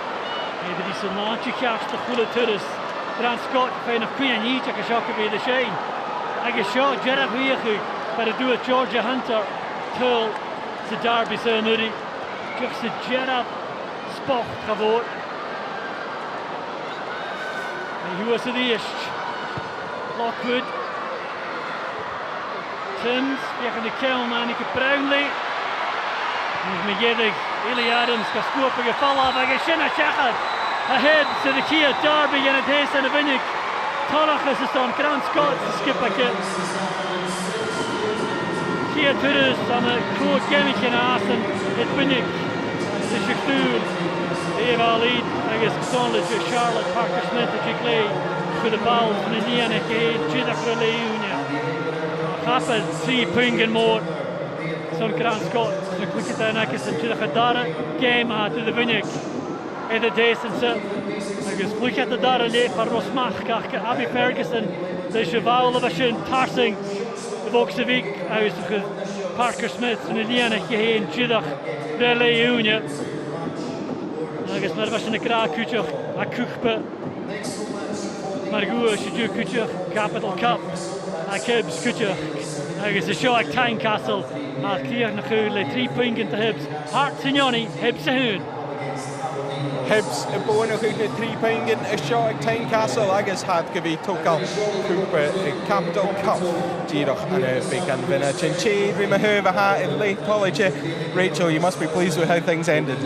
Er is een maandje gast, de goede turres. Grant Scott, fijn nog kun je niet, ik ga weer de shine. Ik ga zo, Gerard weer goed. Maar dat doet Georgia Hunter, Tull, de Derby zijn nu. Just de Gerard sport gewoon. En hoe is het eerst? Lockwood. Timms, tegen de Kelm, Anneke Brownlee. Megyedig, Eli Adams, Kaskupa Gefalla, Bagashina Chachad. Ahead to the Kia Derby in het Hees en de Vinnik. Torach is het on Grand Scott, Skipperke. Kia Turus aan de Kroot Gemmetje naast en het Vinnik. De Chaktour, Eva Lead, Agus Sonlich, Charlotte Parker Smith, de Clay. Voor de bal van de Nian en Geheen, Jida Freleeunia. Happen 3 punten more. Zo'n Grand Scott, zo'n klikt daar nekjes en Jida Gadara. Game uit de Vinnik. In de Decense. Agus klikt de daar leeg van Rosmach, Kachke, Abby Ferguson. De Cheval of een Tarsing. De Voxeviek, uit Parker Smith van de Nian en Geheen, Jida Freleeunia. Agus maar was een graag kutje, a kuchpe. Margua Shiju Kutcher, Capital Cup, a Kibs Kutcher. Agus de show at Tynecastle, a clear na chule, 3 punten te Hibs. Hart Signoni, Hibs Hoon. Hibs yn bwyn o chwyd 3 punten y sio at Tynecastle agus had gyfi tokal cwpa Capital Cup. Giroch yn y big and finna Chinchid, fi myhyf a ha in late college. Rachel, you must be pleased with how things ended.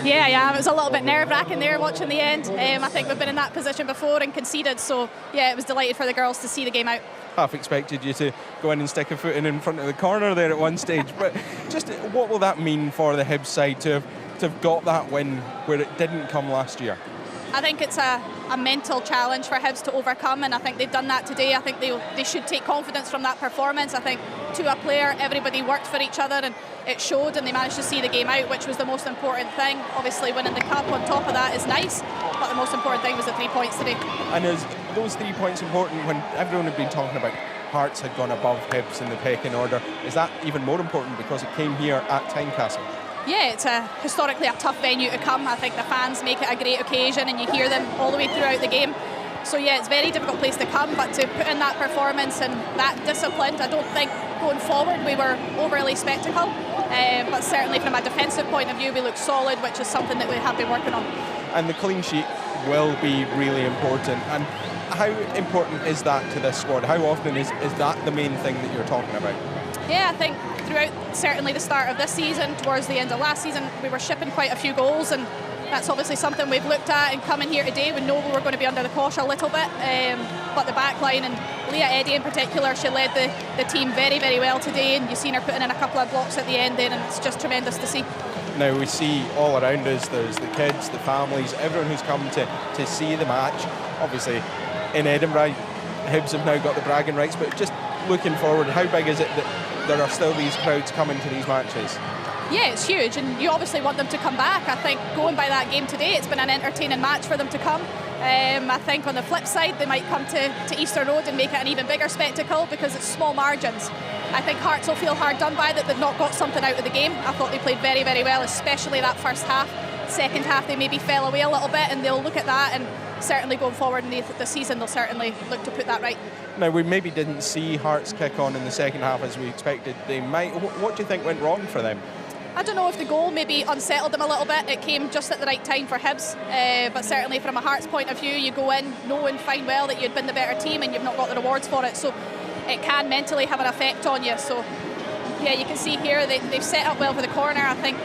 Yeah, it was a little bit nerve-wracking there watching the end. I think we've been in that position before and conceded, so yeah, it was delighted for the girls to see the game out. Half expected you to go in and stick a foot in front of the corner there at one stage, but just what will that mean for the Hibs side to have got that win where it didn't come last year? I think it's a mental challenge for Hibs to overcome, and I think they've done that today. I think they should take confidence from that performance. I think to a player, everybody worked for each other and it showed, and they managed to see the game out, which was the most important thing. Obviously winning the cup on top of that is nice, but the most important thing was the 3 points today. And is those 3 points important when everyone had been talking about Hearts had gone above Hibs in the pecking order? Is that even more important because it came here at Tynecastle? Yeah, it's historically a tough venue to come. I think the fans make it a great occasion and you hear them all the way throughout the game. So yeah, it's a very difficult place to come, but to put in that performance and that discipline, I don't think going forward we were overly spectacle, but certainly from a defensive point of view we look solid, which is something that we have been working on. And the clean sheet will be really important. And how important is that to this squad? How often is that the main thing that you're talking about? Yeah, I think throughout certainly the start of this season, towards the end of last season, we were shipping quite a few goals, and that's obviously something we've looked at. And coming here today, we know we were going to be under the cosh a little bit, but the back line, and Leah Eddy in particular, she led the team very, very well today, and you've seen her putting in a couple of blocks at the end there, and it's just tremendous to see. Now we see all around us, there's the kids, the families, everyone who's come to see the match. Obviously in Edinburgh, Hibs have now got the bragging rights, but just looking forward, how big is it that there are still these crowds coming to these matches? Yeah, it's huge, and you obviously want them to come back. I think going by that game today, it's been an entertaining match for them to come. I think on the flip side, they might come to Easter Road and make it an even bigger spectacle because it's small margins. I think Hearts will feel hard done by that they've not got something out of the game. I thought they played very, very well, especially that first half. Second half, they maybe fell away a little bit, and they'll look at that, and certainly going forward in the season, they'll certainly look to put that right. Now, we maybe didn't see Hearts kick on in the second half as we expected they might. What do you think went wrong for them? I don't know if the goal maybe unsettled them a little bit. It came just at the right time for Hibs, but certainly from a Hearts point of view, you go in knowing fine well that you'd been the better team and you've not got the rewards for it, so it can mentally have an effect on you. So yeah, you can see here they've set up well for the corner. I think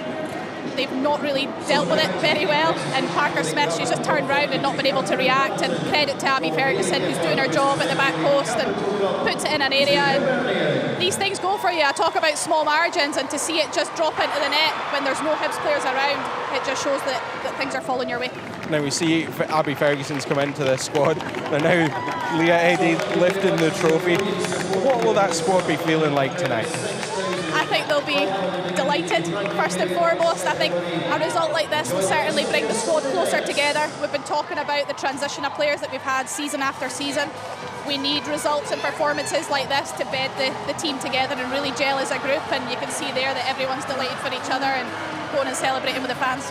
they've not really dealt with it very well, and Parker Smith, she's just turned round and not been able to react, and credit to Abby Ferguson who's doing her job at the back post and puts it in an area, and these things go for you. I talk about small margins, and to see it just drop into the net when there's no Hibs players around, it just shows that things are falling your way. Now we see Abby Ferguson's come into the squad, and now Leah Eddy lifting the trophy. What will that squad be feeling like tonight? I think they'll be delighted, first and foremost. I think a result like this will certainly bring the squad closer together. We've been talking about the transition of players that we've had season after season. We need results and performances like this to bed the team together and really gel as a group, and you can see there that everyone's delighted for each other and going and celebrating with the fans.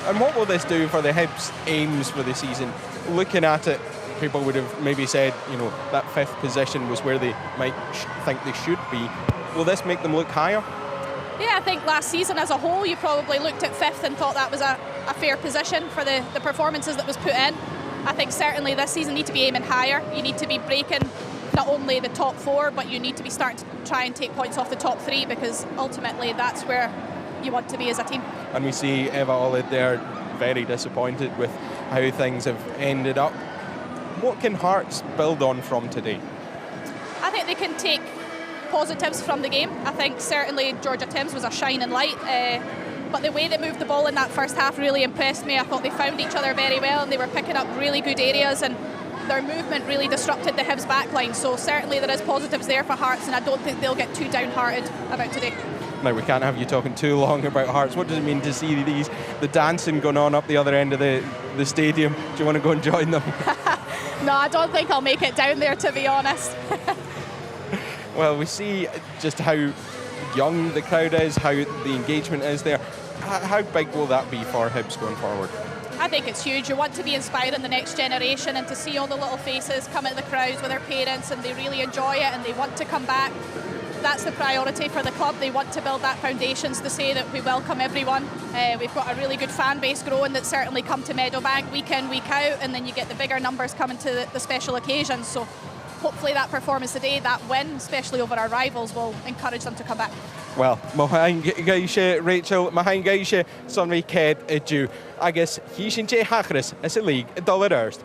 And what will this do for the Hibs' aims for the season? Looking at it, people would have maybe said, you know, that 5th position was where they might think they should be. Will this make them look higher? Yeah, I think last season as a whole you probably looked at 5th and thought that was a fair position for the performances that was put in. I think certainly this season you need to be aiming higher. You need to be breaking not only the top 4, but you need to be starting to try and take points off the top 3, because ultimately that's where you want to be as a team. And we see Eva Olid there very disappointed with how things have ended up. What can Hearts build on from today? I think they can take positives from the game. I think certainly Georgia Timms was a shining light, but the way they moved the ball in that first half really impressed me. I thought they found each other very well and they were picking up really good areas, and their movement really disrupted the Hibs backline. So certainly there is positives there for Hearts, and I don't think they'll get too downhearted about today. Now, we can't have you talking too long about Hearts. What does it mean to see the dancing going on up the other end of the stadium? Do you want to go and join them? No, I don't think I'll make it down there, to be honest. Well, we see just how young the crowd is, how the engagement is there. How big will that be for Hibs going forward? I think it's huge. You want to be inspiring the next generation, and to see all the little faces come into the crowds with their parents and they really enjoy it and they want to come back. That's the priority for the club. They want to build that foundations to say that we welcome everyone. We've got a really good fan base growing that certainly come to Meadowbank week in, week out, and then you get the bigger numbers coming to the special occasions. So hopefully that performance today, that win, especially over our rivals, will encourage them to come back. Well, Mohain Gaisha, Rachel, Mohain Gaisha, Sonri Ked, Edu. Agus, Hishin J. Hachris, as a league, $1.